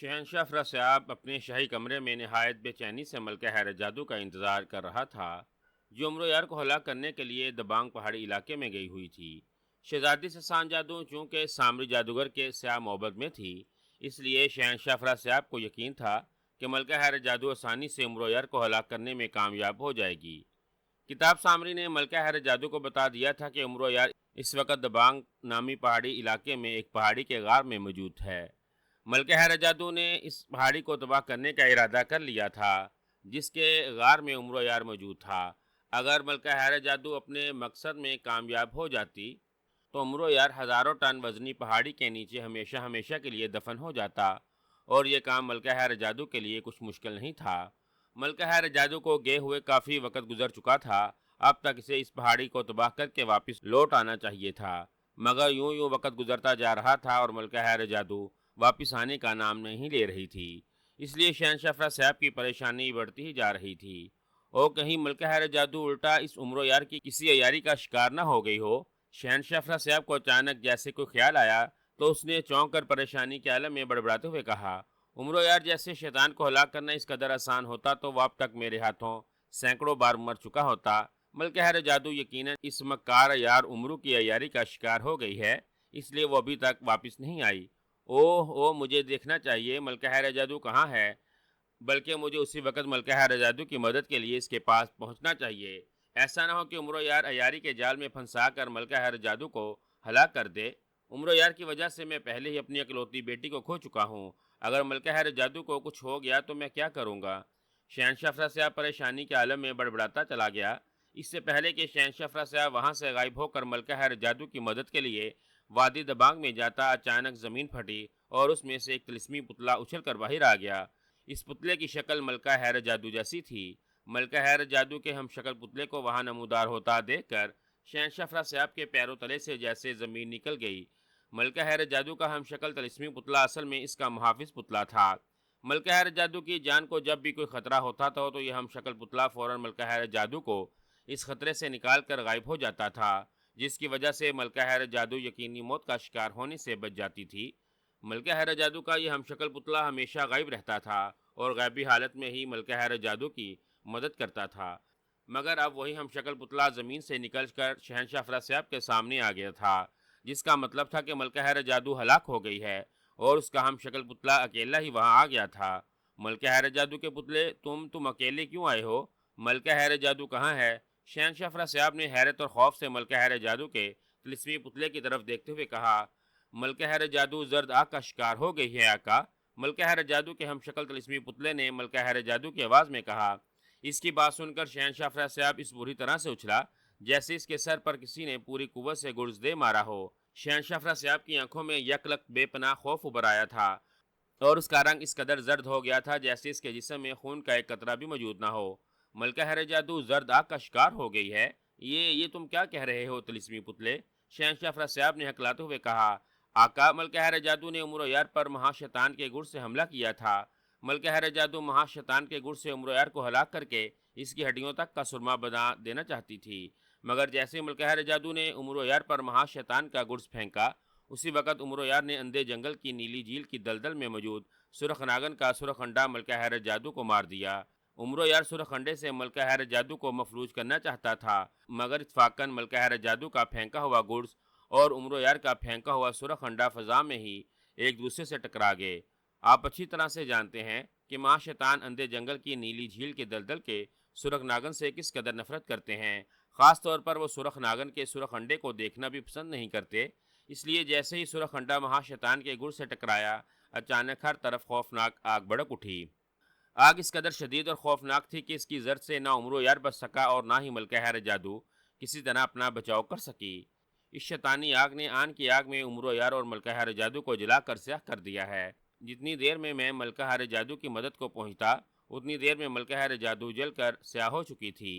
شہنشاہ افراسیاب اپنے شاہی کمرے میں نہایت بے چینی سے ملکہ حیرت جادو کا انتظار کر رہا تھا، جو امرو یار کو ہلاک کرنے کے لیے دبانگ پہاڑی علاقے میں گئی ہوئی تھی۔ شہزادی سسان جادو چونکہ سامری جادوگر کے سیاہ محبت میں تھی، اس لیے شہنشاہ افراسیاب کو یقین تھا کہ ملکہ حیرت جادو آسانی سے امرو یار کو ہلاک کرنے میں کامیاب ہو جائے گی۔ کتاب سامری نے ملکہ حیرت جادو کو بتا دیا تھا کہ امرو یار اس وقت دبانگ نامی پہاڑی علاقے میں ایک پہاڑی کے غار میں موجود ہے۔ ملکہ حیرت جادو نے اس پہاڑی کو تباہ کرنے کا ارادہ کر لیا تھا، جس کے غار میں امرو یار موجود تھا۔ اگر ملکہ حیرت جادو اپنے مقصد میں کامیاب ہو جاتی تو امرو یار ہزاروں ٹن وزنی پہاڑی کے نیچے ہمیشہ ہمیشہ کے لیے دفن ہو جاتا، اور یہ کام ملکہ حیرت جادو کے لیے کچھ مشکل نہیں تھا۔ ملکہ حیرت جادو کو گئے ہوئے کافی وقت گزر چکا تھا، اب تک اسے اس پہاڑی کو تباہ کر کے واپس لوٹ آنا چاہیے تھا، مگر یوں یوں وقت گزرتا جا رہا تھا اور ملکہ حیرت جادو واپس آنے کا نام نہیں لے رہی تھی۔ اس لیے شہنشاہ افراسیاب کی پریشانی بڑھتی ہی جا رہی تھی، اور کہیں ملکہ حیرت جادو الٹا اس امرو یار کی کسی عیاری کا شکار نہ ہو گئی ہو۔ شہنشاہ افراسیاب کو اچانک جیسے کوئی خیال آیا تو اس نے چونک کر پریشانی کے عالم میں بڑبڑاتے ہوئے کہا، امرو یار جیسے شیطان کو ہلاک کرنا اس قدر آسان ہوتا تو وہ اب تک میرے ہاتھوں سینکڑوں بار مر چکا ہوتا۔ ملکہ حیرت جادو یقیناً اس مکار یار امرو کی عیاری کا شکار ہو گئی ہے، اس لیے وہ ابھی تک واپس نہیں آئی۔ اوہ مجھے دیکھنا چاہیے ملکہ حیرت جادو کہاں ہے، بلکہ مجھے اسی وقت ملکہ حیرت جادو کی مدد کے لیے اس کے پاس پہنچنا چاہیے۔ ایسا نہ ہو کہ امرو یار عیاری کے جال میں پھنسا کر ملکہ حیرت جادو کو ہلاک کر دے۔ امرو یار کی وجہ سے میں پہلے ہی اپنی اکلوتی بیٹی کو کھو چکا ہوں، اگر ملکہ حیرت جادو کو کچھ ہو گیا تو میں کیا کروں گا؟ شہنشاہ افراسیاب پریشانی کے عالم میں بڑبڑاتا چلا گیا۔ اس سے پہلے کہ شہنشاہ افراسیاب وہاں سے غائب ہو کر ملکہ حیرت جادو کی مدد کے لیے وادی دبانگ میں جاتا، اچانک زمین پھٹی اور اس میں سے ایک طلسمی پتلا اچھل کر باہر آ گیا۔ اس پتلے کی شکل ملکہ حیرت جادو جیسی تھی۔ ملکہ حیرت جادو کے ہم شکل پتلے کو وہاں نمودار ہوتا دیکھ کر شہنشاہ افراسیاب کے پیروں تلے سے جیسے زمین نکل گئی۔ ملکہ حیرت جادو کا ہم شکل طلسمی پتلا اصل میں اس کا محافظ پتلا تھا۔ ملکہ حیرت جادو کی جان کو جب بھی کوئی خطرہ ہوتا تھا تو یہ ہم شکل پتلا فوراً ملکہ حیرت جادو کو اس خطرے سے نکال کر غائب ہو جاتا تھا، جس کی وجہ سے ملکہ حیرت جادو یقینی موت کا شکار ہونے سے بچ جاتی تھی۔ ملکہ حیرت جادو کا یہ ہم شکل پتلا ہمیشہ غائب رہتا تھا اور غیبی حالت میں ہی ملکہ حیرت جادو کی مدد کرتا تھا، مگر اب وہی ہم شکل پتلا زمین سے نکل کر شہنشاہ افراسیاب کے سامنے آ گیا تھا، جس کا مطلب تھا کہ ملکہ حیرت جادو ہلاک ہو گئی ہے، اور اس کا ہم شکل پتلا اکیلا ہی وہاں آ گیا تھا۔ ملکہ حیرت جادو کے پتلے، تم اکیلے کیوں آئے ہو؟ ملکہ حیرت جادو کہاں ہے؟ شہنشاہ افراسیاب نے حیرت اور خوف سے ملکہ حیرت جادو کے طلسمی پتلے کی طرف دیکھتے ہوئے کہا، ملکہ حیرت جادو زرد آگ کا شکار ہو گئی ہے آقا۔ ملکہ حیرت جادو کے ہم شکل طلسمی پتلے نے ملکہ حیرت جادو کی آواز میں کہا۔ اس کی بات سن کر شہنشاہ افراسیاب اس بری طرح سے اچھلا جیسے اس کے سر پر کسی نے پوری قوت سے گرز دے مارا ہو۔ شہنشاہ افراسیاب کی آنکھوں میں یک لک بے پناہ خوف ابھر آیا تھا، اور اس کا رنگ اس قدر زرد ہو گیا تھا جیسے اس کے جسم میں خون کا ایک قطرہ بھی موجود نہ ہو۔ ملکہ حیرت جادو زرد آگ کا شکار ہو گئی ہے؟ یہ تم کیا کہہ رہے ہو طلسمی پتلے؟ شہنشاہ افراسیاب نے ہکلاتے ہوئے کہا، آقا، ملکہ حیرت جادو نے امرو یار پر مہا شیطان کے گر سے حملہ کیا تھا۔ ملکہ حیرت جادو مہا شیطان کے گر سے امرو یار کو ہلاک کر کے اس کی ہڈیوں تک کا سرما بنا دینا چاہتی تھی، مگر جیسے ملکہ حیرت جادو نے امرو یار پر مہا شیطان کا گرز پھینکا، اسی وقت امرو یار نے اندھے جنگل کی نیلی جھیل کی دلدل میں موجود سرخ ناگن کا سرخ انڈا ملکہ حیرت جادو کو مار دیا۔ امرو یار سرخ انڈے سے ملکہ حیرت جادو کو مفلوج کرنا چاہتا تھا، مگر اتفاقاً ملکہ حیرت جادو کا پھینکا ہوا گرز اور امرو یار کا پھینکا ہوا سرخ انڈا فضا میں ہی ایک دوسرے سے ٹکرا گئے۔ آپ اچھی طرح سے جانتے ہیں کہ ماں شیطان اندھے جنگل کی نیلی جھیل کے دلدل کے سرخ ناگن سے کس قدر نفرت کرتے ہیں، خاص طور پر وہ سرخ ناگن کے سرخ انڈے کو دیکھنا بھی پسند نہیں کرتے۔ اس لیے جیسے ہی سرخ انڈا مہا شیطان کے گر سے ٹکرایا، اچانک ہر طرف خوفناک آگ بھڑک اٹھی۔ آگ اس قدر شدید اور خوفناک تھی کہ اس کی زرد سے نہ امرو یار بچ سکا اور نہ ہی ملکہ حیرت جادو کسی طرح اپنا بچاؤ کر سکی۔ اس شیطانی آگ نے آن کی آگ میں امرو یار اور ملکہ حیرت جادو کو جلا کر سیاہ کر دیا ہے۔ جتنی دیر میں ملکہ حیرت جادو کی مدد کو پہنچتا، اتنی دیر میں ملکہ حیرت جادو جل کر سیاہ ہو چکی تھی۔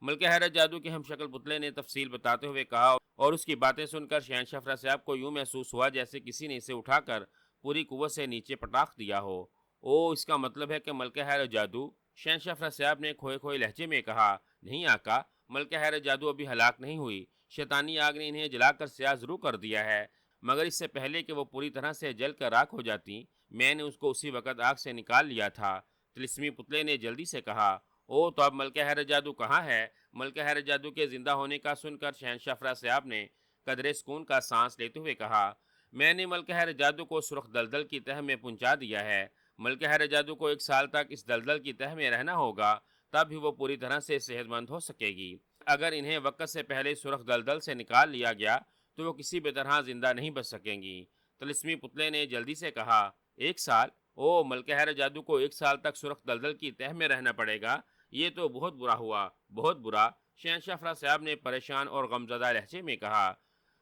ملکہ حیرت جادو کے ہم شکل پتلے نے تفصیل بتاتے ہوئے کہا، اور اس کی باتیں سن کر شہنشاہ افراسیاب کو یوں محسوس ہوا جیسے کسی نے اسے اٹھا کر پوری قوت سے نیچے پٹاخ دیا ہو۔ اس کا مطلب ہے کہ ملکہ حیرت جادو؟ شہنشاہ افراسیاب نے کھوئے کھوئے لہجے میں کہا، نہیں آقا، ملکہ حیرت جادو ابھی ہلاک نہیں ہوئی۔ شیطانی آگ نے انہیں جلا کر سیاہ ضرور کر دیا ہے، مگر اس سے پہلے کہ وہ پوری طرح سے جل کر راکھ ہو جاتی، میں نے اس کو اسی وقت آگ سے نکال لیا تھا۔ طلسمی پتلے نے جلدی سے کہا، او تو اب ملکہ حیر جادو کہاں ہے؟ ملکہ حیر جادو کے زندہ ہونے کا سن کر شہنشاہ افراسیاب نے قدرے سکون کا سانس لیتے ہوئے کہا، میں نے ملکہ حیر جادو کو سرخ دلدل کی تہ میں پہنچا دیا ہے۔ ملکہ حیر جادو کو 1 سال تک اس دلدل کی تہ میں رہنا ہوگا، تب ہی وہ پوری طرح سے صحت مند ہو سکے گی۔ اگر انہیں وقت سے پہلے سرخ دلدل سے نکال لیا گیا تو وہ کسی بھی طرح زندہ نہیں بچ سکیں گی۔ طلسمی پتلے نے جلدی سے کہا، 1 سال؟ او ملکہ حیر جادو کو 1 سال تک سرخ دلدل کی تہ میں رہنا پڑے گا؟ یہ تو بہت برا ہوا، بہت برا۔ شہنشاہ افراسیاب نے پریشان اور غمزدہ لہجے میں کہا،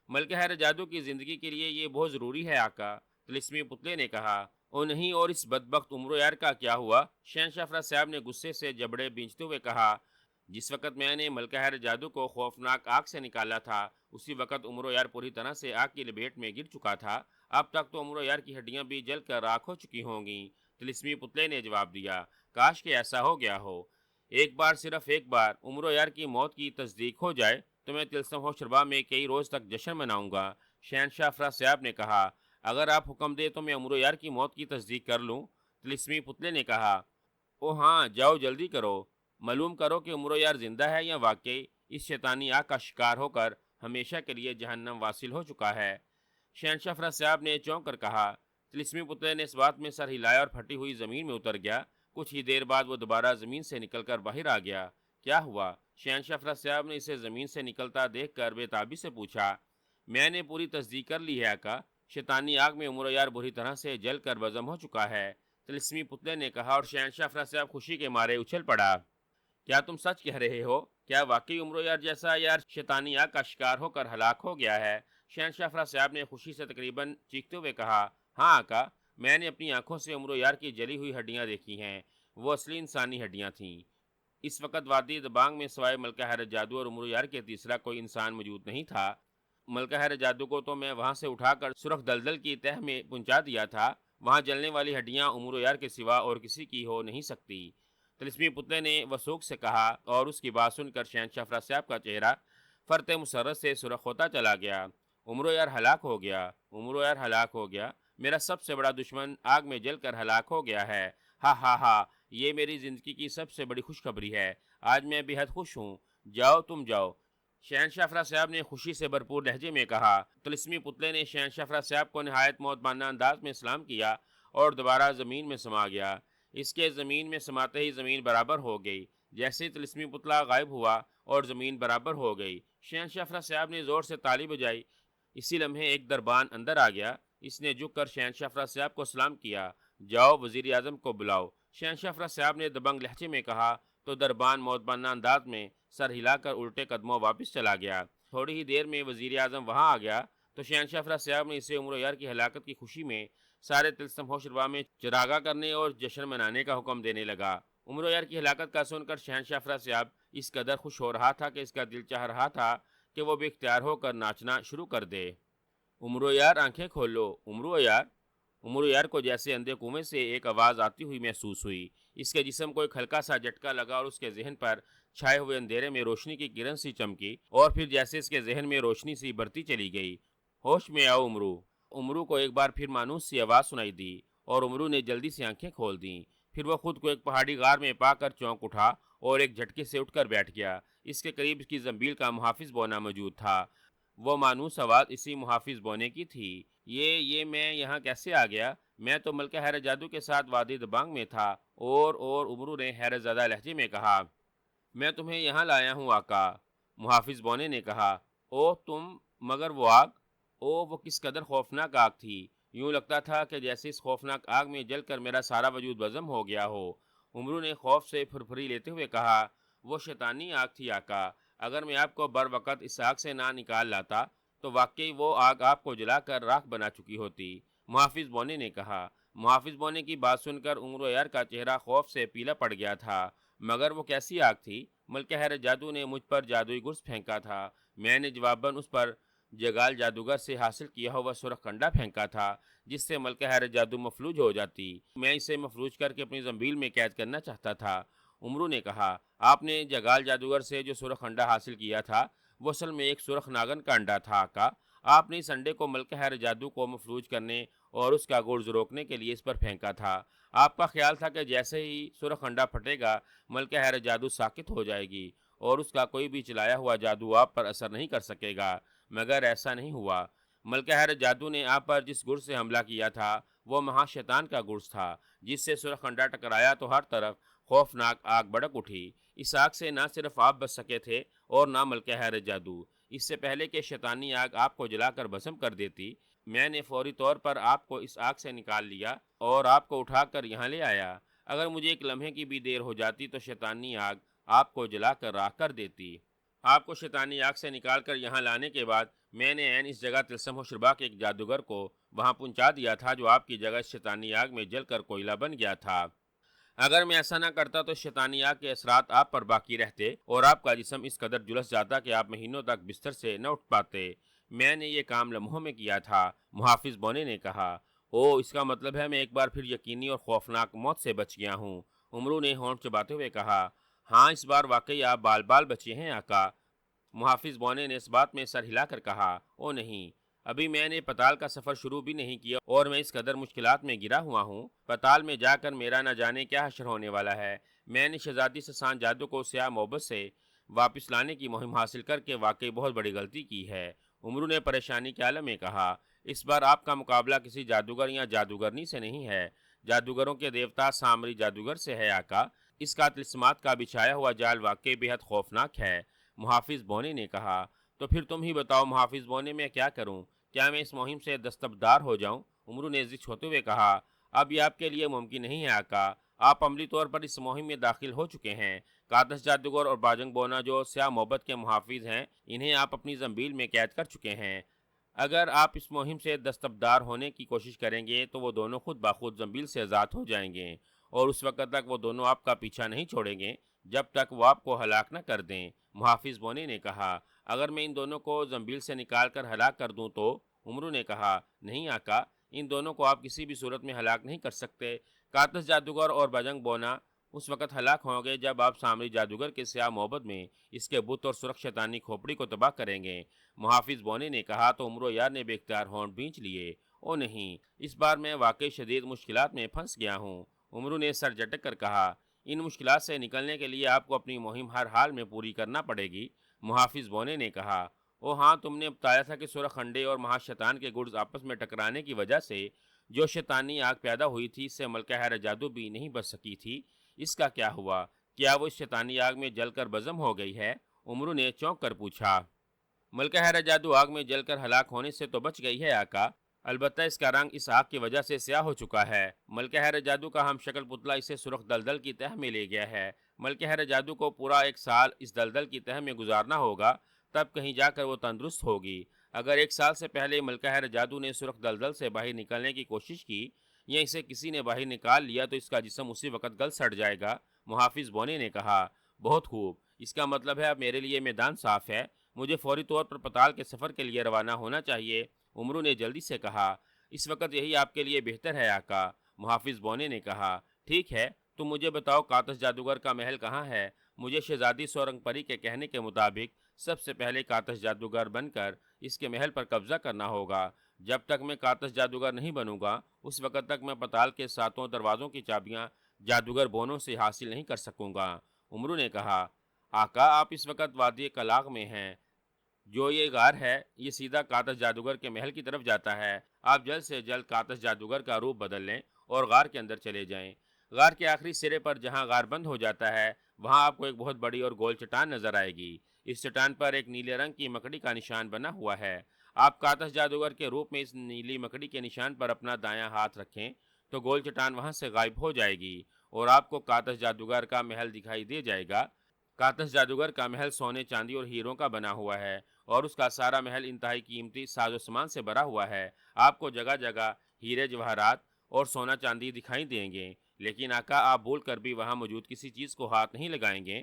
ملکہ حیر جادو کی زندگی کے لیے یہ بہت ضروری ہے آقا۔ طلسمی پتلے نے کہا، او نہیں، اور اس بدبخت عمرو یار کا کیا ہوا؟ شہنشاہ افراسیاب نے غصے سے جبڑے بھینچتے ہوئے کہا، جس وقت میں نے ملکہ حیر جادو کو خوفناک آگ سے نکالا تھا اسی وقت عمرو یار پوری طرح سے آگ کی لپیٹ میں گر چکا تھا۔ اب تک تو عمرو یار کی ہڈیاں بھی جل کر راکھ ہو چکی ہوں گی۔ طلسمی پتلے نے جواب دیا، کاش کہ ایسا ہو گیا ہو۔ ایک بار، صرف ایک بار عمرو یار کی موت کی تصدیق ہو جائے تو میں طلسم ہو شربا میں کئی روز تک جشن مناؤں گا۔ شہنشاہ افراسیاب نے کہا، اگر آپ حکم دے تو میں عمرو یار کی موت کی تصدیق کر لوں۔ طلسمی پتلے نے کہا، او ہاں، جاؤ جلدی کرو، معلوم کرو کہ عمرو یار زندہ ہے یا واقعی اس شیطانی آگ کا شکار ہو کر ہمیشہ کے لیے جہنم واصل ہو چکا ہے۔ شہنشاہ افراسیاب نے چونک کر کہا۔ طلسمی پتلے نے اس بات میں سر ہلایا اور پھٹی ہوئی زمین میں اتر گیا۔ کچھ ہی دیر بعد وہ دوبارہ زمین سے نکل کر باہر آ گیا۔ کیا ہوا؟ شہنشاہ افراسیاب نے اسے زمین سے نکلتا دیکھ کر بے تابی سے پوچھا۔ میں نے پوری تصدیق کر لی ہے آقا، شیطانی آگ میں عمرو یار بری طرح سے جل کر بزم ہو چکا ہے۔ طلسمی پتلے نے کہا، اور شہنشاہ افراسیاب خوشی کے مارے اچھل پڑا۔ کیا تم سچ کہہ رہے ہو؟ کیا واقعی عمرو یار جیسا یار شیطانی آگ کا شکار ہو کر ہلاک ہو گیا ہے؟ شہنشاہ افراسیاب نے خوشی سے تقریباً چیختے ہوئے کہا، ہاں آقا، میں نے اپنی آنکھوں سے عمرو یار کی جلی ہوئی ہڈیاں دیکھی ہیں، وہ اصلی انسانی ہڈیاں تھیں۔ اس وقت وادی دبانگ میں سوائے ملکہ حیر جادو اور عمرو یار کے تیسرا کوئی انسان موجود نہیں تھا۔ ملکہ حیر جادو کو تو میں وہاں سے اٹھا کر سرخ دلدل کی تہ میں پہنچا دیا تھا، وہاں جلنے والی ہڈیاں عمرو یار کے سوا اور کسی کی ہو نہیں سکتی۔ طلسمی پتلے نے وسوخ سے کہا، اور اس کی بات سن کر شہنشاہ افراسیاب کا چہرہ فرط مسرت سے سرخ ہوتا چلا گیا۔ عمرو یار ہلاک ہو گیا، عمرو یار ہلاک ہو گیا، میرا سب سے بڑا دشمن آگ میں جل کر ہلاک ہو گیا ہے، ہا ہا ہا، یہ میری زندگی کی سب سے بڑی خوشخبری ہے، آج میں بے حد خوش ہوں، جاؤ تم جاؤ۔ شہنشاہ افراسیاب نے خوشی سے بھرپور لہجے میں کہا۔ طلسمی پتلے نے شہنشاہ افراسیاب کو نہایت مؤدبانہ انداز میں سلام کیا اور دوبارہ زمین میں سما گیا۔ اس کے زمین میں سماتے ہی زمین برابر ہو گئی۔ جیسے ہی طلسمی پتلا غائب ہوا اور زمین برابر ہو گئی، شہنشاہ افراسیاب نے زور سے تالی بجائی۔ اسی لمحے ایک دربان اندر آ گیا۔ اس نے جھک کر شہنشاہ افراسیاب کو سلام کیا، جاؤ وزیر اعظم کو بلاؤ۔ شہنشاہ افراسیاب نے دبنگ لہجے میں کہا تو دربان مؤدبانہ انداز میں سر ہلا کر الٹے قدموں واپس چلا گیا۔ تھوڑی ہی دیر میں وزیر اعظم وہاں آ گیا تو شہنشاہ افراسیاب نے اسے عمرو یار کی ہلاکت کی خوشی میں سارے طلسم ہوشربا میں چراغاں کرنے اور جشن منانے کا حکم دینے لگا۔ عمرو یار کی ہلاکت کا سن کر شہنشاہ افراسیاب اس قدر خوش ہو رہا تھا کہ اس کا دل چاہ رہا تھا کہ وہ بے اختیار ہو کر ناچنا شروع کر دے۔ عمرو یار آنکھیں کھولو، عمرو یار۔ عمرو یار کو جیسے اندھے کنویں سے ایک آواز آتی ہوئی محسوس ہوئی۔ اس کے جسم کو ایک ہلکا سا جھٹکا لگا اور اس کے ذہن پر چھائے ہوئے اندھیرے میں روشنی کی کرن سی چمکی، اور پھر جیسے اس کے ذہن میں روشنی سی بڑھتی چلی گئی۔ ہوش میں آؤ عمرو۔ عمرو کو ایک بار پھر مانوس سی آواز سنائی دی اور عمرو نے جلدی سے آنکھیں کھول دیں۔ پھر وہ خود کو ایک پہاڑی غار میں پا کر چونک اٹھا اور ایک جھٹکے سے اٹھ کر بیٹھ گیا۔ اس کے قریب اس کی زنبیل کا محافظ بونا موجود تھا۔ وہ مانوس آواز اسی محافظ بونے کی تھی۔ یہ میں یہاں کیسے آ گیا؟ میں تو ملکہ حیر جادو کے ساتھ وادی دبانگ میں تھا۔ اور عمرو نے حیرت زدہ لہجے میں کہا، میں تمہیں یہاں لایا ہوں آقا۔ محافظ بونے نے کہا، او تم، مگر وہ آگ، وہ کس قدر خوفناک آگ تھی، یوں لگتا تھا کہ جیسے اس خوفناک آگ میں جل کر میرا سارا وجود بزم ہو گیا ہو۔ عمرو نے خوف سے پھرپھری لیتے ہوئے کہا، وہ شیطانی آگ تھی آقا، اگر میں آپ کو بر وقت اس آگ سے نہ نکال لاتا تو واقعی وہ آگ آپ کو جلا کر راکھ بنا چکی ہوتی، محافظ بونے نے کہا۔ محافظ بونے کی بات سن کر عمرو یار کا چہرہ خوف سے پیلا پڑ گیا تھا۔ مگر وہ کیسی آگ تھی؟ ملکہ حیر جادو نے مجھ پر جادوئی گرز پھینکا تھا، میں نے جواباً اس پر جگال جادوگر سے حاصل کیا ہوا سرخ کنڈا پھینکا تھا، جس سے ملکہ حیر جادو مفلوج ہو جاتی، میں اسے مفلوج کر کے اپنی زنبیل میں قید کرنا چاہتا تھا۔ عمرو نے کہا، آپ نے جگال جادوگر سے جو سرخ انڈا حاصل کیا تھا وہ اصل میں ایک سرخ ناگن کا انڈا تھا آقا۔ آپ نے اس انڈے کو ملکہ حیر جادو کو مفلوج کرنے اور اس کا گرز روکنے کے لیے اس پر پھینکا تھا۔ آپ کا خیال تھا کہ جیسے ہی سرخ انڈا پھٹے گا ملکہ حیرت جادو ساکت ہو جائے گی اور اس کا کوئی بھی چلایا ہوا جادو آپ پر اثر نہیں کر سکے گا، مگر ایسا نہیں ہوا۔ ملکہ حیرت جادو نے آپ پر جس گرز سے حملہ کیا تھا وہ مہا شیطان کا گرز تھا، جس سے سرخ انڈا ٹکرایا تو ہر طرف خوفناک آگ بھڑک اٹھی۔ اس آگ سے نہ صرف آپ بچ سکے تھے اور نہ ملکہ حیرت جادو۔ اس سے پہلے کہ شیطانی آگ آپ کو جلا کر بھسم کر دیتی، میں نے فوری طور پر آپ کو اس آگ سے نکال لیا اور آپ کو اٹھا کر یہاں لے آیا۔ اگر مجھے ایک لمحے کی بھی دیر ہو جاتی تو شیطانی آگ آپ کو جلا کر راکھ کر دیتی۔ آپ کو شیطانی آگ سے نکال کر یہاں لانے کے بعد میں نے عین اس جگہ طلسم و شربا کے ایک جادوگر کو وہاں پہنچا دیا تھا جو آپ کی جگہ اس شیطانی آگ میں جل کر کوئلہ بن گیا تھا۔ اگر میں ایسا نہ کرتا تو شیطانی آگ کے اثرات آپ پر باقی رہتے اور آپ کا جسم اس قدر جلس جاتا کہ آپ مہینوں تک بستر سے نہ اٹھ پاتے۔ میں نے یہ کام لمحوں میں کیا تھا، محافظ بونے نے کہا۔ او، اس کا مطلب ہے میں ایک بار پھر یقینی اور خوفناک موت سے بچ گیا ہوں، امرو نے ہونٹ چباتے ہوئے کہا۔ ہاں، اس بار واقعی آپ بال بال بچے ہیں آقا، محافظ بونے نے اس بات میں سر ہلا کر کہا۔ او نہیں، ابھی میں نے پتال کا سفر شروع بھی نہیں کیا اور میں اس قدر مشکلات میں گرا ہوا ہوں۔ پتال میں جا کر میرا نہ جانے کیا حشر ہونے والا ہے۔ میں نے شہزادی سسان جادو کو سیاہ محبت سے واپس لانے کی مہم حاصل کر کے واقعی بہت بڑی غلطی کی ہے، امرو نے پریشانی کے عالم میں کہا۔ اس بار آپ کا مقابلہ کسی جادوگر یا جادوگرنی سے نہیں ہے، جادوگروں کے دیوتا سامری جادوگر سے ہے آقا۔ اس کا طلسمات کا بچھایا ہوا جال واقعی بے حد خوفناک ہے، محافظ بونے نے کہا۔ تو پھر تم ہی بتاؤ محافظ بونے، میں کیا کروں؟ کیا میں اس مہم سے دستبردار ہو جاؤں؟ امرو نے ضد ہوتے ہوئے کہا۔ اب یہ آپ کے لیے ممکن نہیں ہے آقا، آپ عملی طور پر اس مہم میں داخل ہو چکے ہیں۔ قادس جادوگر اور باجنگ بونا جو سیاہ محبت کے محافظ ہیں، انہیں آپ اپنی زنبیل میں قید کر چکے ہیں۔ اگر آپ اس مہم سے دستبردار ہونے کی کوشش کریں گے تو وہ دونوں خود بخود زنبیل سے آزاد ہو جائیں گے اور اس وقت تک وہ دونوں آپ کا پیچھا نہیں چھوڑیں گے جب تک وہ آپ کو ہلاک نہ کر دیں، محافظ بونے نے کہا۔ اگر میں ان دونوں کو زنبیل سے نکال کر ہلاک کر دوں تو؟ امرو نے کہا۔ نہیں آقا، ان دونوں کو آپ کسی بھی صورت میں ہلاک نہیں کر سکتے۔ قادس جادوگر اور بجنگ بونا اس وقت ہلاک ہوں گے جب آپ سامری جادوگر کے سیاہ محبت میں اس کے بت اور سرخ شیطانی کھوپڑی کو تباہ کریں گے، محافظ بونے نے کہا۔ تو امرو یار نے بے اختیار ہونٹ بھینچ لیے۔ او نہیں، اس بار میں واقعی شدید مشکلات میں پھنس گیا ہوں، امرو نے سر جھٹک کر کہا۔ ان مشکلات سے نکلنے کے لیے آپ کو اپنی مہم ہر حال میں پوری کرنا پڑے گی، محافظ بونے نے کہا۔ او ہاں، تم نے بتایا تھا کہ سرخ انڈے اور مہا شیطان کے گرز آپس میں ٹکرانے کی وجہ سے جو شیطانی آگ پیدا ہوئی تھی اس سے ملکہ حیرت جادو بھی نہیں بچ سکی تھی، اس کا کیا ہوا؟ کیا وہ اس شیطانی آگ میں جل کر بزم ہو گئی ہے؟ امرو نے چونک کر پوچھا۔ ملکہ حیرت جادو آگ میں جل کر ہلاک ہونے سے تو بچ گئی ہے آقا، البتہ اس کا رنگ اس آگ کی وجہ سے سیاہ ہو چکا ہے۔ ملکہ حیرت جادو کا ہم شکل پتلا اسے سرخ دلدل کی تہ میں لے گیا ہے۔ ملکہ حیرت جادو کو پورا 1 سال اس دلدل کی تہ میں گزارنا ہوگا، تب کہیں جا کر وہ تندرست ہوگی۔ اگر 1 سال سے پہلے ملکہ حیرت جادو نے سرخ دلدل سے باہر نکلنے کی کوشش کی یا اسے کسی نے باہر نکال لیا تو اس کا جسم اسی وقت گل سڑ جائے گا، محافظ بونے نے کہا۔ بہت خوب، اس کا مطلب ہے اب میرے لیے میدان صاف ہے، مجھے فوری طور پر پتال کے سفر کے لیے روانہ ہونا چاہیے، امرو نے جلدی سے کہا۔ اس وقت یہی آپ کے لیے بہتر ہے آقا، محافظ بونے نے کہا۔ ٹھیک ہے، تم مجھے بتاؤ قادس جادوگر کا محل کہاں ہے؟ مجھے شہزادی سورنگ پری کے کہنے کے مطابق سب سے پہلے قادس جادوگر بن کر اس کے محل پر قبضہ کرنا ہوگا۔ جب تک میں قادس جادوگر نہیں بنوں گا اس وقت تک میں پتال کے 7 دروازوں کی چابیاں جادوگر بونوں سے حاصل نہیں کر سکوں گا، امرو نے کہا۔ آقا، آپ اس وقت وادی کلاغ میں ہیں، جو یہ غار ہے یہ سیدھا قادس جادوگر کے محل کی طرف جاتا ہے۔ آپ جلد سے جلد قادس جادوگر کا روپ بدل لیں اور غار کے اندر چلے جائیں۔ غار کے آخری سرے پر جہاں غار بند ہو جاتا ہے وہاں آپ کو ایک بہت بڑی اور گول چٹان نظر آئے گی، اس چٹان پر ایک نیلے رنگ کی مکڑی کا نشان بنا ہوا ہے۔ آپ قادس جادوگر کے روپ میں اس نیلی مکڑی کے نشان پر اپنا دایاں ہاتھ رکھیں تو گول چٹان وہاں سے غائب ہو جائے گی اور آپ کو قادس جادوگر کا محل دکھائی دے جائے گا۔ قادس جادوگر کا محل سونے چاندی اور ہیروں کا بنا ہوا ہے اور اس کا سارا محل انتہائی قیمتی ساز و سامان سے بھرا ہوا ہے۔ آپ کو جگہ جگہ ہیرے جواہرات اور سونا چاندی دکھائی دیں گے، لیکن آقا آپ بھول کر بھی وہاں موجود کسی چیز کو ہاتھ نہیں لگائیں گے۔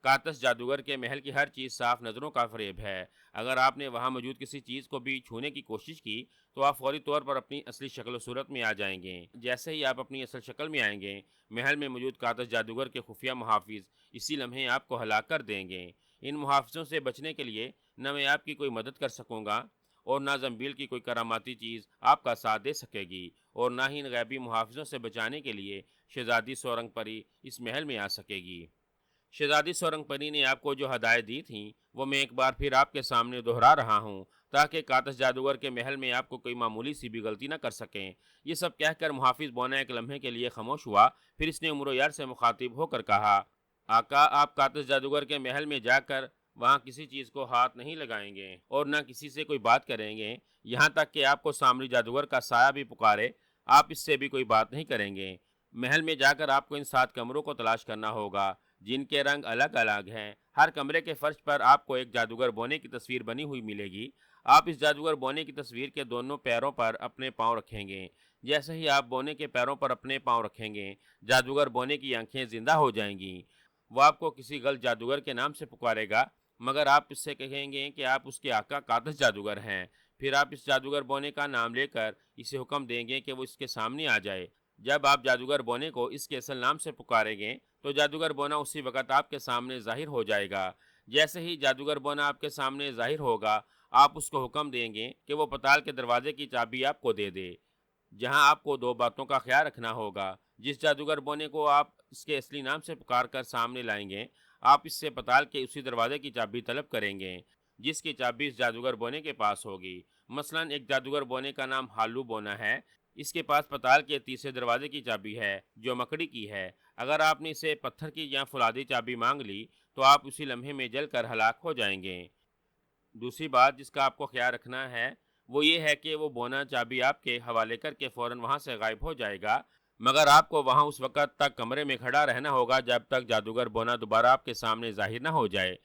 قادس جادوگر کے محل کی ہر چیز صاف نظروں کا فریب ہے، اگر آپ نے وہاں موجود کسی چیز کو بھی چھونے کی کوشش کی تو آپ فوری طور پر اپنی اصلی شکل و صورت میں آ جائیں گے۔ جیسے ہی آپ اپنی اصل شکل میں آئیں گے محل میں موجود قادس جادوگر کے خفیہ محافظ اسی لمحے آپ کو ہلاک کر دیں گے۔ ان محافظوں سے بچنے کے لیے نہ میں آپ کی کوئی مدد کر سکوں گا اور نہ زنبیل کی کوئی کراماتی چیز آپ کا ساتھ دے سکے گی، اور نہ ہی غیبی محافظوں سے بچانے کے لیے شہزادی سورنگ پری اس محل میں آ سکے گی۔ شہزادی سورنگ پری نے آپ کو جو ہدایت دی تھیں وہ میں ایک بار پھر آپ کے سامنے دہرا رہا ہوں، تاکہ کاتش جادوگر کے محل میں آپ کو کوئی معمولی سی بھی غلطی نہ کر سکیں۔ یہ سب کہہ کر محافظ بونا ایک لمحے کے لیے خاموش ہوا، پھر اس نے عمرو یار سے مخاطب ہو کر کہا، آقا، آپ کاتش جادوگر کے محل میں جا کر وہاں کسی چیز کو ہاتھ نہیں لگائیں گے اور نہ کسی سے کوئی بات کریں گے، یہاں تک کہ آپ کو سامری جادوگر کا سایہ بھی پکارے آپ اس سے بھی کوئی بات نہیں کریں گے۔ محل میں جا کر آپ کو ان 7 کمروں کو تلاش کرنا ہوگا، جن کے رنگ الگ الگ ہیں۔ ہر کمرے کے فرش پر آپ کو ایک جادوگر بونے کی تصویر بنی ہوئی ملے گی۔ آپ اس جادوگر بونے کی تصویر کے دونوں پیروں پر اپنے پاؤں رکھیں گے۔ جیسے ہی آپ بونے کے پیروں پر اپنے پاؤں رکھیں گے، جادوگر بونے کی آنکھیں زندہ ہو جائیں گی۔ وہ آپ کو کسی غلط جادوگر کے نام سے پکارے گا، مگر آپ اس سے کہیں گے کہ آپ اس کے آقا کاتش جادوگر ہیں۔ پھر آپ اس جادوگر بونے کا نام لے کر اسے حکم دیں گے کہ وہ اس کے سامنے آ جائے۔ جب آپ جادوگر بونے کو اس کے اصل نام سے پکاریں گے تو جادوگر بونا اسی وقت آپ کے سامنے ظاہر ہو جائے گا۔ جیسے ہی جادوگر بونا آپ کے سامنے ظاہر ہوگا، آپ اس کو حکم دیں گے کہ وہ پتال کے دروازے کی چابی آپ کو دے دے۔ جہاں آپ کو 2 باتوں کا خیال رکھنا ہوگا۔ جس جادوگر بونے کو آپ اس کے اصلی نام سے پکار کر سامنے لائیں گے، آپ اس سے پتال کے اسی دروازے کی چابی طلب کریں گے جس کی چابی اس جادوگر بونے کے پاس ہوگی۔ مثلا ایک جادوگر بونے کا نام ہالو بونا ہے، اس کے پاس پتال کے تیسرے دروازے کی چابی ہے جو مکڑی کی ہے۔ اگر آپ نے اسے پتھر کی یا فولادی چابی مانگ لی تو آپ اسی لمحے میں جل کر ہلاک ہو جائیں گے۔ دوسری بات جس کا آپ کو خیال رکھنا ہے وہ یہ ہے کہ وہ بونا چابی آپ کے حوالے کر کے فوراً وہاں سے غائب ہو جائے گا، مگر آپ کو وہاں اس وقت تک کمرے میں کھڑا رہنا ہوگا جب تک جادوگر بونا دوبارہ آپ کے سامنے ظاہر نہ ہو جائے۔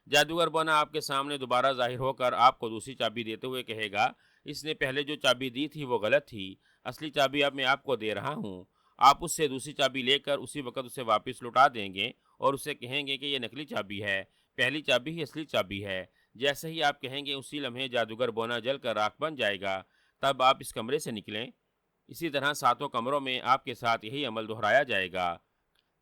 جادوگر بونا آپ کے سامنے دوبارہ ظاہر ہو کر آپ کو دوسری چابی دیتے ہوئے کہے گا، اس نے پہلے جو چابی دی تھی وہ غلط تھی، اصلی چابی اب میں آپ کو دے رہا ہوں۔ آپ اس سے دوسری چابی لے کر اسی وقت اسے واپس لوٹا دیں گے اور اسے کہیں گے کہ یہ نکلی چابی ہے، پہلی چابی ہی اصلی چابی ہے۔ جیسے ہی آپ کہیں گے اسی لمحے جادوگر بونا جل کر راکھ بن جائے گا، تب آپ اس کمرے سے نکلیں۔ اسی طرح 7 کمروں میں آپ کے ساتھ یہی عمل دہرایا جائے گا۔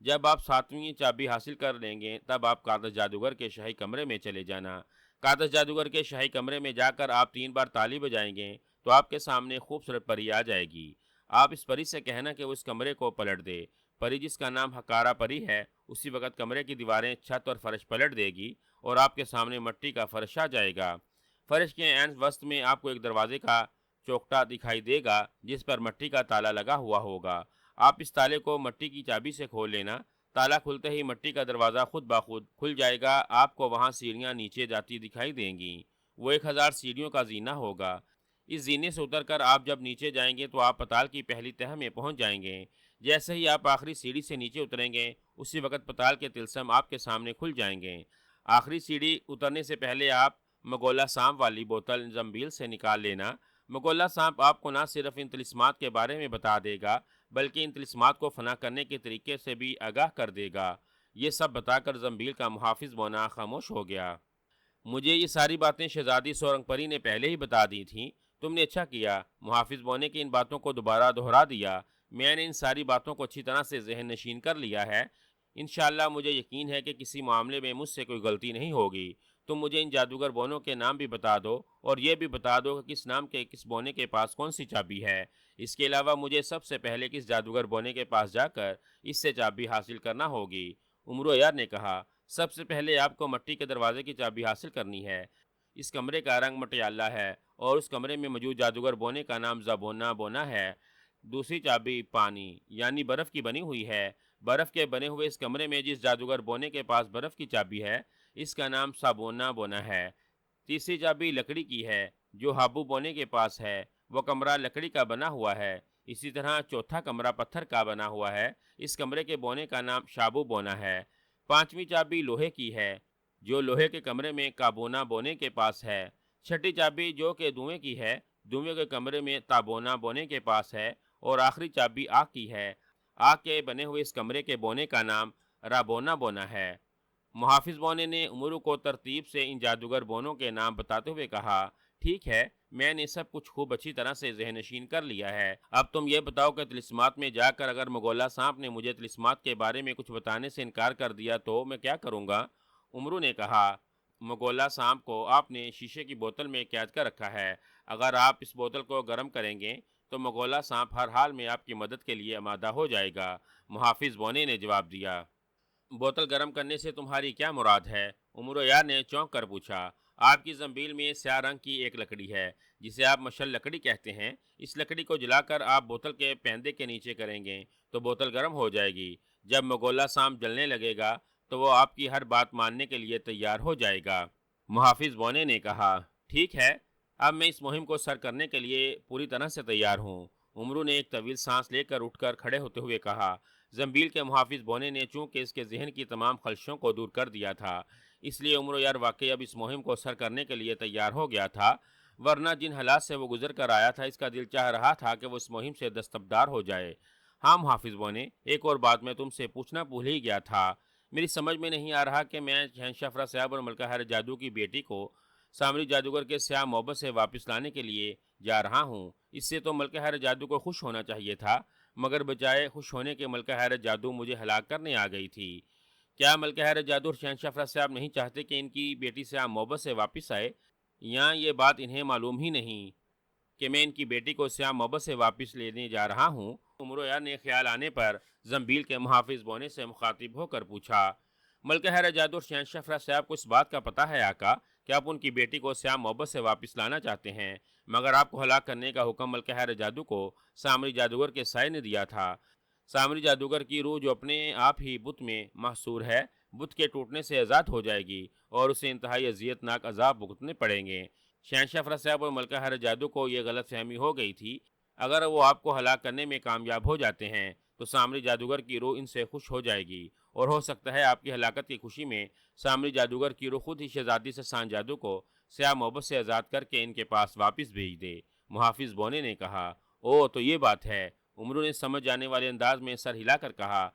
جب آپ 7ویں چابی حاصل کر لیں گے تب آپ کاتش جادوگر کے شاہی کمرے میں چلے جانا۔ کاتش جادوگر کے شاہی کمرے میں جا کر آپ 3 بار تالی بجائیں گے تو آپ کے سامنے خوبصورت پری آ جائے گی۔ آپ اس پری سے کہنا کہ وہ اس کمرے کو پلٹ دے۔ پری جس کا نام ہکارا پری ہے اسی وقت کمرے کی دیواریں، چھت اور فرش پلٹ دے گی اور آپ کے سامنے مٹی کا فرش آ جائے گا۔ فرش کے عین وسط میں آپ کو ایک دروازے کا چوکٹا دکھائی دے گا جس پر مٹی کا تالا لگا ہوا ہوگا۔ آپ اس تالے کو مٹی کی چابی سے کھول لینا۔ تالا کھلتے ہی مٹی کا دروازہ خود بخود کھل جائے گا۔ آپ کو وہاں سیڑھیاں نیچے جاتی دکھائی دیں گی۔ وہ 1000 سیڑھیوں کا زینہ ہوگا۔ اس زینے سے اتر کر آپ جب نیچے جائیں گے تو آپ پتال کی پہلی تہہ میں پہنچ جائیں گے۔ جیسے ہی آپ آخری سیڑھی سے نیچے اتریں گے اسی وقت پتال کے طلسم آپ کے سامنے کھل جائیں گے۔ آخری سیڑھی اترنے سے پہلے آپ مگولا سانپ والی بوتل زنبیل سے نکال لینا۔ مگولا سانپ آپ کو نہ صرف ان طلسمات کے بارے میں بتا دے گا بلکہ ان طلسمات کو فنا کرنے کے طریقے سے بھی آگاہ کر دے گا۔ یہ سب بتا کر زنبیل کا محافظ بونا خاموش ہو گیا۔ مجھے یہ ساری باتیں شہزادی سورنگ پری نے پہلے ہی بتا دی تھیں، تم نے اچھا کیا محافظ بونے کی ان باتوں کو دوبارہ دہرا دیا۔ میں نے ان ساری باتوں کو اچھی طرح سے ذہن نشین کر لیا ہے۔ انشاءاللہ مجھے یقین ہے کہ کسی معاملے میں مجھ سے کوئی غلطی نہیں ہوگی۔ تم مجھے ان جادوگر بونوں کے نام بھی بتا دو اور یہ بھی بتا دو کہ کس نام کے کس بونے کے پاس کون سی چابی ہے۔ اس کے علاوہ مجھے سب سے پہلے کس جادوگر بونے کے پاس جا کر اس سے چابی حاصل کرنا ہوگی۔ عمرو یار نے کہا، سب سے پہلے آپ کو مٹی کے دروازے کی چابی حاصل کرنی ہے۔ اس کمرے کا رنگ مٹیالہ ہے اور اس کمرے میں موجود جادوگر بونے کا نام زبونا بونا ہے۔ دوسری چابی پانی یعنی برف کی بنی ہوئی ہے۔ برف کے بنے ہوئے اس کمرے میں جس جادوگر بونے کے پاس برف کی چابی ہے اس کا نام سابونا بونا ہے۔ تیسری چابی لکڑی کی ہے جو ہابو بونے کے پاس ہے، وہ کمرہ لکڑی کا بنا ہوا ہے۔ اسی طرح چوتھا کمرہ پتھر کا بنا ہوا ہے، اس کمرے کے بونے کا نام شابو بونا ہے۔ 5ویں چابی لوہے کی ہے جو لوہے کے کمرے میں کابونا بونے کے پاس ہے۔ چھٹی چابی جو کہ دھوئیں کی ہے، دھوئیں کے کمرے میں تابونا بونے کے پاس ہے۔ اور آخری چابی آگ کی ہے، آگ کے بنے ہوئے اس کمرے کے بونے کا نام رابونا بونا ہے۔ محافظ بونے نے عمرو کو ترتیب سے ان جادوگر بونوں کے نام بتاتے ہوئے کہا، ٹھیک ہے، میں نے سب کچھ خوب اچھی طرح سے ذہن نشین کر لیا ہے۔ اب تم یہ بتاؤ کہ طلسمات میں جا کر اگر مگولا سانپ نے مجھے طلسمات کے بارے میں کچھ بتانے سے انکار کر دیا تو میں کیا کروں گا؟ عمرو نے کہا، مغولہ سانپ کو آپ نے شیشے کی بوتل میں قید کر رکھا ہے۔ اگر آپ اس بوتل کو گرم کریں گے تو مغولہ سانپ ہر حال میں آپ کی مدد کے لیے آمادہ ہو جائے گا، محافظ بونے نے جواب دیا۔ بوتل گرم کرنے سے تمہاری کیا مراد ہے؟ عمر یار نے چونک کر پوچھا۔ آپ کی زنبیل میں سیاہ رنگ کی ایک لکڑی ہے جسے آپ مشل لکڑی کہتے ہیں۔ اس لکڑی کو جلا کر آپ بوتل کے پیندے کے نیچے کریں گے تو بوتل گرم ہو جائے گی۔ جب مغولہ سانپ جلنے لگے گا تو وہ آپ کی ہر بات ماننے کے لیے تیار ہو جائے گا، محافظ بونے نے کہا۔ ٹھیک ہے، اب میں اس مہم کو سر کرنے کے لیے پوری طرح سے تیار ہوں، عمرو نے ایک طویل سانس لے کر اٹھ کر کھڑے ہوتے ہوئے کہا۔ زنبیل کے محافظ بونے نے چونکہ اس کے ذہن کی تمام خلشوں کو دور کر دیا تھا، اس لیے عمر یار واقعی اب اس مہم کو سر کرنے کے لیے تیار ہو گیا تھا، ورنہ جن حالات سے وہ گزر کر آیا تھا اس کا دل چاہ رہا تھا کہ وہ اس مہم سے دستبردار ہو جائے۔ ہاں محافظ بونے، ایک اور بات میں تم سے پوچھنا بھول ہی گیا تھا۔ میری سمجھ میں نہیں آ رہا کہ میں شہنشاہ فرا صاحب اور ملکہ ہر جادو کی بیٹی کو سامری جادوگر کے سیاہ محبت سے واپس لانے کے لیے جا رہا ہوں۔ اس سے تو ملکہ ہر جادو کو خوش ہونا چاہیے تھا، مگر بجائے خوش ہونے کے ملکہ حیرت جادو مجھے ہلاک کرنے آ گئی تھی۔ کیا ملکہ حیرت جادو اور شہنشاہ فرا صاحب نہیں چاہتے کہ ان کی بیٹی سیاہ محبت سے واپس آئے، یا یہ بات انہیں معلوم ہی نہیں کہ میں ان کی بیٹی کو سیاہ محبت سے واپس لینے جا رہا ہوں؟ عمر نے خیال آنے پر زنبیل کے محافظ بونے سے مخاطب ہو کر پوچھا۔ ملکہ حیرت جادو اور شہنشاہ فرا صاحب کو اس بات کا پتہ ہے آقا کہ آپ ان کی بیٹی کو سیاہ محبت سے واپس لانا چاہتے ہیں، مگر آپ کو ہلاک کرنے کا حکم ملکہ حیرت جادو کو سامری جادوگر کے سائے نے دیا تھا۔ سامری جادوگر کی روح جو اپنے آپ ہی بت میں محصور ہے، بت کے ٹوٹنے سے آزاد ہو جائے گی اور اسے انتہائی اذیت ناک عذاب بھگتنے پڑیں گے۔ شہنشاہ فرا صاحب اور ملکہ حیرت جادو کو یہ غلط فہمی ہو گئی تھی، اگر وہ آپ کو ہلاک کرنے میں کامیاب ہو جاتے ہیں تو سامری جادوگر کی روح ان سے خوش ہو جائے گی، اور ہو سکتا ہے آپ کی ہلاکت کی خوشی میں سامری جادوگر کی روح خود ہی شہزادی سسان جادو کو سیاہ محبت سے آزاد کر کے ان کے پاس واپس بھیج دے، محافظ بونے نے کہا۔ او تو یہ بات ہے، عمرو نے سمجھ جانے والے انداز میں سر ہلا کر کہا۔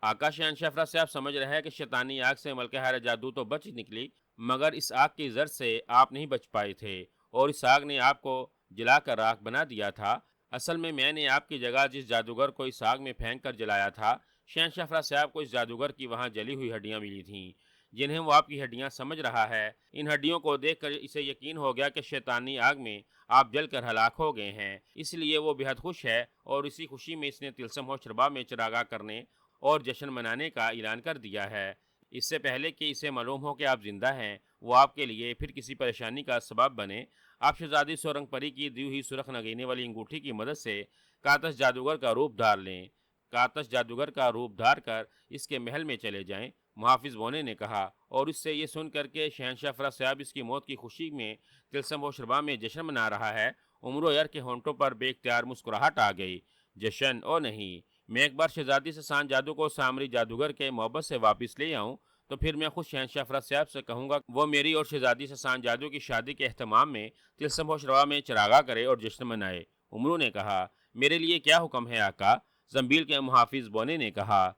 آقا شہنشاہ فرا صاحب سمجھ رہے ہیں کہ شیطانی آگ سے ملکہ حیرت جادو تو بچ نکلی، مگر اس آگ کی زر سے آپ نہیں بچ پائے تھے، اور اس آگ نے آپ کو جلا کر راکھ بنا دیا تھا۔ اصل میں نے آپ کی جگہ جس جادوگر کو اس آگ میں پھینک کر جلایا تھا، شہنشاہ فرا صاحب کو اس جادوگر کی وہاں جلی ہوئی ہڈیاں ملی تھیں، جنہیں وہ آپ کی ہڈیاں سمجھ رہا ہے۔ ان ہڈیوں کو دیکھ کر اسے یقین ہو گیا کہ شیطانی آگ میں آپ جل کر ہلاک ہو گئے ہیں، اس لیے وہ بے حد خوش ہے، اور اسی خوشی میں اس نے تلسم و شربا میں چراغاں کرنے اور جشن منانے کا اعلان کر دیا ہے۔ اس سے پہلے کہ اسے معلوم ہو کہ آپ زندہ ہیں، وہ آپ کے لیے پھر کسی پریشانی کا سبب بنے، آپ شہزادی سورنگ پری کی دی ہوئی سرخ نگینے والی انگوٹھی کی مدد سے کاتش جادوگر کا روپ دھار لیں، کاتش جادوگر کا روپ دھار کر اس کے محل میں چلے جائیں، محافظ بونے نے کہا۔ اور اس سے یہ سن کر کے شہنشاہ فرا صاحب اس کی موت کی خوشی میں تلسم و شربا میں جشن منا رہا ہے، عمر یار کے ہونٹوں پر بے اختیار مسکراہٹ آ گئی۔ جشن؟ او نہیں، میں ایک بار شہزادی سسان جادو کو سامری جادوگر کے محبت سے واپس لے آؤں تو پھر میں خود شہنشاہ فرا صاحب سے کہوں گا وہ میری اور شہزادی سسان جادو کی شادی کے اہتمام میں تلسم و شربا میں چراغاں کرے اور جشن منائے، عمرو نے کہا۔ میرے لیے کیا حکم ہے آقا؟ زنبیل کے محافظ بونے نے کہا۔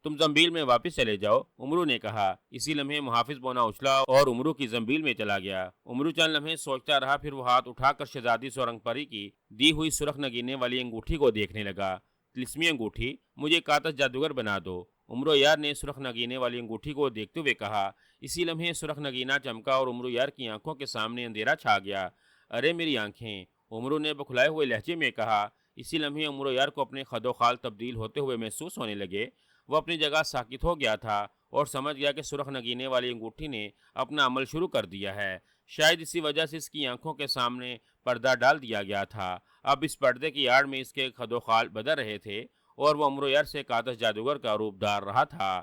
تم زنبیل میں واپس چلے جاؤ، عمرو نے کہا۔ اسی لمحے محافظ بونا اچھلا اور عمرو کی زنبیل میں چلا گیا۔ عمرو چند لمحے سوچتا رہا، پھر وہ ہاتھ اٹھا کر شہزادی سورنگ پری کی دی ہوئی سرخ نگینے والی انگوٹھی کو دیکھنے لگا۔ طلسمی انگوٹھی؟ مجھے کاتش جادوگر بنا دو، عمرو یار نے سرخ نگینے والی انگوٹھی کو دیکھتے ہوئے کہا۔ اسی لمحے سرخ نگینہ چمکا اور عمرو یار کی آنکھوں کے سامنے اندھیرا چھا گیا۔ ارے میری آنکھیں، عمرو نے بکھلائے ہوئے لہجے میں کہا۔ اسی لمحے عمرو یار کو اپنے خد و خال تبدیل ہوتے ہوئے محسوس ہونے لگے۔ وہ اپنی جگہ ساکت ہو گیا تھا اور سمجھ گیا کہ سرخ نگینے والی انگوٹھی نے اپنا عمل شروع کر دیا ہے، شاید اسی وجہ سے اس کی آنکھوں کے سامنے پردہ ڈال دیا گیا تھا۔ اب اس پردے کی آڑ میں اس کے خد و خال بدل رہے تھے اور وہ عمرو یار سے کاتش جادوگر کا روپ دھار رہا تھا۔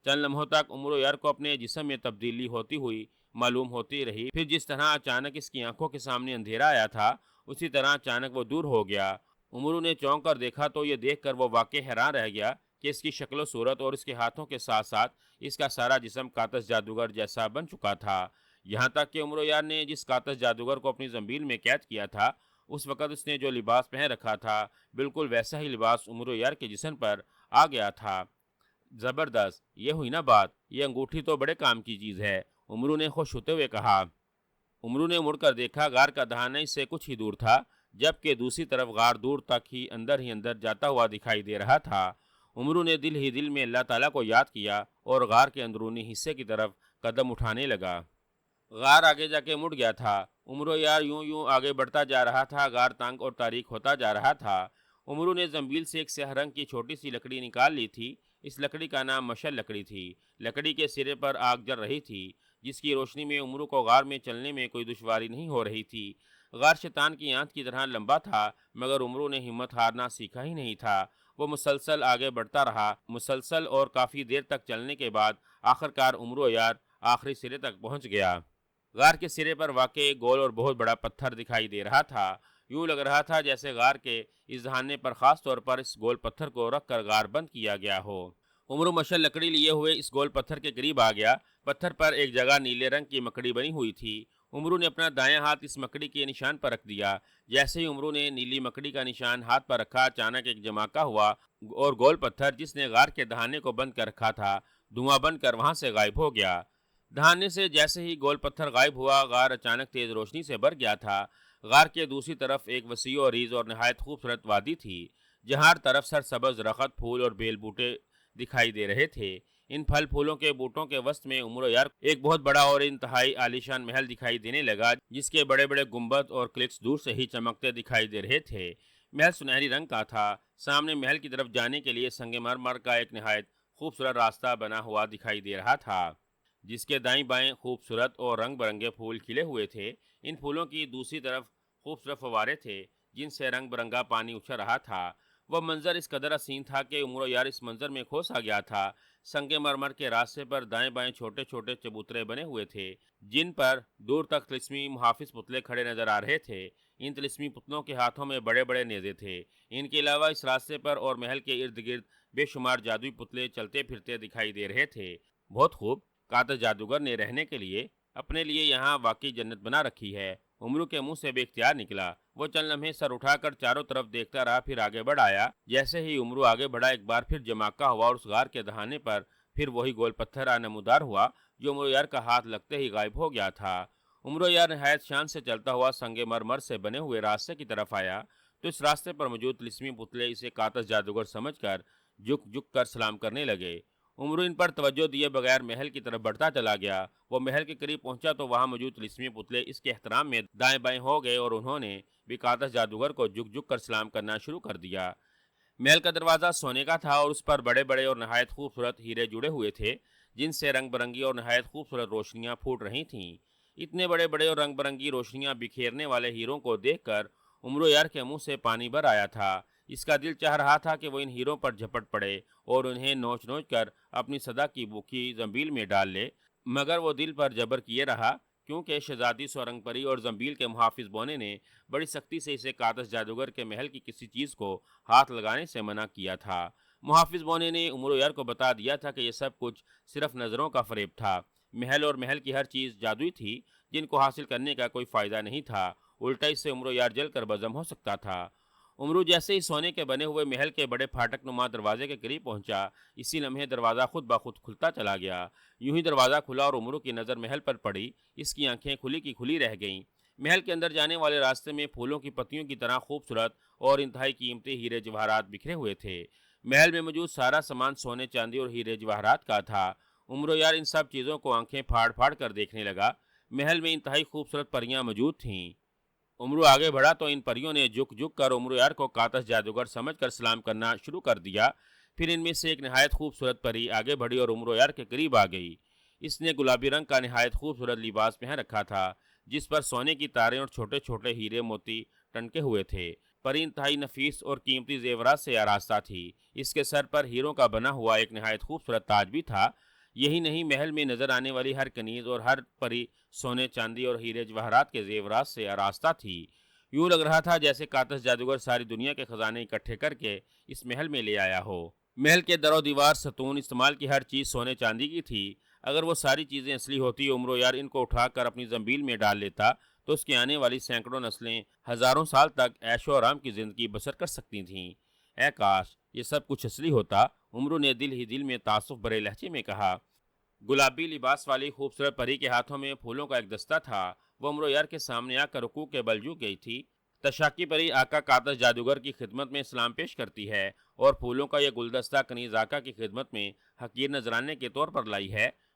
چند لمحوں تک عمرو یار کو اپنے جسم میں تبدیلی ہوتی ہوئی معلوم ہوتی رہی، پھر جس طرح اچانک اس کی آنکھوں کے سامنے اندھیرا آیا تھا اسی طرح اچانک وہ دور ہو گیا۔ عمرو نے چونک کر دیکھا تو یہ دیکھ کر وہ واقع حیران رہ گیا کہ اس کی شکل و صورت اور اس کے ہاتھوں کے ساتھ ساتھ اس کا سارا جسم کاتش جادوگر جیسا بن چکا تھا، یہاں تک کہ عمرو یار نے جس کاتش جادوگر کو اپنی زنبیل میں قید کیا تھا اس وقت اس نے جو لباس پہن رکھا تھا بالکل ویسا ہی لباس عمرو یار کے جسم پر آ گیا تھا۔ زبردست، یہ ہوئی نا بات، یہ انگوٹھی تو بڑے کام کی چیز ہے، عمرو نے خوش ہوتے ہوئے کہا۔ عمرو نے مڑ کر دیکھا، غار کا دہانہ اس سے کچھ ہی دور تھا، جبکہ دوسری طرف غار دور تک ہی اندر جاتا ہوا دکھائی دے رہا تھا۔ عمرو نے دل میں اللہ تعالیٰ کو یاد کیا اور غار کے اندرونی حصے کی طرف قدم اٹھانے لگا۔ غار آگے جا کے مڑ گیا تھا۔ عمرو یار یوں یوں آگے بڑھتا جا رہا تھا۔ غار تنگ اور تاریک ہوتا جا رہا تھا۔ عمرو نے زنبیل سے ایک سیاہ رنگ کی چھوٹی سی لکڑی نکال لی تھی۔ اس لکڑی کا نام مشل لکڑی تھی۔ لکڑی کے سرے پر آگ جل رہی تھی، جس کی روشنی میں عمرو کو غار میں چلنے میں کوئی دشواری نہیں ہو رہی تھی۔ غار شیطان کی آنت کی طرح لمبا تھا، مگر عمرو نے ہمت ہارنا سیکھا ہی نہیں تھا۔ وہ مسلسل آگے بڑھتا رہا۔ مسلسل اور کافی دیر تک چلنے کے بعد آخرکار عمرو یار آخری سرے تک پہنچ گیا۔ غار کے سرے پر واقع ایک گول اور بہت بڑا پتھر دکھائی دے رہا تھا۔ یوں لگ رہا تھا جیسے غار کے اس دہانے پر خاص طور پر اس گول پتھر کو رکھ کر غار بند کیا گیا ہو۔ عمرو مشل لکڑی لیے ہوئے اس گول پتھر کے قریب آ گیا۔ پتھر پر ایک جگہ نیلے رنگ کی مکڑی بنی ہوئی تھی۔ عمرو نے اپنا دایاں ہاتھ اس مکڑی کے نشان پر رکھ دیا۔ جیسے ہی عمرو نے نیلی مکڑی کا نشان ہاتھ پر رکھا، اچانک ایک جماکہ ہوا اور گول پتھر جس نے غار کے دہانے کو بند کر رکھا تھا، دھواں بن کر وہاں سے غائب ہو گیا۔ دہانے سے جیسے ہی گول پتھر غائب ہوا، غار اچانک تیز روشنی سے بھر گیا تھا۔ غار کے دوسری طرف ایک وسیع و عریض اور نہایت خوبصورت وادی تھی، جہاں ہر طرف سرسبز درخت، پھول اور بیل بوٹے دکھائی دے رہے تھے۔ ان پھل پھولوں کے بوٹوں کے وسط میں عمرو یار ایک بہت بڑا اور انتہائی عالیشان محل دکھائی دینے لگا، جس کے بڑے بڑے گنبد اور کلکس دور سے ہی چمکتے دکھائی دے رہے تھے۔ محل سنہری رنگ کا تھا۔ سامنے محل کی طرف جانے کے لیے سنگ مرمر کا ایک نہایت خوبصورت راستہ بنا ہوا دکھائی دے رہا تھا، جس کے دائیں بائیں خوبصورت اور رنگ برنگے پھول کھلے ہوئے تھے۔ ان پھولوں کی دوسری طرف خوبصورت فوارے تھے، جن سے رنگ برنگا پانی اچھل رہا تھا۔ وہ منظر اس قدر حسین تھا کہ عمرو یار اس منظر میں کھو سا گیا تھا۔ سنگ مرمر کے راستے پر دائیں بائیں چھوٹے چھوٹے چبوترے بنے ہوئے تھے، جن پر دور تک طلسمی محافظ پتلے کھڑے نظر آ رہے تھے۔ ان طلسمی پتلوں کے ہاتھوں میں بڑے بڑے نیزے تھے۔ ان کے علاوہ اس راستے پر اور محل کے ارد گرد بے شمار جادوئی پتلے چلتے پھرتے دکھائی دے رہے تھے۔ بہت خوب، قاتل جادوگر نے رہنے کے لیے اپنے لیے یہاں واقعی جنت بنا رکھی ہے۔ عمرو کے منہ سے بے اختیار نکلا۔ وہ چند لمحے سر اٹھا کر چاروں طرف دیکھتا رہا، پھر آگے بڑھ آیا۔ جیسے ہی عمرو آگے بڑھا، ایک بار پھر جماکہ ہوا اور اس غار کے دہانے پر پھر وہی گول پتھر نمودار ہوا، جو عمرو یار کا ہاتھ لگتے ہی غائب ہو گیا تھا۔ عمرو یار نہایت شان سے چلتا ہوا سنگ مرمر سے بنے ہوئے راستے کی طرف آیا، تو اس راستے پر موجود طلسمی پتلے اسے قاتل جادوگر سمجھ کر جھک جھک کر سلام کرنے لگے۔ عمرو ان پر توجہ دیے بغیر محل کی طرف بڑھتا چلا گیا۔ وہ محل کے قریب پہنچا تو وہاں موجود طلسمی پتلے اس کے احترام میں دائیں بائیں ہو گئے اور انہوں نے بھی قاتل جادوگر کو جھک جھک کر سلام کرنا شروع کر دیا۔ محل کا دروازہ سونے کا تھا اور اس پر بڑے بڑے اور نہایت خوبصورت ہیرے جڑے ہوئے تھے، جن سے رنگ برنگی اور نہایت خوبصورت روشنیاں پھوٹ رہی تھیں۔ اتنے بڑے بڑے اور رنگ برنگی روشنیاں بکھیرنے والے ہیروں کو دیکھ کر عمرو یار کے منہ سے پانی بھر آیا تھا۔ اس کا دل چاہ رہا تھا کہ وہ ان ہیروں پر جھپٹ پڑے اور انہیں نوچ نوچ کر اپنی صدا کی بھوکی زنبیل میں ڈال لے، مگر وہ دل پر جبر کیے رہا، کیونکہ شہزادی سورنگ پری اور زنبیل کے محافظ بونے نے بڑی سختی سے اسے قاتل جادوگر کے محل کی کسی چیز کو ہاتھ لگانے سے منع کیا تھا۔ محافظ بونے نے عمرو یار کو بتا دیا تھا کہ یہ سب کچھ صرف نظروں کا فریب تھا۔ محل اور محل کی ہر چیز جادوئی تھی، جن کو حاصل کرنے کا کوئی فائدہ نہیں تھا، الٹا اس سے عمرو یار جل کر بزم ہو سکتا تھا۔ عمرو جیسے ہی سونے کے بنے ہوئے محل کے بڑے پھاٹک نما دروازے کے قریب پہنچا، اسی لمحے دروازہ خود بخود کھلتا چلا گیا۔ یوں ہی دروازہ کھلا اور عمرو کی نظر محل پر پڑی۔ اس کی آنکھیں کھلی کی کھلی رہ گئیں۔ محل کے اندر جانے والے راستے میں پھولوں کی پتیوں کی طرح خوبصورت اور انتہائی قیمتی ہیرے جواہرات بکھرے ہوئے تھے۔ محل میں موجود سارا سامان سونے چاندی اور ہیرے جواہرات کا تھا۔ عمرو یار ان سب چیزوں کو آنکھیں پھاڑ پھاڑ کر دیکھنے لگا۔ محل میں انتہائی خوبصورت پریاں موجود تھیں۔ عمرو آگے بڑھا تو ان پریوں نے جھک جھک کر عمرو یار کو قاتل جادوگر سمجھ کر سلام کرنا شروع کر دیا۔ پھر ان میں سے ایک نہایت خوبصورت پری آگے بڑھی اور عمرو یار کے قریب آ گئی۔ اس نے گلابی رنگ کا نہایت خوبصورت لباس پہن رکھا تھا، جس پر سونے کی تاریں اور چھوٹے چھوٹے ہیرے موتی ٹنکے ہوئے تھے۔ پری انتہائی نفیس اور قیمتی زیورات سے آراستہ تھی۔ اس کے سر پر ہیروں کا بنا ہوا ایک نہایت خوبصورت تاج بھی تھا۔ یہی نہیں، محل میں نظر آنے والی ہر کنیز اور ہر پری سونے چاندی اور ہیرے جواہرات کے زیورات سے آراستہ تھی۔ یوں لگ رہا تھا جیسے قاتل جادوگر ساری دنیا کے خزانے اکٹھے کر کے اس محل میں لے آیا ہو۔ محل کے در و دیوار، ستون، استعمال کی ہر چیز سونے چاندی کی تھی۔ اگر وہ ساری چیزیں اصلی ہوتی، عمرو یار ان کو اٹھا کر اپنی زنبیل میں ڈال لیتا تو اس کی آنے والی سینکڑوں نسلیں ہزاروں سال تک عیش و آرام کی زندگی بسر کر سکتی تھیں۔ اے کاش یہ سب کچھ اصلی ہوتا، عمرو نے دل ہی دل میں تعصب بھرے لہجے میں کہا۔ گلابی لباس والی خوبصورت پری کے ہاتھوں میں پھولوں کا ایک دستہ تھا۔ وہ عمرو یار کے سامنے آ کر رکوع کے بل جھک گئی تھی۔ تشاکی پری آقا قاتل جادوگر کی خدمت میں سلام پیش کرتی ہے اور پھولوں کا یہ گلدستہ کنیز آقا کی خدمت میں حقیر نذرانے کے طور پر لائی ہے۔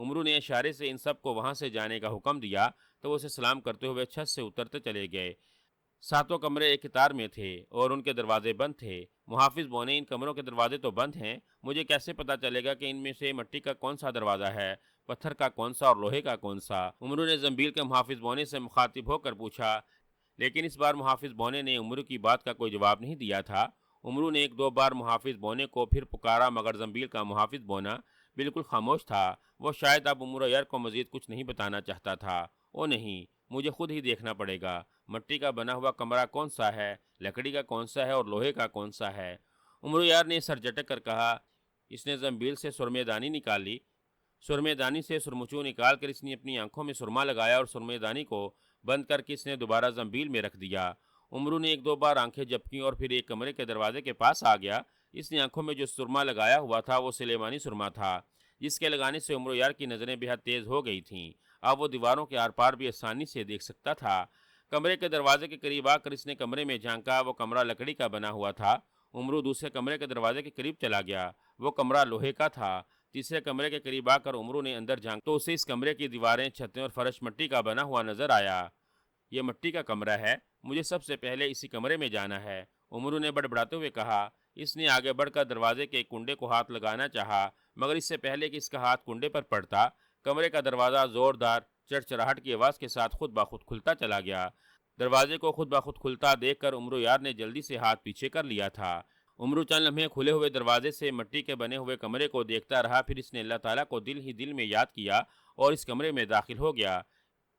عمرو نے اشارے سے ان سب کو وہاں سے جانے کا حکم دیا تو وہ اسے سلام کرتے ہوئے چھت سے اترتے چلے گئے۔ ساتوں کمرے ایک قطار میں تھے اور ان کے دروازے بند تھے۔ محافظ بونے، ان کمروں کے دروازے تو بند ہیں، مجھے کیسے پتا چلے گا کہ ان میں سے مٹی کا کون سا دروازہ ہے، پتھر کا کون سا اور لوہے کا کون سا؟ عمرو نے زنبیل کے محافظ بونے سے مخاطب ہو کر پوچھا، لیکن اس بار محافظ بونے نے عمرو کی بات کا کوئی جواب نہیں دیا تھا۔ عمرو نے ایک دو بار محافظ بونے کو پھر پکارا مگر زنبیل کا محافظ بونا بالکل خاموش تھا۔ وہ شاید اب عمرو یار کو مزید کچھ نہیں بتانا چاہتا تھا۔ او نہیں، مجھے خود ہی دیکھنا پڑے گا، مٹی کا بنا ہوا کمرہ کون سا ہے، لکڑی کا کون سا ہے اور لوہے کا کون سا ہے؟ عمرو یار نے سر جھٹک کر کہا۔ اس نے زنبیل سے سرمے دانی نکال لی۔ سرمے دانی سے سرمچو نکال کر اس نے اپنی آنکھوں میں سرما لگایا اور سرمے دانی کو بند کر کے اس نے دوبارہ زنبیل میں رکھ دیا۔ عمرو نے ایک دو بار آنکھیں جھپکیں اور پھر ایک کمرے کے دروازے کے پاس آ گیا۔ اس نے آنکھوں میں جو سرما لگایا ہوا تھا وہ سلیمانی سرما تھا، جس کے لگانے سے عمرو یار کی نظریں بے حد تیز ہو گئی تھیں۔ اب وہ دیواروں کے آر پار بھی آسانی سے دیکھ سکتا تھا۔ کمرے کے دروازے کے قریب آ کر اس نے کمرے میں جھانکا۔ وہ کمرہ لکڑی کا بنا ہوا تھا۔ عمرو دوسرے کمرے کے دروازے کے قریب چلا گیا، وہ کمرہ لوہے کا تھا۔ تیسرے کمرے کے قریب آ کر عمرو نے اندر جھانکا تو اسے اس کمرے کی دیواریں، چھتیں اور فرش مٹی کا بنا ہوا نظر آیا۔ یہ مٹی کا کمرہ ہے، مجھے سب سے پہلے اسی کمرے میں جانا ہے، عمرو نے بڑبڑاتے ہوئے کہا۔ اس نے آگے بڑھ کر دروازے کے کنڈے کو ہاتھ لگانا چاہا مگر اس سے پہلے کہ اس کا ہاتھ کنڈے پر پڑتا، کمرے کا دروازہ زوردار چڑچڑاہٹ کی آواز کے ساتھ خود بخود کھلتا چلا گیا۔ دروازے کو خود بخود کھلتا دیکھ کر عمرو یار نے جلدی سے ہاتھ پیچھے کر لیا تھا۔ عمرو چند لمحے کھلے ہوئے دروازے سے مٹی کے بنے ہوئے کمرے کو دیکھتا رہا، پھر اس نے اللہ تعالیٰ کو دل ہی دل میں یاد کیا اور اس کمرے میں داخل ہو گیا۔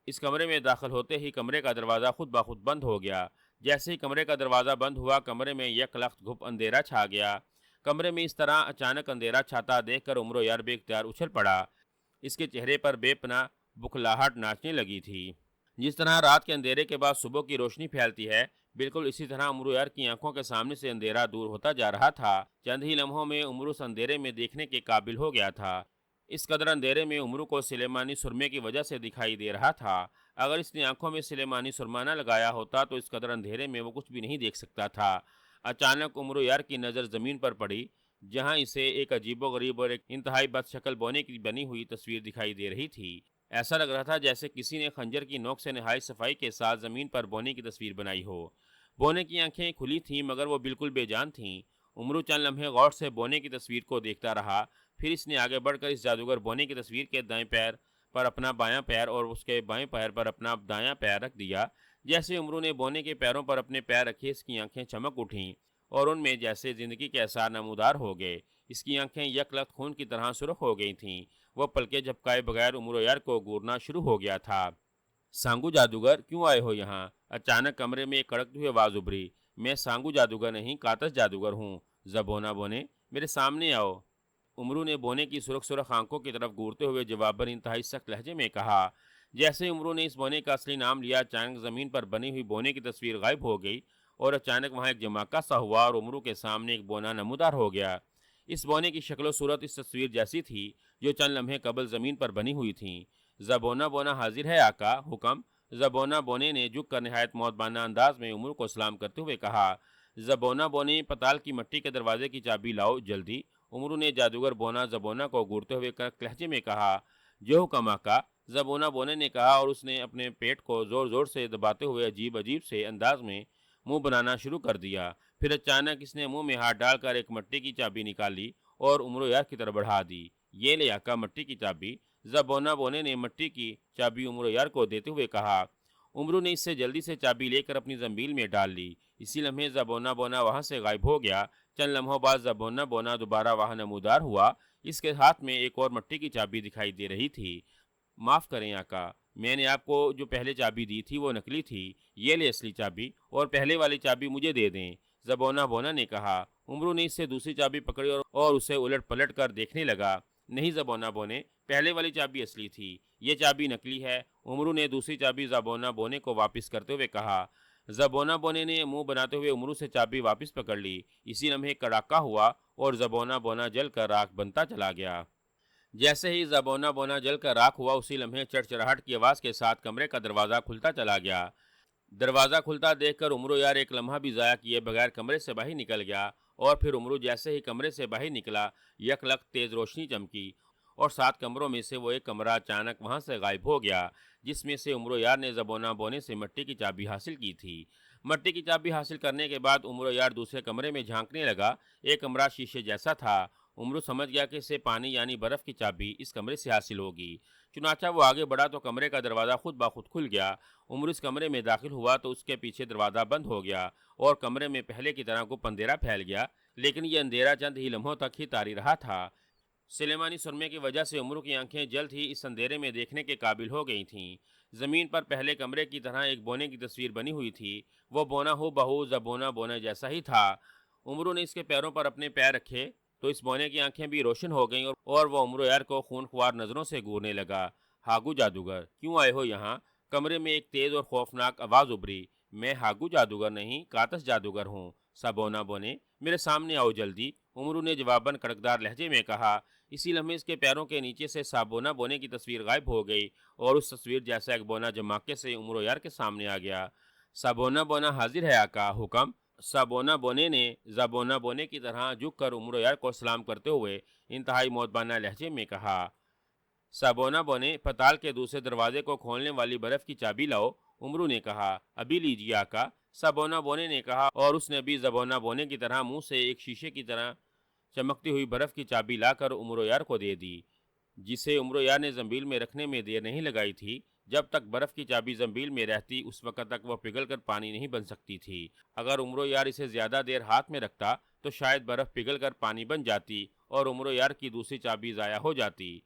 اس کمرے میں داخل ہوتے ہی کمرے کا دروازہ خود بخود بند ہو گیا۔ جیسے ہی کمرے کا دروازہ بند ہوا، کمرے میں یک لخت گھپ اندھیرا چھا گیا۔ کمرے میں اس طرح اچانک اندھیرا چھاتا دیکھ کر عمرو یار بے اختیار اچھل پڑا۔ اس کے چہرے پر بے پناہ بکھلاہٹ ناچنے لگی تھی۔ جس طرح رات کے اندھیرے کے بعد صبح کی روشنی پھیلتی ہے، بالکل اسی طرح عمرو یار کی آنکھوں کے سامنے سے اندھیرا دور ہوتا جا رہا تھا۔ چند ہی لمحوں میں عمرو اس اندھیرے میں دیکھنے کے قابل ہو گیا تھا۔ اس قدر اندھیرے میں عمرو کو سلیمانی سرمے کی وجہ سے دکھائی دے رہا تھا۔ اگر اس نے آنکھوں میں سلیمانی سرما نہ لگایا ہوتا تو اس قدر اندھیرے میں وہ کچھ بھی نہیں دیکھ سکتا تھا۔ اچانک عمرو یار کی نظر زمین پر پڑی، جہاں اسے ایک عجیب و غریب اور ایک انتہائی بد شکل بونے کی بنی ہوئی تصویر دکھائی دے رہی تھی۔ ایسا لگ رہا تھا جیسے کسی نے خنجر کی نوک سے نہایت صفائی کے ساتھ زمین پر بونے کی تصویر بنائی ہو۔ بونے کی آنکھیں کھلی تھیں مگر وہ بالکل بے جان تھیں۔ عمرو چند لمحے غور سے بونے کی تصویر کو دیکھتا رہا، پھر اس نے آگے بڑھ کر اس جادوگر بونے کی تصویر کے دائیں پیر پر اپنا بایاں پیر اور اس کے بائیں پیر پر اپنا دایاں پیر رکھ دیا۔ جیسے عمرو نے بونے کے پیروں پر اپنے پیر رکھے، اس کی آنکھیں چمک اٹھیں اور ان میں جیسے زندگی کے اثار نمودار ہو گئے۔ اس کی آنکھیں یک لخت خون کی طرح سرخ ہو گئی تھیں۔ وہ پلکیں جھپکائے بغیر عمرو یار کو گورنا شروع ہو گیا تھا۔ سانگو جادوگر، کیوں آئے ہو یہاں؟ اچانک کمرے میں ایک کڑکتی ہوئی آواز ابھری۔ میں سانگو جادوگر نہیں، کاتس جادوگر ہوں۔ زبونہ بونے، میرے سامنے آؤ، عمرو نے بونے کی سرخ سرخ آنکھوں کی طرف گورتے ہوئے جواب پر انتہائی سخت لہجے میں کہا۔ جیسے عمرو نے اس بونے کا اصلی نام لیا، اچانک زمین پر بنی ہوئی بونے کی تصویر غائب ہو گئی اور اچانک وہاں ایک جماکہ سا ہوا اور عمرو کے سامنے ایک بونا نمودار ہو گیا۔ اس بونے کی شکل و صورت اس تصویر جیسی تھی جو چند لمحے قبل زمین پر بنی ہوئی تھیں۔ زبونہ بونا حاضر ہے آقا، حکم۔ زبونہ بونے نے جھک کر نہایت مؤدبانہ انداز میں عمرو کو سلام کرتے ہوئے کہا۔ زبونہ بونے، پتال کی مٹی کے دروازے کی چابی لاؤ جلدی، عمرو نے جادوگر بونا زبونہ کو گورتے ہوئے کڑک لہجے میں کہا۔ جو حکم آقا، زبونہ بونے نے کہا اور اس نے اپنے پیٹ کو زور زور سے دباتے ہوئے عجیب عجیب سے انداز میں منہ بنانا شروع کر دیا۔ پھر اچانک اس نے منہ میں ہاتھ ڈال کر ایک مٹی کی چابی نکالی اور عمرو یار کی طرف بڑھا دی۔ یہ لے آقا مٹی کی چابی، زبونہ بونے نے مٹی کی چابی عمرو یار کو دیتے ہوئے کہا۔ عمرو نے اس سے جلدی سے چابی لے کر اپنی زنبیل میں ڈال لی۔ اسی لمحے زبونہ بونا وہاں سے غائب ہو گیا۔ چند لمحوں بعد زبونہ بونا دوبارہ وہاں نمودار ہوا۔ اس کے ہاتھ میں ایک اور مٹی کی چابی دکھائی دے رہی تھی۔ معاف کریں آقا، میں نے آپ کو جو پہلے چابی دی تھی وہ نکلی تھی، یہ لے اصلی چابی اور پہلے والی چابی مجھے دے دیں، زبونہ بونا نے کہا۔ عمرو نے اس سے دوسری چابی پکڑی اور اسے الٹ پلٹ کر دیکھنے لگا۔ نہیں زبونہ بونے، پہلے والی چابی اصلی تھی، یہ چابی نکلی ہے، عمرو نے دوسری چابی زبونہ بونے کو واپس کرتے ہوئے کہا۔ زبونہ بونے نے منہ بناتے ہوئے عمرو سے چابی واپس پکڑ لی۔ اسی لمحے کڑاکا ہوا اور زبونہ بونا جل کر راکھ بنتا چلا گیا۔ جیسے ہی زبونہ بونا جل کر راکھ ہوا، اسی لمحے چڑچڑاہٹ کی آواز کے ساتھ کمرے کا دروازہ کھلتا چلا گیا۔ دروازہ کھلتا دیکھ کر عمرو یار ایک لمحہ بھی ضائع کیے بغیر کمرے سے باہر نکل گیا اور پھر عمرو جیسے ہی کمرے سے باہر نکلا، یک لخت تیز روشنی چمکی اور 7 کمروں میں سے وہ ایک کمرہ اچانک وہاں سے غائب ہو گیا جس میں سے عمر یار نے زبونہ بونے سے مٹی کی چابی حاصل کی تھی۔ مٹی کی چابی حاصل کرنے کے بعد عمر یار دوسرے کمرے میں جھانکنے لگا۔ ایک کمرہ شیشے جیسا تھا۔ عمرو سمجھ گیا کہ اسے پانی یعنی برف کی چابی اس کمرے سے حاصل ہوگی۔ چنانچہ وہ آگے بڑھا تو کمرے کا دروازہ خود بخود کھل گیا۔ عمرو اس کمرے میں داخل ہوا تو اس کے پیچھے دروازہ بند ہو گیا اور کمرے میں پہلے کی طرح گپ اندھیرا پھیل گیا، لیکن یہ اندھیرا چند ہی لمحوں تک ہی طاری رہا تھا۔ سلیمانی سرمے کی وجہ سے عمرو کی آنکھیں جلد ہی اس اندھیرے میں دیکھنے کے قابل ہو گئی تھیں۔ زمین پر پہلے کمرے کی طرح ایک بونے کی تصویر بنی ہوئی تھی۔ وہ بونا ہو بہو زبونہ بونے جیسا ہی تھا۔ عمرو نے اس کے پیروں پر اپنے پیر رکھے تو اس بونے کی آنکھیں بھی روشن ہو گئیں اور وہ عمرو یار کو خون خوار نظروں سے گورنے لگا۔ ہاگو جادوگر، کیوں آئے ہو یہاں؟ کمرے میں ایک تیز اور خوفناک آواز ابھری۔ میں ہاگو جادوگر نہیں، کاتس جادوگر ہوں، سابونا بونے، میرے سامنے آؤ جلدی، عمرو نے جواباً کڑکدار لہجے میں کہا۔ اسی لمحے اس کے پیروں کے نیچے سے سابونا بونے کی تصویر غائب ہو گئی اور اس تصویر جیسا ایک بونا جماکے سے عمرو یار کے سامنے آ گیا۔ سابونا بونا حاضر ہے آقا، حکم؟ سابونا بونے نے زبونہ بونے کی طرح جھک کر عمرو یار کو سلام کرتے ہوئے انتہائی مودبانہ لہجے میں کہا۔ سابونا بونے، پتال کے دوسرے دروازے کو کھولنے والی برف کی چابی لاؤ، عمرو نے کہا۔ ابھی لیجیے آقا، سابونا بونے نے کہا اور اس نے بھی زبونہ بونے کی طرح منہ سے ایک شیشے کی طرح چمکتی ہوئی برف کی چابی لا کر عمرو یار کو دے دی، جسے عمرو یار نے زنبیل میں رکھنے میں دیر نہیں لگائی تھی۔ جب تک برف کی چابی زنبیل میں رہتی اس وقت تک وہ پگھل کر پانی نہیں بن سکتی تھی۔ اگر عمرو یار اسے زیادہ دیر ہاتھ میں رکھتا تو شاید برف پگھل کر پانی بن جاتی اور عمرو یار کی دوسری چابی ضائع ہو جاتی۔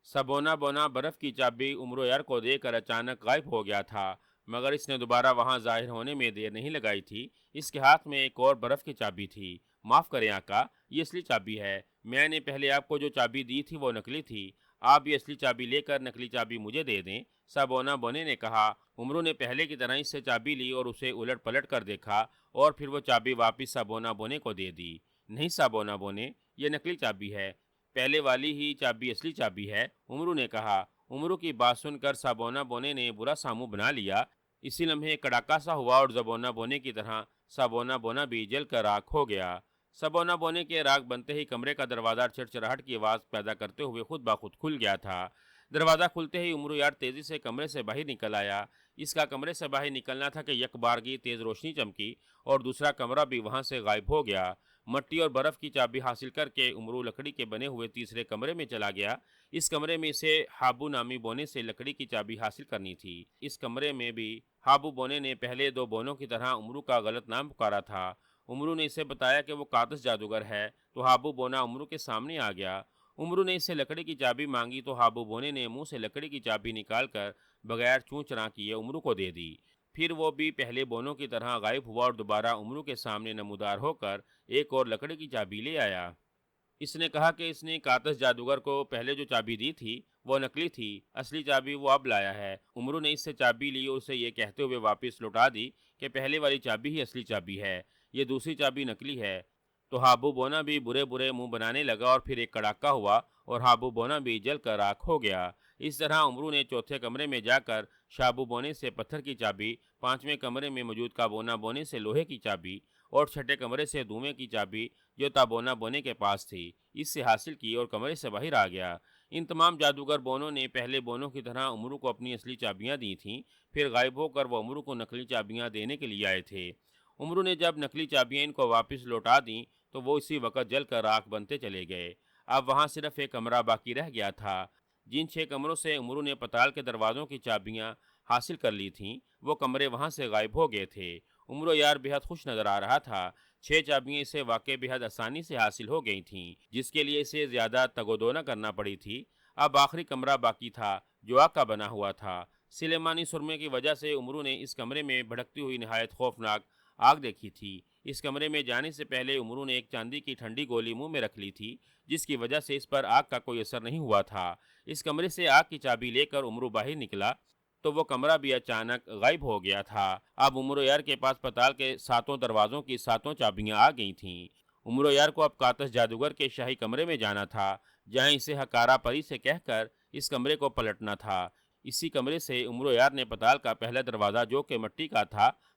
سابونا بونا برف کی چابی عمرو یار کو دے کر اچانک غائب ہو گیا تھا، مگر اس نے دوبارہ وہاں ظاہر ہونے میں دیر نہیں لگائی تھی۔ اس کے ہاتھ میں ایک اور برف کی چابی تھی۔ معاف کریں آقا، یہ اصلی چابی ہے۔ میں نے پہلے آپ کو جو چابی دی تھی وہ نکلی تھی۔ آپ یہ اصلی چابی لے کر نکلی چابی مجھے دے دیں، سابونا بونے نے کہا۔ عمرو نے پہلے کی طرح اس سے چابی لی اور اسے الٹ پلٹ کر دیکھا اور پھر وہ چابی واپس سابونا بونے کو دے دی۔ نہیں سابونا بونے، یہ نکلی چابی ہے، پہلے والی ہی چابی اصلی چابی ہے، عمرو نے کہا۔ عمرو کی بات سن کر سابونا بونے نے برا سا منہ بنا لیا۔ اسی لمحے کڑاکا سا ہوا اور زبونہ بونے کی طرح سابونا بونا بھی جل کر راکھ ہو گیا۔ سابونا بونے کے راکھ بنتے ہی کمرے کا دروازہ چڑچڑاہٹ کی آواز پیدا کرتے ہوئے خود بخود کھل گیا تھا۔ دروازہ کھلتے ہی عمرو یار تیزی سے کمرے سے باہر نکل آیا۔ اس کا کمرے سے باہر نکلنا تھا کہ یک بارگی تیز روشنی چمکی اور دوسرا کمرہ بھی وہاں سے غائب ہو گیا۔ مٹی اور برف کی چابی حاصل کر کے عمرو لکڑی کے بنے ہوئے تیسرے کمرے میں چلا گیا۔ اس کمرے میں اسے ہابو نامی بونے سے لکڑی کی چابی حاصل کرنی تھی۔ اس کمرے میں بھی ہابو بونے نے پہلے دو بونوں کی طرح عمرو کا غلط نام پکارا تھا۔ عمرو نے اسے بتایا کہ وہ کاتس جادوگر ہے تو ہابو بونا عمرو کے سامنے آ گیا۔ عمرو نے اس سے لکڑی کی چابی مانگی تو ہابو بونے نے منہ سے لکڑی کی چابی نکال کر بغیر چوں چراں کیے عمرو کو دے دی۔ پھر وہ بھی پہلے بونوں کی طرح غائب ہوا اور دوبارہ عمرو کے سامنے نمودار ہو کر ایک اور لکڑی کی چابی لے آیا۔ اس نے کہا کہ اس نے کاتس جادوگر کو پہلے جو چابی دی تھی وہ نکلی تھی، اصلی چابی وہ اب لایا ہے۔ عمرو نے اس سے چابی لی اور اسے یہ کہتے ہوئے واپس لوٹا دی کہ پہلے والی چابی ہی اصلی چابی ہے، یہ دوسری چابی نکلی ہے۔ تو ہابو بونا بھی برے برے منہ بنانے لگا اور پھر ایک کڑاکا ہوا اور ہابو بونا بھی جل کر راکھ ہو گیا۔ اس طرح عمرو نے چوتھے کمرے میں جا کر شابو بونے سے پتھر کی چابی، پانچویں کمرے میں موجود کابونا بونے سے لوہے کی چابی اور چھٹے کمرے سے دھوئیں کی چابی جو تابونا بونے کے پاس تھی اس سے حاصل کی اور کمرے سے باہر آ گیا۔ ان تمام جادوگر بونوں نے پہلے بونوں کی طرح عمرو کو اپنی اصلی چابیاں دی تھیں، پھر غائب ہو کر وہ عمرو کو نقلی چابیاں دینے کے لیے آئے تھے۔ عمرو نے جب نقلی چابیاں ان کو واپس لوٹا دیں تو وہ اسی وقت جل کر راکھ بنتے چلے گئے۔ اب وہاں صرف ایک کمرہ باقی رہ گیا تھا۔ جن 6 کمروں سے عمرو نے پتال کے دروازوں کی چابیاں حاصل کر لی تھیں وہ کمرے وہاں سے غائب ہو گئے تھے۔ عمرو یار بہت خوش نظر آ رہا تھا۔ 6 چابیاں اسے واقع بہت آسانی سے حاصل ہو گئی تھیں، جس کے لیے اسے زیادہ تگودو نہ کرنا پڑی تھی۔ اب آخری کمرہ باقی تھا جو آگ کا بنا ہوا تھا۔ سلیمانی سرمے کی وجہ سے عمرو نے اس کمرے میں بھڑکتی ہوئی نہایت خوفناک آگ دیکھی تھی۔ اس کمرے میں جانے سے پہلے عمرو نے ایک چاندی کی ٹھنڈی گولی منہ میں رکھ لی تھی جس کی وجہ سے اس پر آگ کا کوئی اثر نہیں ہوا تھا۔ اس کمرے سے آگ کی چابی لے کر عمرو باہر نکلا تو وہ کمرہ بھی اچانک غائب ہو گیا تھا۔ اب عمرو یار کے پاس پتال کے 7 دروازوں کی 7 چابیاں آ گئی تھیں۔ عمرو یار کو اب کاتس جادوگر کے شاہی کمرے میں جانا تھا جہاں اسے ہکارا پری سے کہہ کر اس کمرے کو پلٹنا تھا۔ اسی کمرے سے عمرو یار نے پتال کا پہلا دروازہ جو کہ مٹی کا تھا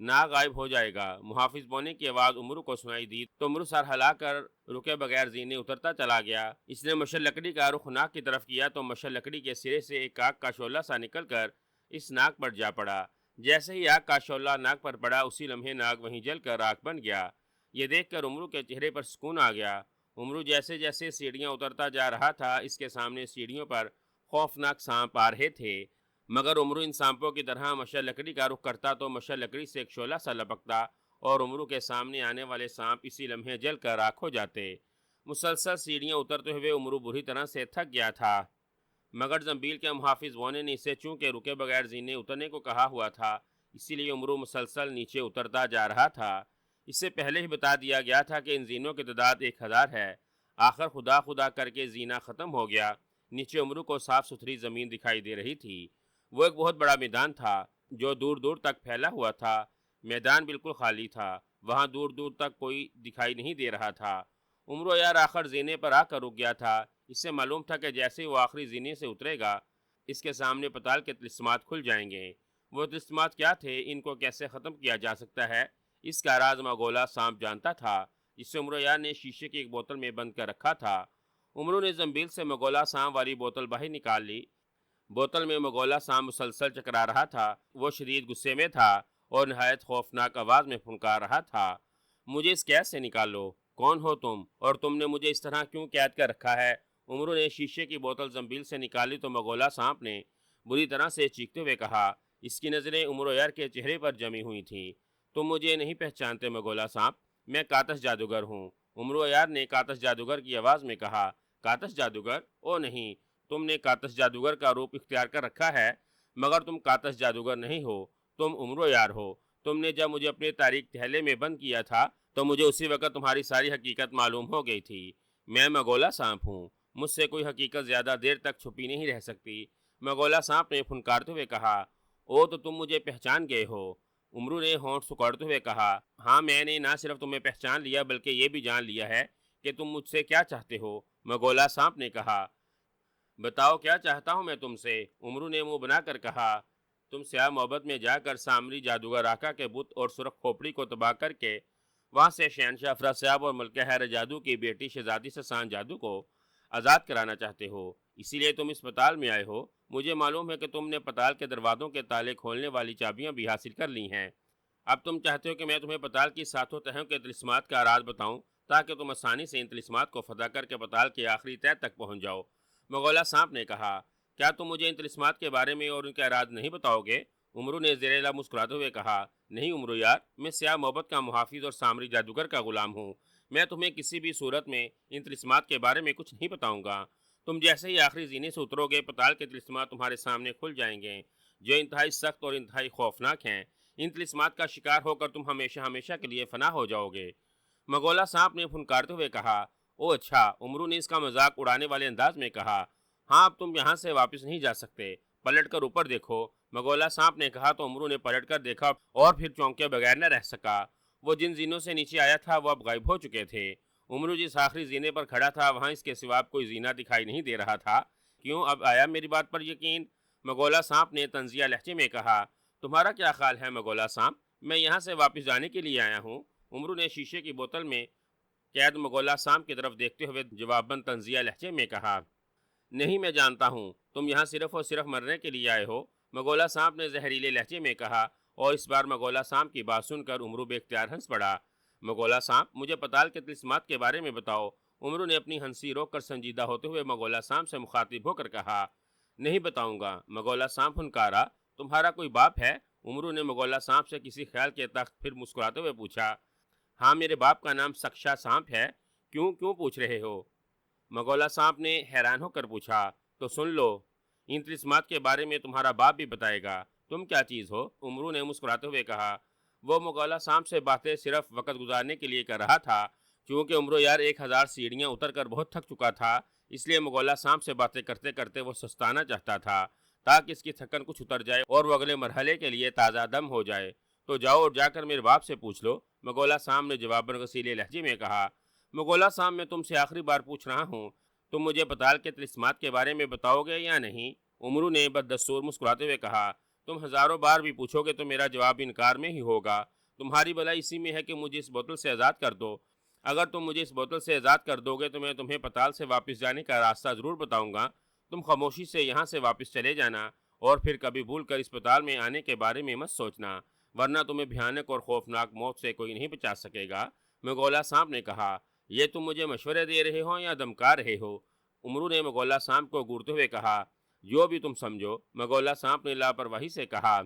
ناگ غائب ہو جائے گا۔ محافظ بونے کی آواز عمرو کو سنائی دی تو عمرو سر ہلا کر رکے بغیر زینے اترتا چلا گیا۔ اس نے مشل لکڑی کا رخ ناگ کی طرف کیا تو مشل لکڑی کے سرے سے ایک آگ کا شعلہ سا نکل کر اس ناگ پر جا پڑا۔ جیسے ہی آگ کا شعلہ ناگ پر پڑا اسی لمحے ناگ وہیں جل کر راکھ بن گیا۔ یہ دیکھ کر عمرو کے چہرے پر سکون آ گیا۔ عمرو جیسے جیسے سیڑھیاں اترتا جا رہا تھا اس کے سامنے سیڑھیوں پر خوفناک سانپ آ رہے تھے، مگر عمرو ان سانپوں کی طرح مشل لکڑی کا رخ کرتا تو مشل لکڑی سے ایک شعلہ سا لپکتا اور عمرو کے سامنے آنے والے سانپ اسی لمحے جل کر راکھ ہو جاتے۔ مسلسل سیڑھیاں اترتے ہوئے عمرو بری طرح سے تھک گیا تھا، مگر زنبیل کے محافظ بونے نے اسے چونکہ رکے بغیر زینے اترنے کو کہا ہوا تھا اسی لیے عمرو مسلسل نیچے اترتا جا رہا تھا۔ اس سے پہلے ہی بتا دیا گیا تھا کہ ان زینوں کی تعداد 1000 ہے۔ آخر خدا خدا کر کے زینہ ختم ہو گیا۔ نیچے عمرو کو صاف ستھری زمین دکھائی دے رہی تھی۔ وہ ایک بہت بڑا میدان تھا جو دور دور تک پھیلا ہوا تھا۔ میدان بالکل خالی تھا، وہاں دور دور تک کوئی دکھائی نہیں دے رہا تھا۔ عمرو یار آخر زینے پر آ کر رک گیا تھا۔ اس سے معلوم تھا کہ جیسے وہ آخری زینے سے اترے گا اس کے سامنے پتال کے طلسمات کھل جائیں گے۔ وہ طلسمات کیا تھے، ان کو کیسے ختم کیا جا سکتا ہے، اس کا راز مگولا سانپ جانتا تھا، جس سے عمرو یار نے شیشے کی ایک بوتل میں بند کر رکھا تھا۔ عمرو نے زنبیل سے مگولا سانپ والی بوتل باہر نکال لی۔ بوتل میں مگولا سانپ مسلسل چکرا رہا تھا۔ وہ شدید غصے میں تھا اور نہایت خوفناک آواز میں پھنکار رہا تھا۔ مجھے اس قید سے نکالو، کون ہو تم اور تم نے مجھے اس طرح کیوں قید کر رکھا ہے؟ عمرو نے شیشے کی بوتل زنبیل سے نکالی تو مگولا سانپ نے بری طرح سے چیختے ہوئے کہا۔ اس کی نظریں عمرو یار کے چہرے پر جمی ہوئی تھیں۔ تم مجھے نہیں پہچانتے مگولا سانپ، میں کاتش جادوگر ہوں۔ عمرو یار نے کاتش جادوگر کی آواز میں کہا۔ کاتش جادوگر؟ او نہیں، تم نے کاتش جادوگر کا روپ اختیار کر رکھا ہے، مگر تم کاتش جادوگر نہیں ہو، تم عمرو یار ہو۔ تم نے جب مجھے اپنے تاریک تھیلے میں بند کیا تھا تو مجھے اسی وقت تمہاری ساری حقیقت معلوم ہو گئی تھی۔ میں مگولا سانپ ہوں، مجھ سے کوئی حقیقت زیادہ دیر تک چھپی نہیں رہ سکتی۔ مگولا سانپ نے پھنکارتے ہوئے کہا۔ او تو تم مجھے پہچان گئے ہو؟ عمرو نے ہونٹ سکڑتے ہوئے کہا۔ ہاں، میں نے نہ صرف تمہیں پہچان لیا بلکہ یہ بھی جان لیا ہے کہ تم مجھ سے کیا چاہتے ہو۔ مگولا سانپ نے کہا۔ بتاؤ کیا چاہتا ہوں میں تم سے؟ عمرو نے منہ بنا کر کہا۔ تم سیاہ محبت میں جا کر سامری جادوگر آقا کے بت اور سرخ کھوپڑی کو تباہ کر کے وہاں سے شہنشاہ افراسیاب اور ملکہ حیر جادو کی بیٹی شہزادی سسان جادو کو آزاد کرانا چاہتے ہو، اسی لیے تم اس پتال میں آئے ہو۔ مجھے معلوم ہے کہ تم نے پتال کے دروازوں کے تالے کھولنے والی چابیاں بھی حاصل کر لی ہیں۔ اب تم چاہتے ہو کہ میں تمہیں پتال کی ساتوں تہوں کے طلسمات کا راز بتاؤں تاکہ تم آسانی سے ان طلسمات کو فتح کر کے پتال کے آخری تہہ تک پہنچ جاؤ۔ مگولا سانپ نے کہا۔ کیا تم مجھے ان طلسمات کے بارے میں اور ان کا راز نہیں بتاؤ گے؟ عمرو نے زیر لب مسکراتے ہوئے کہا۔ نہیں عمرو یار، میں سیاہ محبت کا محافظ اور سامری جادوگر کا غلام ہوں۔ میں تمہیں کسی بھی صورت میں ان طلسمات کے بارے میں کچھ نہیں بتاؤں گا۔ تم جیسے ہی آخری زینے سے اترو گے پتال کے طلسمات تمہارے سامنے کھل جائیں گے، جو انتہائی سخت اور انتہائی خوفناک ہیں۔ ان طلسمات کا شکار ہو کر تم ہمیشہ ہمیشہ کے لیے فنا ہو جاؤ گے۔ مگولا سانپ نے پھنکارتے ہوئے کہا۔ او اچھا، عمرو نے اس کا مذاق اڑانے والے انداز میں کہا۔ ہاں، اب تم یہاں سے واپس نہیں جا سکتے، پلٹ کر اوپر دیکھو۔ مگولا سانپ نے کہا تو عمرو نے پلٹ کر دیکھا اور پھر چونکے بغیر نہ رہ سکا۔ وہ جن زینوں سے نیچے آیا تھا وہ اب غائب ہو چکے تھے۔ عمرو جس آخری زینے پر کھڑا تھا وہاں اس کے سوا کوئی زینہ دکھائی نہیں دے رہا تھا۔ کیوں، اب آیا میری بات پر یقین؟ مگولا سانپ نے طنزیہ لہجے میں کہا۔ تمہارا کیا خیال ہے مگولا سانپ، میں یہاں سے واپس جانے کے لیے آیا ہوں؟ عمرو نے شیشے کی بوتل میں قید مگولا سانپ کی طرف دیکھتے ہوئے جواباً طنزیہ لہجے میں کہا۔ نہیں، میں جانتا ہوں تم یہاں صرف اور صرف مرنے کے لیے آئے ہو، مگولا سانپ نے زہریلے لہجے میں کہا، اور اس بار مگولا سانپ کی بات سن کر عمرو بے اختیار ہنس پڑا۔ مگولا سانپ، مجھے پتال کے طلسمات کے بارے میں بتاؤ۔ عمرو نے اپنی ہنسی روک کر سنجیدہ ہوتے ہوئے مگولا سانپ سے مخاطب ہو کر کہا۔ نہیں بتاؤں گا، مگولا سانپ پھنکارا۔ تمہارا کوئی باپ ہے؟ عمرو نے مگولا سانپ سے کسی خیال کے تخت پھر مسکراتے ہوئے پوچھا۔ ہاں، میرے باپ کا نام سکشا سانپ ہے۔ کیوں پوچھ رہے ہو؟ مگولا سانپ نے حیران ہو کر پوچھا۔ تو سن لو، ان طلسمات کے بارے میں تمہارا باپ بھی بتائے گا۔ تم کیا چیز ہو؟ عمرو نے مسکراتے ہوئے کہا۔ وہ مگولا سانپ سے باتیں صرف وقت گزارنے کے لیے کر رہا تھا، چونکہ عمرو یار 1000 سیڑھیاں اتر کر بہت تھک چکا تھا، اس لیے مگولا سانپ سے باتیں کرتے کرتے وہ سستانا چاہتا تھا تاکہ اس کی تھکن کچھ اتر جائے اور وہ اگلے مرحلے کے لیے تازہ دم ہو جائے۔ تو جاؤ اور جا کر میرے باپ سے پوچھ لو، مگولا سانپ نے جواباً غصیلے لہجے میں کہا۔ مگولا سانپ، میں تم سے آخری بار پوچھ رہا ہوں، تم مجھے پتال کے طلسمات کے بارے میں بتاؤ گے یا نہیں؟ عمرو نے بددستور مسکراتے ہوئے کہا۔ تم ہزاروں بار بھی پوچھو گے تو میرا جواب انکار میں ہی ہوگا۔ تمہاری بھلائی اسی میں ہے کہ مجھے اس بوتل سے آزاد کر دو۔ اگر تم مجھے اس بوتل سے آزاد کر دو گے تو میں تمہیں پتال سے واپس جانے کا راستہ ضرور بتاؤں گا۔ تم خاموشی سے یہاں سے واپس چلے جانا اور پھر کبھی بھول کر اس پتال میں آنے کے بارے میں مت سوچنا، ورنہ تمہیں بھیانک اور خوفناک موت سے کوئی نہیں بچا سکے گا۔ مغولہ سانپ نے کہا، یہ تم مجھے مشورے دے رہے ہو یا دمکا رہے ہو؟ امرو نے مغولہ سانپ کو گورتے ہوئے کہا، جو بھی تم سمجھو۔ مغولہ سانپ نے لاپرواہی سے کہا،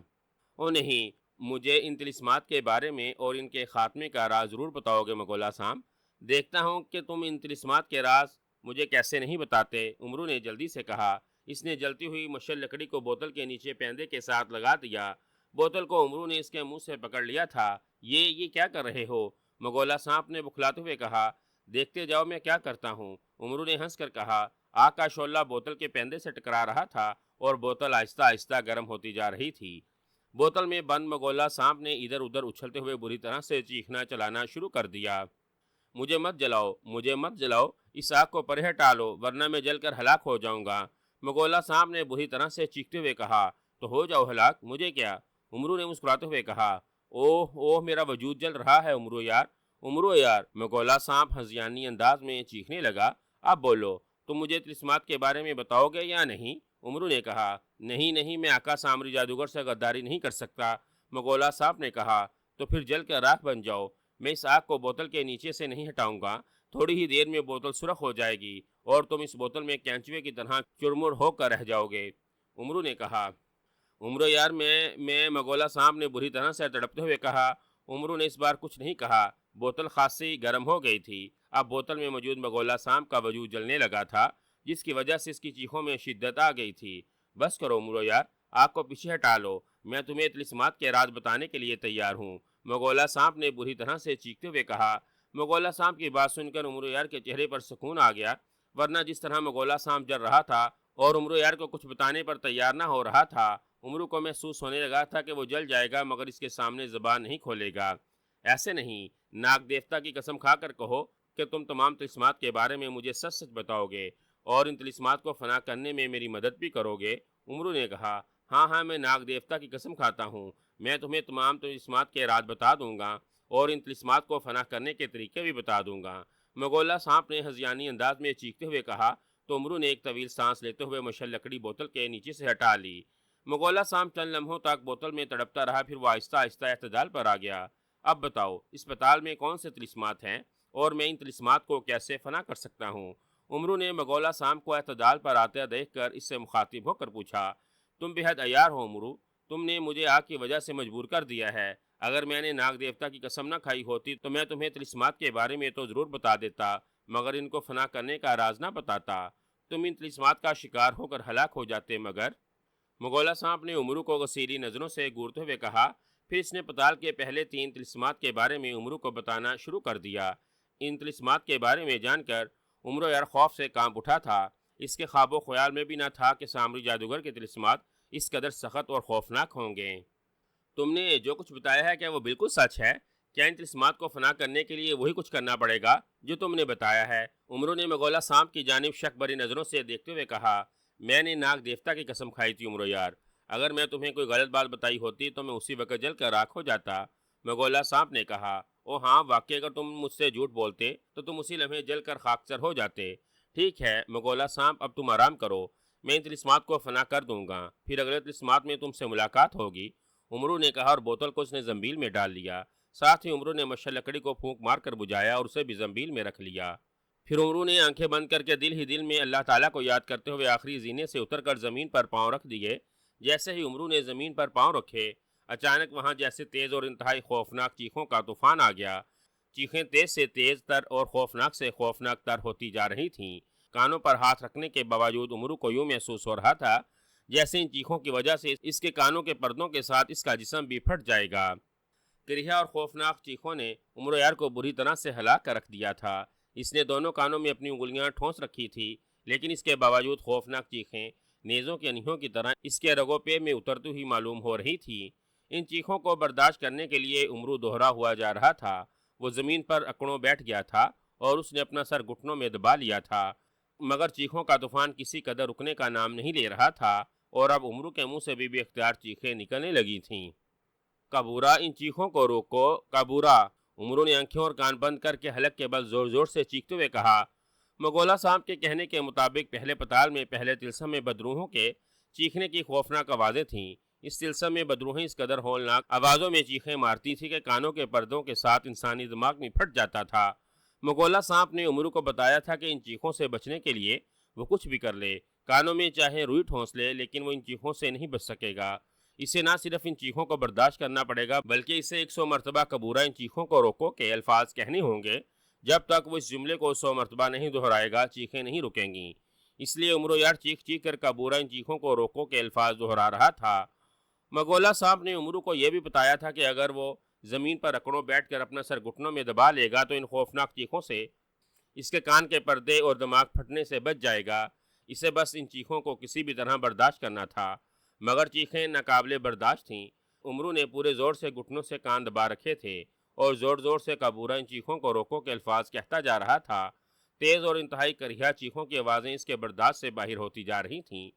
او نہیں، مجھے ان طلسمات کے بارے میں اور ان کے خاتمے کا راز ضرور بتاؤ گے مغولہ سانپ۔ دیکھتا ہوں کہ تم ان طلسمات کے راز مجھے کیسے نہیں بتاتے، امرو نے جلدی سے کہا۔ اس نے جلتی ہوئی مشعل لکڑی کو بوتل کے نیچے پیندے کے ساتھ لگا دیا۔ بوتل کو امرو نے اس کے منہ سے پکڑ لیا تھا۔ یہ کیا کر رہے ہو؟ مغولہ سانپ نے بکھلاتے ہوئے کہا، دیکھتے جاؤ میں کیا کرتا ہوں۔ امرو نے ہنس کر کہا۔ آگ کا شعلہ بوتل کے پیندے سے ٹکرا رہا تھا اور بوتل آہستہ آہستہ گرم ہوتی جا رہی تھی۔ بوتل میں بند مغولہ سانپ نے ادھر ادھر اچھلتے ہوئے بری طرح سے چیخنا چلانا شروع کر دیا۔ مجھے مت جلاؤ، مجھے مت جلاؤ، اس آگ کو پرے ہٹا لو ورنہ میں جل کر ہلاک ہو جاؤں گا۔ مغولہ سانپ نے بری طرح سے چیختے ہوئے کہا، تو ہو جاؤ ہلاک، مجھے کیا؟ امرو نے مسکراتے ہوئے کہا، اوہ اوہ میرا وجود جل رہا ہے امرو یار، امرو یار۔ مغولہ سانپ ہذیانی انداز میں چیخنے لگا، اب بولو، تم مجھے طلسمات کے بارے میں بتاؤ گے یا نہیں؟ امرو نے کہا، نہیں نہیں، میں آقا سامری جادوگر سے غداری نہیں کر سکتا۔ مغولہ سانپ نے کہا، تو پھر جل کر راکھ بن جاؤ۔ میں اس آگ کو بوتل کے نیچے سے نہیں ہٹاؤں گا، تھوڑی ہی دیر میں بوتل سرخ ہو جائے گی اور تم اس بوتل میں کینچوے کی طرح چرمر ہو کر رہ جاؤ گے۔ امرو نے کہا، امرو یار میں مغولہ سانپ نے بری طرح سے تڑپتے ہوئے کہا۔ امرو نے اس بار کچھ نہیں کہا۔ بوتل خاصی گرم ہو گئی تھی۔ اب بوتل میں موجود مغولہ سانپ کا وجود جلنے لگا تھا، جس کی وجہ سے اس کی چیخوں میں شدت آ گئی تھی۔ بس کرو امرو یار، آگ کو پیچھے ہٹا لو، میں تمہیں طلسمات کے راز بتانے کے لیے تیار ہوں۔ مغولہ سانپ نے بری طرح سے چیختے ہوئے کہا۔ مغولہ سانپ کی بات سن کر امرو یار کے چہرے پر سکون آ گیا، ورنہ جس طرح مغولہ سانپ جل رہا تھا اور امرو یار کو کچھ بتانے پر تیار نہ ہو رہا تھا، امرو کو محسوس ہونے لگا تھا کہ وہ جل جائے گا مگر اس کے سامنے زبان نہیں کھولے گا۔ ایسے نہیں، ناگ دیوتا کی قسم کھا کر کہو کہ تم تمام طلسمات کے بارے میں مجھے سچ سچ بتاؤ گے اور ان طلسمات کو فنا کرنے میں میری مدد بھی کرو گے۔ امرو نے کہا، ہاں ہاں، میں ناگ دیوتا کی قسم کھاتا ہوں، میں تمہیں تمام طلسمات کے راز بتا دوں گا اور ان طلسمات کو فنا کرنے کے طریقے بھی بتا دوں گا۔ مغولہ سانپ نے ہذیانی انداز میں چیختے ہوئے کہا تو امرو نے ایک طویل سانس لیتے ہوئے مشعل لکڑی بوتل کے نیچے سے ہٹا لی۔ مغولہ سانپ چند لمحوں تک بوتل میں تڑپتا رہا، پھر وہ آہستہ آہستہ اعتدال پر آ گیا۔ اب بتاؤ، اس پتال میں کون سے طلسمات ہیں اور میں ان طلسمات کو کیسے فنا کر سکتا ہوں؟ امرو نے مغولہ سانپ کو اعتدال پر آتے دیکھ کر اس سے مخاطب ہو کر پوچھا، تم بے حد عیار ہو امرو، تم نے مجھے آگ کی وجہ سے مجبور کر دیا ہے۔ اگر میں نے ناگ دیوتا کی قسم نہ کھائی ہوتی تو میں تمہیں طلسمات کے بارے میں تو ضرور بتا دیتا مگر ان کو فنا کرنے کا راز نہ بتاتا، تم ان طلسمات کا شکار ہو کر ہلاک ہو جاتے مگر۔ مغولہ سانپ نے امرو کو غصیلی نظروں سے گورتے ہوئے کہا، پھر اس نے پتال کے پہلے 3 طلسمات کے بارے میں امرو کو بتانا شروع کر دیا۔ ان طلسمات کے بارے میں جان کر امرو یار خوف سے کانپ اٹھا تھا۔ اس کے خواب و خیال میں بھی نہ تھا کہ سامری جادوگر کے طلسمات اس قدر سخت اور خوفناک ہوں گے۔ تم نے جو کچھ بتایا ہے کیا وہ بالکل سچ ہے؟ کیا ان طلسمات کو فنا کرنے کے لیے وہی کچھ کرنا پڑے گا جو تم نے بتایا ہے؟ امرو نے مغولہ سانپ کی جانب شک بھری نظروں سے دیکھتے ہوئے کہا، میں نے ناگ دیوتا کی قسم کھائی تھی امرو یار، اگر میں تمہیں کوئی غلط بات بتائی ہوتی تو میں اسی وقت جل کر راکھ ہو جاتا۔ مغولہ سانپ نے کہا، او ہاں، واقعی اگر تم مجھ سے جھوٹ بولتے تو تم اسی لمحے جل کر خاکسر ہو جاتے۔ ٹھیک ہے مغولہ سانپ، اب تم آرام کرو، میں ان طلسمات کو فنا کر دوں گا، پھر اگلے طلسمات میں تم سے ملاقات ہوگی۔ امرو نے کہا اور بوتل کو اس نے زنبیل میں ڈال لیا۔ ساتھ ہی امرو نے مشعل لکڑی کو پھونک مار کر بجھایا اور اسے بھی زنبیل میں رکھ لیا۔ پھر امرو نے آنکھیں بند کر کے دل ہی دل میں اللہ تعالیٰ کو یاد کرتے ہوئے آخری زینے سے اتر کر زمین پر پاؤں رکھ دیے۔ جیسے ہی امرو نے زمین پر پاؤں رکھے، اچانک وہاں جیسے تیز اور انتہائی خوفناک چیخوں کا طوفان آ گیا۔ چیخیں تیز سے تیز تر اور خوفناک سے خوفناک تر ہوتی جا رہی تھیں۔ کانوں پر ہاتھ رکھنے کے باوجود امرو کو یوں محسوس ہو رہا تھا جیسے ان چیخوں کی وجہ سے اس کے کانوں کے پردوں کے ساتھ اس کا جسم بھی پھٹ جائے گا۔ کریا اور خوفناک چیخوں نے امرو یار کو بری طرح سے ہلاک کر رکھ دیا تھا۔ اس نے دونوں کانوں میں اپنی انگلیاں ٹھونس رکھی تھی، لیکن اس کے باوجود خوفناک چیخیں نیزوں کے انہیوں کی طرح اس کے رگوں پے میں اترتی ہوئی معلوم ہو رہی تھی۔ ان چیخوں کو برداشت کرنے کے لیے امرو دوہرا ہوا جا رہا تھا۔ وہ زمین پر اکڑوں بیٹھ گیا تھا اور اس نے اپنا سر گھٹنوں میں دبا لیا تھا، مگر چیخوں کا طوفان کسی قدر رکنے کا نام نہیں لے رہا تھا اور اب عمرو کے منہ سے بھی اختیار چیخیں نکلنے لگی تھیں۔ کابورا، ان چیخوں کو روکو، کابورا! عمرو نے آنکھیں اور کان بند کر کے حلق کے بل زور زور سے چیختے ہوئے کہا۔ مغولہ صاحب کے کہنے کے مطابق پہلے پتال میں پہلے طلسم میں بدروحوں کے چیخنے کی خوفناک آوازیں تھیں۔ اس طلسم میں بدروہیں اس قدر ہولناک آوازوں میں چیخیں مارتی تھی کہ کانوں کے پردوں کے ساتھ انسانی دماغ میں پھٹ جاتا تھا۔ مغولہ صاحب نے عمرو کو بتایا تھا کہ ان چیخوں سے بچنے کے لیے وہ کچھ بھی کر لے، کانوں میں چاہے روئی ٹھونس لے، لیکن وہ ان چیخوں سے نہیں بچ سکے گا۔ اسے نہ صرف ان چیخوں کو برداشت کرنا پڑے گا بلکہ اسے 100 مرتبہ کبورا ان چیخوں کو روکو کے الفاظ کہنے ہوں گے۔ جب تک وہ اس جملے کو 100 مرتبہ نہیں دہرائے گا چیخیں نہیں رکیں گی۔ اس لیے عمرو یار چیخ چیخ کر کبورا ان چیخوں کو روکو کے الفاظ دہرا رہا تھا۔ مغولہ صاحب نے عمرو کو یہ بھی بتایا تھا کہ اگر وہ زمین پر اکڑوں بیٹھ کر اپنا سر گھٹنوں میں دبا لے گا تو ان خوفناک چیخوں سے اس کے کان کے پردے اور دماغ پھٹنے سے بچ جائے گا۔ اسے بس ان چیخوں کو کسی بھی طرح برداشت کرنا تھا، مگر چیخیں ناقابل برداشت تھیں۔ عمرو نے پورے زور سے گھٹنوں سے کان دبا رکھے تھے اور زور زور سے کابورا ان چیخوں کو روکو کے الفاظ کہتا جا رہا تھا۔ تیز اور انتہائی کریہا چیخوں کی آوازیں اس کے برداشت سے باہر ہوتی جا رہی تھیں،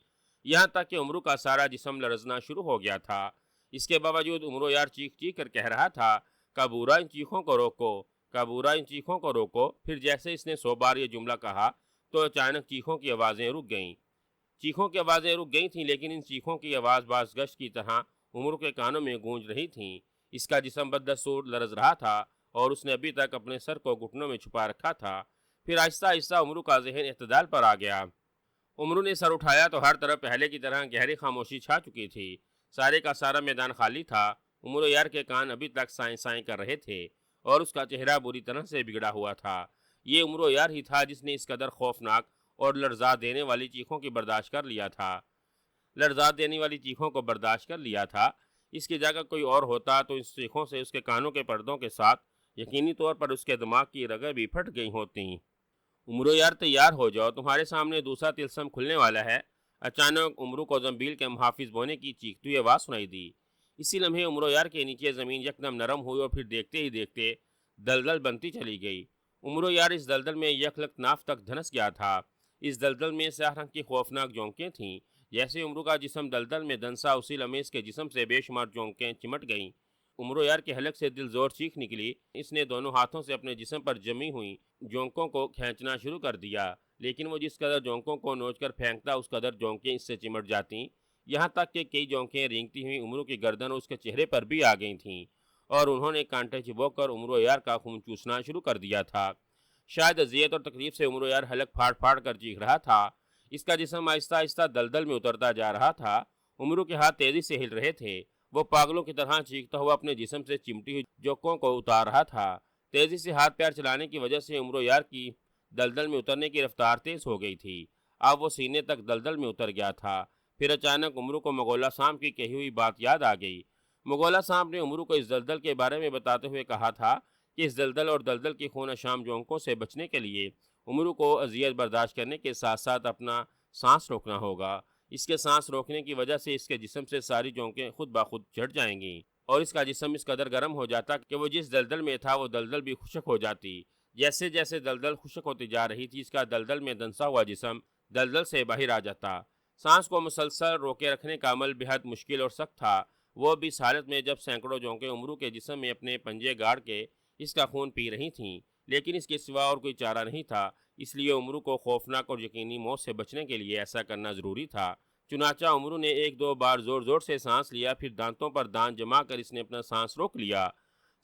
یہاں تک کہ عمرو کا سارا جسم لرزنا شروع ہو گیا تھا۔ اس کے باوجود عمرو یار چیخ چیخ کر کہہ رہا تھا، کابورا ان چیخوں کو روکو، کابورا ان چیخوں کو روکو۔ پھر جیسے اس نے 100 بار یہ جملہ کہا تو اچانک چیخوں کی آوازیں رک گئیں۔ چیخوں کی آوازیں رک گئی تھیں، لیکن ان چیخوں کی آواز باز گشت کی طرح عمرو کے کانوں میں گونج رہی تھیں۔ اس کا جسم بدستور لرز رہا تھا اور اس نے ابھی تک اپنے سر کو گھٹنوں میں چھپا رکھا تھا۔ پھر آہستہ آہستہ عمرو کا ذہن اعتدال پر آ گیا۔ عمرو نے سر اٹھایا تو ہر طرف پہلے کی طرح گہری خاموشی چھا چکی تھی۔ سارے کا سارا میدان خالی تھا۔ عمرو یار کے کان ابھی تک سائیں سائیں کر رہے تھے اور اس کا چہرہ بری طرح سے بگڑا ہوا تھا۔ یہ عمرو یار ہی تھا جس نے اس قدر خوفناک اور لرزا دینے والی چیخوں کی برداشت کر لیا تھا۔ لرزا دینے والی چیخوں کو برداشت کر لیا تھا۔ اس کی جگہ کوئی اور ہوتا تو اس چیخوں سے اس کے کانوں کے پردوں کے ساتھ یقینی طور پر اس کے دماغ کی رگیں بھی پھٹ گئی ہوتیں۔ عمرو یار تیار ہو جاؤ، تمہارے سامنے دوسرا طلسم کھلنے والا ہے۔ اچانک عمرو کو زنبیل کے محافظ بونے کی چیختی ہوئی آواز سنائی دی۔ اسی لمحے عمرو یار کے نیچے زمین یکدم نرم ہوئی اور پھر دیکھتے ہی دیکھتے دلدل بنتی چلی گئی۔ عمرو یار اس دلدل میں یک لخت ناف تک دھنس گیا تھا۔ اس دلدل میں سیاہ رنگ کی خوفناک جونکیں تھیں۔ جیسے عمرو کا جسم دلدل میں دنسا، اسی لمحے اس کے جسم سے بے شمار جونکیں چمٹ گئیں۔ عمرو یار کے حلق سے دل زور چیخ نکلی۔ اس نے دونوں ہاتھوں سے اپنے جسم پر جمی ہوئی جونکوں کو کھینچنا شروع کر دیا، لیکن وہ جس قدر جونکوں کو نوچ کر پھینکتا اس قدر جونکیں اس سے چمٹ جاتیں، یہاں تک کہ کئی جونکیں رینگتی ہوئی عمرو کی گردن اور اس کے چہرے پر بھی آ گئی تھیں اور انہوں نے کانٹے چبو کر عمرو یار کا خون چوسنا شروع کر دیا تھا۔ شاید اذیت اور تکلیف سے عمرو یار حلق پھاڑ پھاڑ کر چیخ رہا تھا۔ اس کا جسم آہستہ آہستہ دلدل میں اترتا جا رہا تھا۔ عمرو کے ہاتھ تیزی سے ہل رہے تھے۔ وہ پاگلوں کی طرح چیختا ہوا اپنے جسم سے چمٹی ہوئی جونکوں کو اتار رہا تھا۔ تیزی سے ہاتھ پیر چلانے کی وجہ سے عمرو یار کی دلدل میں اترنے کی رفتار تیز ہو گئی تھی۔ اب وہ سینے تک دلدل میں اتر گیا تھا۔ پھر اچانک عمرو کو مغولہ صاحب کی کہی ہوئی بات یاد آ گئی۔ مغولہ صاحب نے عمرو کو اس دلدل کے بارے میں بتاتے ہوئے کہا تھا کہ اس دلدل اور دلدل کی خون اشام جونکوں سے بچنے کے لیے عمرو کو اذیت برداشت کرنے کے ساتھ ساتھ اپنا سانس روکنا ہوگا۔ اس کے سانس روکنے کی وجہ سے اس کے جسم سے ساری جونکیں خود بخود جھٹ جائیں گی اور اس کا جسم اس قدر گرم ہو جاتا کہ وہ جس دلدل میں تھا وہ دلدل بھی خشک ہو جاتی۔ جیسے جیسے دلدل خشک ہوتی جا رہی تھی اس کا دلدل میں دنسا ہوا جسم دلدل سے باہر آ جاتا۔ سانس کو مسلسل روکے رکھنے کا عمل بہت مشکل اور سخت تھا، وہ بھی اس حالت میں جب سینکڑوں جونکیں عمرو کے جسم میں اپنے پنجے گاڑ کے اس کا خون پی رہی تھیں، لیکن اس کے سوا اور کوئی چارہ نہیں تھا۔ اس لیے عمرو کو خوفناک اور یقینی موت سے بچنے کے لیے ایسا کرنا ضروری تھا۔ چنانچہ عمرو نے 1-2 بار زور زور سے سانس لیا، پھر دانتوں پر دانت جما کر اس نے اپنا سانس روک لیا۔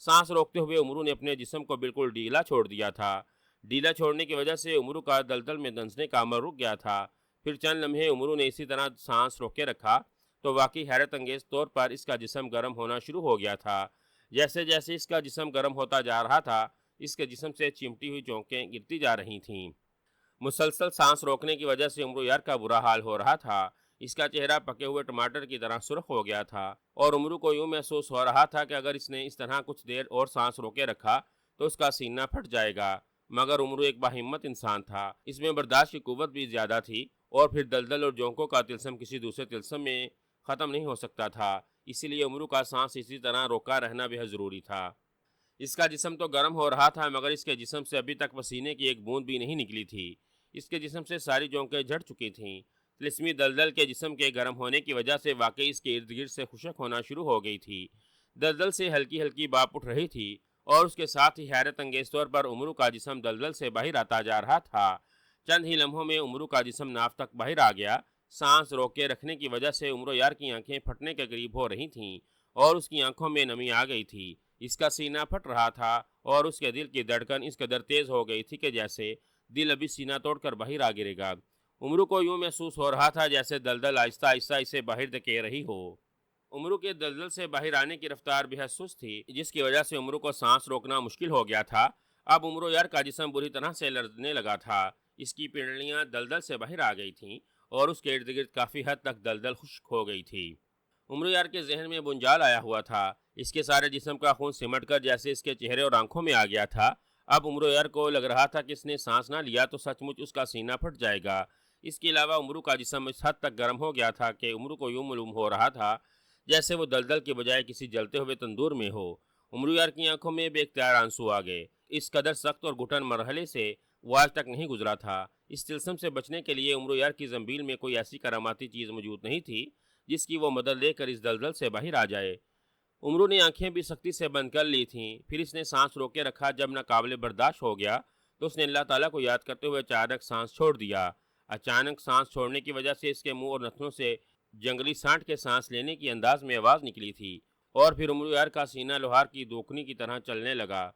سانس روکتے ہوئے عمرو نے اپنے جسم کو بالکل ڈھیلا چھوڑ دیا تھا۔ ڈھیلا چھوڑنے کی وجہ سے عمرو کا دلدل میں دنسنے کا عمل رک گیا تھا۔ پھر چند لمحے عمرو نے اسی طرح سانس روکے رکھا تو واقعی حیرت انگیز طور پر اس کا جسم گرم ہونا شروع ہو گیا تھا۔ جیسے جیسے اس کا جسم گرم ہوتا جا رہا تھا اس کے جسم سے چمٹی ہوئی جونکیں گرتی جا رہی تھیں۔ مسلسل سانس روکنے کی وجہ سے عمرو یار کا برا حال ہو رہا تھا۔ اس کا چہرہ پکے ہوئے ٹماٹر کی طرح سرخ ہو گیا تھا اور عمرو کو یوں محسوس ہو رہا تھا کہ اگر اس نے اس طرح کچھ دیر اور سانس روکے رکھا تو اس کا سینہ پھٹ جائے گا۔ مگر عمرو ایک باہمت انسان تھا، اس میں برداشت کی قوت بھی زیادہ تھی، اور پھر دلدل اور جونکوں کا طلسم کسی دوسرے طلسم میں ختم نہیں ہو سکتا تھا، اسی لیے عمرو کا سانس اسی طرح روکا رہنا بہت ضروری تھا۔ اس کا جسم تو گرم ہو رہا تھا مگر اس کے جسم سے ابھی تک پسینے کی ایک بوند بھی نہیں نکلی تھی۔ اس کے جسم سے ساری جونکیں جھڑ چکی تھیں۔ طلسمی دلدل کے جسم کے گرم ہونے کی وجہ سے واقعی اس کے ارد گرد سے خشک ہونا شروع ہو گئی تھی۔ دلدل سے ہلکی ہلکی بھاپ اٹھ رہی تھی اور اس کے ساتھ ہی حیرت انگیز طور پر امرو کا جسم دلدل سے باہر آتا جا رہا تھا۔ چند ہی لمحوں میں امرو کا جسم ناف تک باہر آ گیا۔ سانس روک کے رکھنے کی وجہ سے امرو یار کی آنکھیں پھٹنے کے قریب ہو رہی تھیں اور اس کی آنکھوں میں نمی آ گئی تھی۔ اس کا سینہ پھٹ رہا تھا اور اس کے دل کی دھڑکن اس قدر تیز ہو گئی تھی کہ جیسے دل ابھی سینہ توڑ کر باہر آ گرے گا۔ امرو کو یوں محسوس ہو رہا تھا جیسے دلدل آہستہ آہستہ اسے باہر دھکیل رہی ہو۔ امرو کے دلدل سے باہر آنے کی رفتار بے حد سست تھی، جس کی وجہ سے امرو کو سانس روکنا مشکل ہو گیا تھا۔ اب امرو یار کا جسم بری طرح سے لرزنے لگا تھا۔ اس کی پنڈلیاں دلدل سے باہر آ گئی تھیں اور اس کے ارد گرد کافی حد تک دلدل خشک ہو گئی تھی۔ امرو یار کے ذہن میں بنجال آیا ہوا تھا۔ اس کے سارے جسم کا خون سمٹ کر جیسے اس کے چہرے اور آنکھوں میں آ گیا تھا۔ اب امرو یار کو لگ رہا تھا کہ اس نے سانس نہ لیا تو سچ مچ اس کا سینہ پھٹ جائے گا۔ اس کے علاوہ امرو کا جسم اس حد تک گرم ہو گیا تھا کہ امرو کو یوں معلوم ہو رہا تھا جیسے وہ دلدل کے بجائے کسی جلتے ہوئے تندور میں ہو۔ امرو یار کی آنکھوں میں بے اختیار آنسو آ گئے۔ اس قدر سخت اور گھٹن مرحلے سے وہ آج تک نہیں گزرا تھا۔ اس طلسم سے بچنے کے لیے امرو یار کی زنبیل میں کوئی ایسی کراماتی چیز موجود نہیں تھی جس کی وہ مدد لے کر اس دلدل سے باہر آ جائے۔ امرو نے آنکھیں بھی سختی سے بند کر لی تھیں۔ پھر اس نے سانس روک کے رکھا۔ جب ناقابل برداشت ہو گیا تو اس نے اللہ تعالیٰ کو یاد کرتے ہوئے اچانک سانس چھوڑ دیا۔ اچانک سانس چھوڑنے کی وجہ سے اس کے منہ اور نتنوں سے جنگلی سانٹ کے سانس لینے کی انداز میں آواز نکلی تھی اور پھر امرو یار کا سینہ لوہار کی دوکنی کی طرح چلنے لگا۔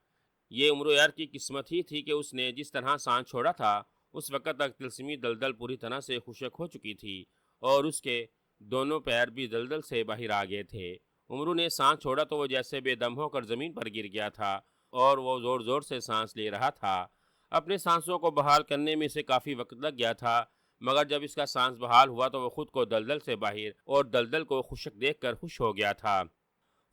یہ امرو یار کی قسمت ہی تھی کہ اس نے جس طرح سانس چھوڑا تھا اس وقت تک طلسمی دلدل پوری طرح سے خشک ہو چکی تھی اور اس کے دونوں پیر بھی دلدل سے باہر آ گئے تھے۔ امرو نے سانس چھوڑا تو وہ جیسے بے دم ہو کر زمین پر گر گیا تھا اور وہ زور زور سے سانس لے رہا تھا۔ اپنے سانسوں کو بحال کرنے میں اسے کافی وقت لگ گیا تھا، مگر جب اس کا سانس بحال ہوا تو وہ خود کو دلدل سے باہر اور دلدل کو خشک دیکھ کر خوش ہو گیا تھا۔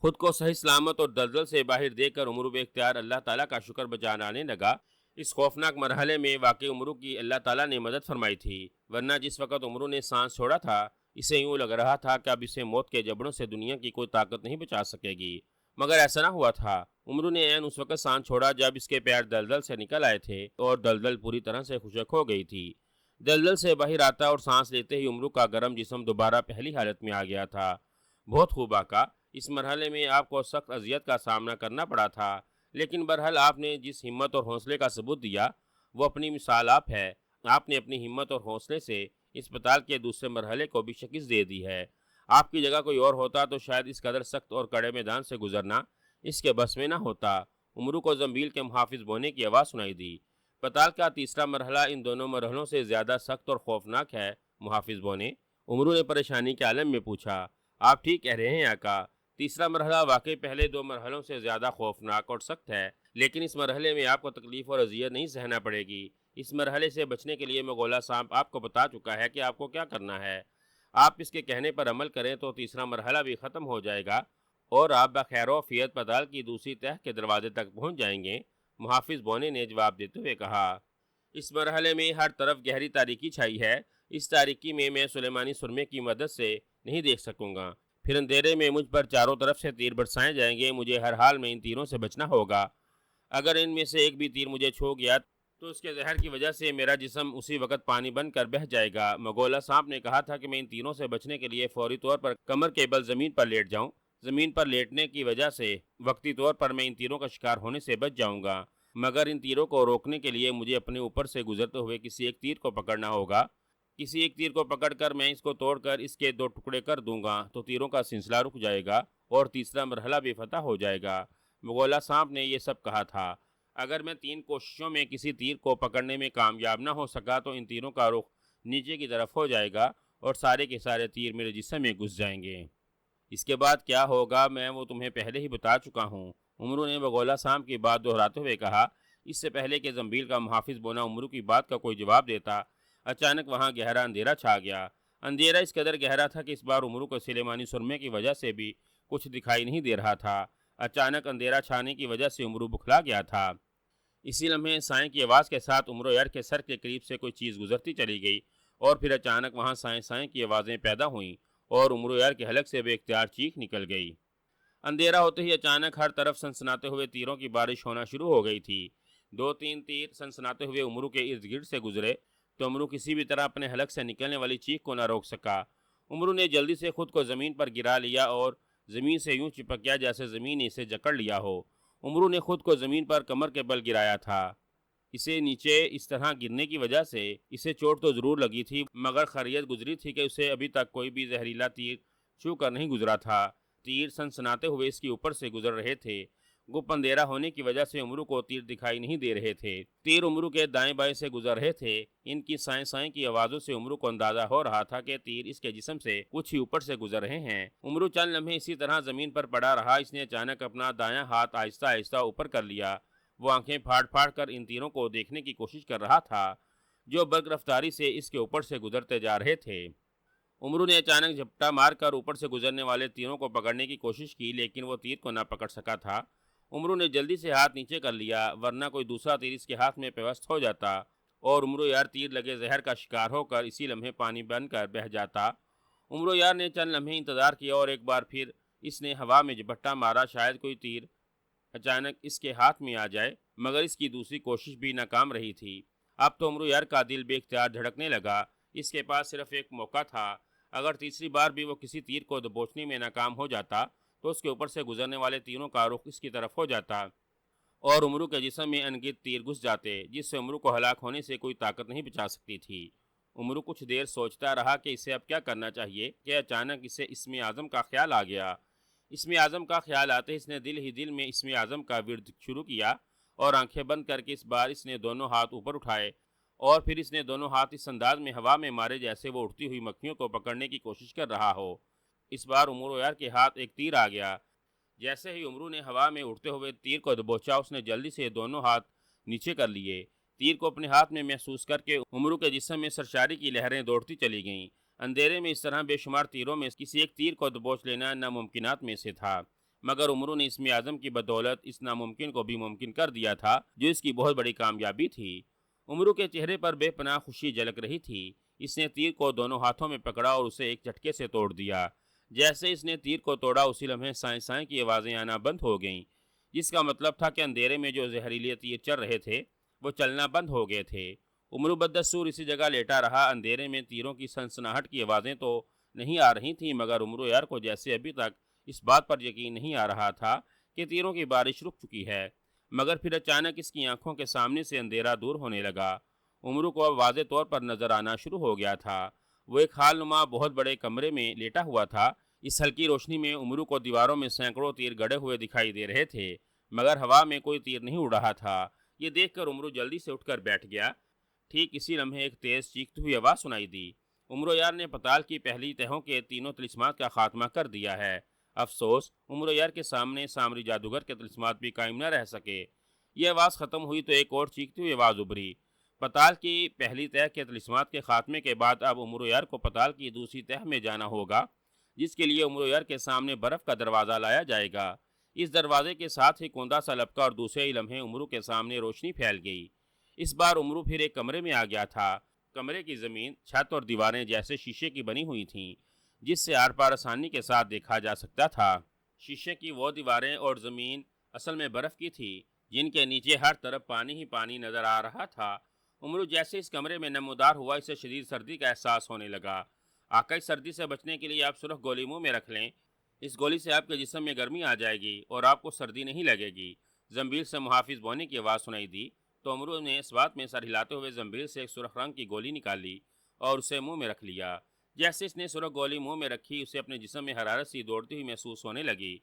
خود کو صحیح سلامت اور دلدل سے باہر دیکھ کر امرو بے اختیار اللہ تعالیٰ کا شکر بجانے لگا۔ اس خوفناک مرحلے میں واقع امرو کی اللہ تعالیٰ نے مدد فرمائی تھی، ورنہ جس وقت امرو نے سانس چھوڑا تھا اسے یوں لگ رہا تھا کہ اب اسے موت کے جبڑوں سے دنیا کی کوئی طاقت نہیں بچا سکے گی، مگر ایسا نہ ہوا تھا۔ امرو نے عین اس وقت سانس چھوڑا جب اس کے پیر دلدل سے نکل آئے تھے اور دلدل پوری طرح سے خشک ہو گئی تھی۔ دلدل سے باہر آتا اور سانس لیتے ہی امرو کا گرم جسم دوبارہ پہلی حالت میں آ گیا تھا۔ بہت خوب آقا، اس مرحلے میں آپ کو سخت اذیت کا سامنا کرنا پڑا تھا، لیکن بہرحال آپ نے جس ہمت اور حوصلے کا ثبوت دیا وہ اپنی مثال آپ ہے۔ آپ نے اپنی ہمت اور حوصلے سے اسپتال کے دوسرے مرحلے کو بھی شکست دے دی ہے۔ آپ کی جگہ کوئی اور ہوتا تو شاید اس قدر سخت اور کڑے میدان سے گزرنا اس کے بس میں نہ ہوتا۔ امرو کو زنبیل کے محافظ بونے کی آواز سنائی دی۔ اسپتال کا تیسرا مرحلہ ان دونوں مرحلوں سے زیادہ سخت اور خوفناک ہے محافظ بونے؟ امرو نے پریشانی کے عالم میں پوچھا۔ آپ ٹھیک کہہ رہے ہیں آقا، تیسرا مرحلہ واقعی پہلے دو مرحلوں سے زیادہ خوفناک اور سخت ہے، لیکن اس مرحلے میں آپ کو تکلیف اور اذیت نہیں سہنا پڑے گی۔ اس مرحلے سے بچنے کے لیے مغولہ سانپ آپ کو بتا چکا ہے کہ آپ کو کیا کرنا ہے۔ آپ اس کے کہنے پر عمل کریں تو تیسرا مرحلہ بھی ختم ہو جائے گا اور آپ بخیر و عافیت اسپتال کی دوسری تہہ کے دروازے تک پہنچ جائیں گے، محافظ بونے نے جواب دیتے ہوئے کہا۔ اس مرحلے میں ہر طرف گہری تاریکی چھائی ہے۔ اس تاریکی میں سلیمانی سرمے کی مدد سے نہیں دیکھ سکوں گا۔ پھر اندھیرے میں مجھ پر چاروں طرف سے تیر برسائے جائیں گے۔ مجھے ہر حال میں ان تیروں سے بچنا ہوگا۔ اگر ان میں سے ایک بھی تیر مجھے چھو گیا تو اس کے زہر کی وجہ سے میرا جسم اسی وقت پانی بن کر بہہ جائے گا۔ مغولہ سانپ نے کہا تھا کہ میں ان تیروں سے بچنے کے لیے فوری طور پر کمر کے بل زمین پر لیٹ جاؤں۔ زمین پر لیٹنے کی وجہ سے وقتی طور پر میں ان تیروں کا شکار ہونے سے بچ جاؤں گا، مگر ان تیروں کو روکنے کے لیے مجھے اپنے اوپر سے گزرتے ہوئے کسی ایک تیر کو پکڑنا ہوگا۔ کسی ایک تیر کو پکڑ کر میں اس کو توڑ کر اس کے دو ٹکڑے کر دوں گا تو تیروں کا سلسلہ رک جائے گا اور تیسرا مرحلہ بھی فتح ہو جائے گا۔ مغولہ سانپ نے یہ سب کہا تھا۔ اگر میں 3 کوششوں میں کسی تیر کو پکڑنے میں کامیاب نہ ہو سکا تو ان تیروں کا رخ نیچے کی طرف ہو جائے گا اور سارے کے سارے تیر میرے جسم میں گھس جائیں گے۔ اس کے بعد کیا ہوگا میں وہ تمہیں پہلے ہی بتا چکا ہوں، امرو نے مغولہ سانپ کی بات دہراتے ہوئے کہا۔ اس سے پہلے کہ زنبیل کا محافظ بونا امرو کی بات کا کوئی جواب دیتا، اچانک وہاں گہرا اندھیرا چھا گیا۔ اندھیرا اس قدر گہرا تھا کہ اس بار امرو کو سلیمانی سرمے کی وجہ سے بھی کچھ دکھائی نہیں دے رہا تھا۔ اچانک اندھیرا چھانے کی وجہ سے امرو بکھلا گیا تھا۔ اسی لمحے سائیں کی آواز کے ساتھ امرو یار کے سر کے قریب سے کوئی چیز گزرتی چلی گئی اور پھر اچانک وہاں سائیں سائیں کی آوازیں پیدا ہوئیں اور امرو یار کے حلق سے بے اختیار چیخ نکل گئی۔ اندھیرا ہوتے ہی اچانک ہر طرف سنسناتے ہوئے تیروں کی بارش ہونا شروع ہو گئی تھی۔ 2-3 تیر سنسناتے ہوئے امرو کے ارد گرد سے گزرے تو امرو کسی بھی طرح اپنے حلق سے نکلنے والی چیخ کو نہ روک سکا۔ امرو نے جلدی سے خود کو زمین پر گرا لیا اور زمین سے یوں چپک گیا جیسے زمین نے اسے جکڑ لیا ہو۔ امرو نے خود کو زمین پر کمر کے بل گرایا تھا۔ اسے نیچے اس طرح گرنے کی وجہ سے اسے چوٹ تو ضرور لگی تھی، مگر خیریت گزری تھی کہ اسے ابھی تک کوئی بھی زہریلا تیر چھو کر نہیں گزرا تھا۔ تیر سنسناتے ہوئے اس کے اوپر سے گزر رہے تھے۔ گپ اندھیرا ہونے کی وجہ سے امرو کو تیر دکھائی نہیں دے رہے تھے۔ تیر امرو کے دائیں بائیں سے گزر رہے تھے۔ ان کی سائیں سائیں کی آوازوں سے امرو کو اندازہ ہو رہا تھا کہ تیر اس کے جسم سے کچھ ہی اوپر سے گزر رہے ہیں۔ امرو چند لمحے اسی طرح زمین پر پڑا رہا۔ اس نے اچانک اپنا دایاں ہاتھ آہستہ آہستہ اوپر کر لیا۔ وہ آنکھیں پھاڑ پھاڑ کر ان تیروں کو دیکھنے کی کوشش کر رہا تھا جو برق رفتاری سے اس کے اوپر سے گزرتے جا رہے تھے۔ امرو نے اچانک جھپٹا مار کر اوپر سے گزرنے والے تیروں کو پکڑنے کی کوشش کی، لیکن وہ تیر کو نہ پکڑ سکا تھا۔ امرو نے جلدی سے ہاتھ نیچے کر لیا، ورنہ کوئی دوسرا تیر اس کے ہاتھ میں پیوست ہو جاتا اور امرو یار تیر لگے زہر کا شکار ہو کر اسی لمحے پانی بن کر بہہ جاتا۔ امرو یار نے چند لمحے انتظار کیا اور ایک بار پھر اس نے ہوا میں جھپٹا مارا، شاید کوئی تیر اچانک اس کے ہاتھ میں آ جائے، مگر اس کی دوسری کوشش بھی ناکام رہی تھی۔ اب تو امرو یار کا دل بے اختیار دھڑکنے لگا۔ اس کے پاس صرف ایک موقع تھا۔ اگر تیسری بار بھی وہ کسی تیر کو دبوچنے میں ناکام ہو جاتا تو اس کے اوپر سے گزرنے والے تیروں کا رخ اس کی طرف ہو جاتا اور امرو کے جسم میں انگت تیر گھس جاتے، جس سے امرو کو ہلاک ہونے سے کوئی طاقت نہیں بچا سکتی تھی۔ امرو کچھ دیر سوچتا رہا کہ اسے اب کیا کرنا چاہیے کہ اچانک اسے اسم اعظم کا خیال آ گیا۔ اسم اعظم کا خیال آتے اس نے دل ہی دل میں اسم اعظم کا ورد شروع کیا اور آنکھیں بند کر کے اس بار اس نے دونوں ہاتھ اوپر اٹھائے اور پھر اس نے دونوں ہاتھ اس انداز میں ہوا میں مارے جیسے وہ اڑتی ہوئی مکھیوں کو پکڑنے کی کوشش کر رہا ہو۔ اس بار امرو یار کے ہاتھ ایک تیر آ گیا۔ جیسے ہی امرو نے ہوا میں اڑتے ہوئے تیر کو دبوچا، اس نے جلدی سے دونوں ہاتھ نیچے کر لیے۔ تیر کو اپنے ہاتھ میں محسوس کر کے امرو کے جسم میں سرشاری کی لہریں دوڑتی چلی گئیں۔ اندھیرے میں اس طرح بے شمار تیروں میں کسی ایک تیر کو دبوچ لینا ناممکنات میں سے تھا، مگر امرو نے اسم اعظم کی بدولت اس ناممکن کو بھی ممکن کر دیا تھا، جو اس کی بہت بڑی کامیابی تھی۔ امرو کے چہرے پر بے پناہ خوشی جھلک رہی تھی۔ اس نے تیر کو دونوں ہاتھوں میں پکڑا اور اسے ایک جھٹکے سے توڑ دیا۔ جیسے اس نے تیر کو توڑا اسی لمحے سائیں سائیں کی آوازیں آنا بند ہو گئیں، جس کا مطلب تھا کہ اندھیرے میں جو زہریلے تیر چل رہے تھے وہ چلنا بند ہو گئے تھے۔ امرو بددستور اسی جگہ لیٹا رہا۔ اندھیرے میں تیروں کی سنسناہٹ کی آوازیں تو نہیں آ رہی تھیں، مگر امرو یار کو جیسے ابھی تک اس بات پر یقین نہیں آ رہا تھا کہ تیروں کی بارش رک چکی ہے۔ مگر پھر اچانک اس کی آنکھوں کے سامنے سے اندھیرا دور ہونے لگا۔ امرو کو اب واضح طور پر نظر آنا شروع ہو گیا تھا۔ وہ ایک خال نما بہت بڑے کمرے میں لیٹا ہوا تھا۔ اس ہلکی روشنی میں امرو کو دیواروں میں سینکڑوں تیر گڑے ہوئے دکھائی دے رہے تھے، مگر ہوا میں کوئی تیر نہیں اڑ رہا تھا۔ یہ دیکھ کر امرو جلدی سے اٹھ کر بیٹھ گیا۔ ٹھیک اسی لمحے ایک تیز چیختی ہوئی آواز سنائی دی۔ امرو یار نے پتال کی پہلی تہوں کے تینوں طلسمات کا خاتمہ کر دیا ہے۔ افسوس، امرو یار کے سامنے سامری جادوگر کے طلسمات بھی قائم نہ رہ سکے۔ یہ آواز ختم ہوئی تو ایک اور چیختی ہوئی آواز ابھری۔ پتال کی پہلی تہ کے طلسمات کے خاتمے کے بعد اب امرو یار کو پتال کی دوسری تہ میں جانا ہوگا، جس کے لیے امرو یار کے سامنے برف کا دروازہ لایا جائے گا۔ اس دروازے کے ساتھ ہی کوندا سا لپکا اور دوسرے ہی لمحے امرو کے سامنے روشنی پھیل گئی۔ اس بار امرو پھر ایک کمرے میں آ گیا تھا۔ کمرے کی زمین، چھت اور دیواریں جیسے شیشے کی بنی ہوئی تھیں، جس سے آر پار آسانی کے ساتھ دیکھا جا سکتا تھا۔ شیشے کی وہ دیواریں اور زمین اصل میں برف کی تھی، جن کے نیچے ہر طرف پانی ہی پانی نظر آ رہا تھا۔ امرو جیسے اس کمرے میں نمودار ہوا، اسے شدید سردی کا احساس ہونے لگا۔ آقا، اس سردی سے بچنے کے لیے آپ سرخ گولی منہ میں رکھ لیں۔ اس گولی سے آپ کے جسم میں گرمی آ جائے گی اور آپ کو سردی نہیں لگے گی۔ زنبیل سے محافظ بونے کی آواز سنائی دی تو امرو نے اس بات میں سر ہلاتے ہوئے زنبیل سے ایک سرخ رنگ کی گولی نکالی اور اسے منہ میں رکھ لیا۔ جیسے اس نے سرخ گولی منہ میں رکھی، اسے اپنے جسم میں حرارت سی دوڑتی ہوئی محسوس ہونے لگی۔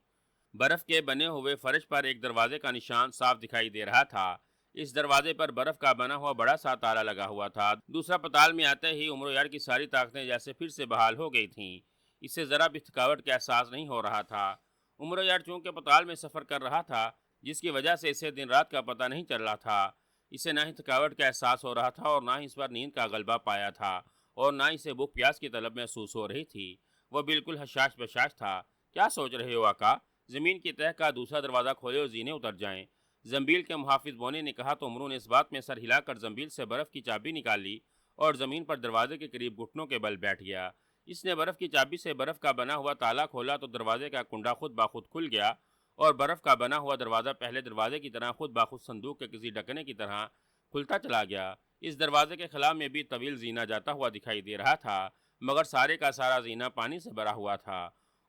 برف کے بنے ہوئے فرش پر ایک دروازے کا نشان صاف دکھائی دے رہا تھا۔ اس دروازے پر برف کا بنا ہوا بڑا سا تالا لگا ہوا تھا۔ دوسرا پتال میں آتے ہی امرو یار کی ساری طاقتیں جیسے پھر سے بحال ہو گئی تھیں۔ اسے ذرا بھی تھکاوٹ کا احساس نہیں ہو رہا تھا۔ امرو یار چونکہ پتال میں سفر کر رہا تھا، جس کی وجہ سے اسے دن رات کا پتہ نہیں چل رہا تھا۔ اسے نہ ہی تھکاوٹ کا احساس ہو رہا تھا اور نہ ہی اس پر نیند کا غلبہ پایا تھا اور نہ ہی اسے بھوک پیاس کی طلب محسوس ہو رہی تھی۔ وہ بالکل حشاش بشاش تھا۔ کیا سوچ رہے ہو آقا؟ زمین کی تہہ کا دوسرا دروازہ کھولے اور زینے اتر جائیں، زنبیل کے محافظ بونے نے کہا تو امرو نے اس بات میں سر ہلا کر زنبیل سے برف کی چابی نکال لی اور زمین پر دروازے کے قریب گھٹنوں کے بل بیٹھ گیا۔ اس نے برف کی چابی سے برف کا بنا ہوا تالا کھولا تو دروازے کا کنڈا خود بخود کھل گیا اور برف کا بنا ہوا دروازہ پہلے دروازے کی طرح خود بخود صندوق کے کسی ڈھکنے کی طرح کھلتا چلا گیا۔ اس دروازے کے خلا میں بھی طویل زینہ جاتا ہوا دکھائی دے رہا تھا، مگر سارے کا سارا زینہ پانی سے بھرا ہوا تھا۔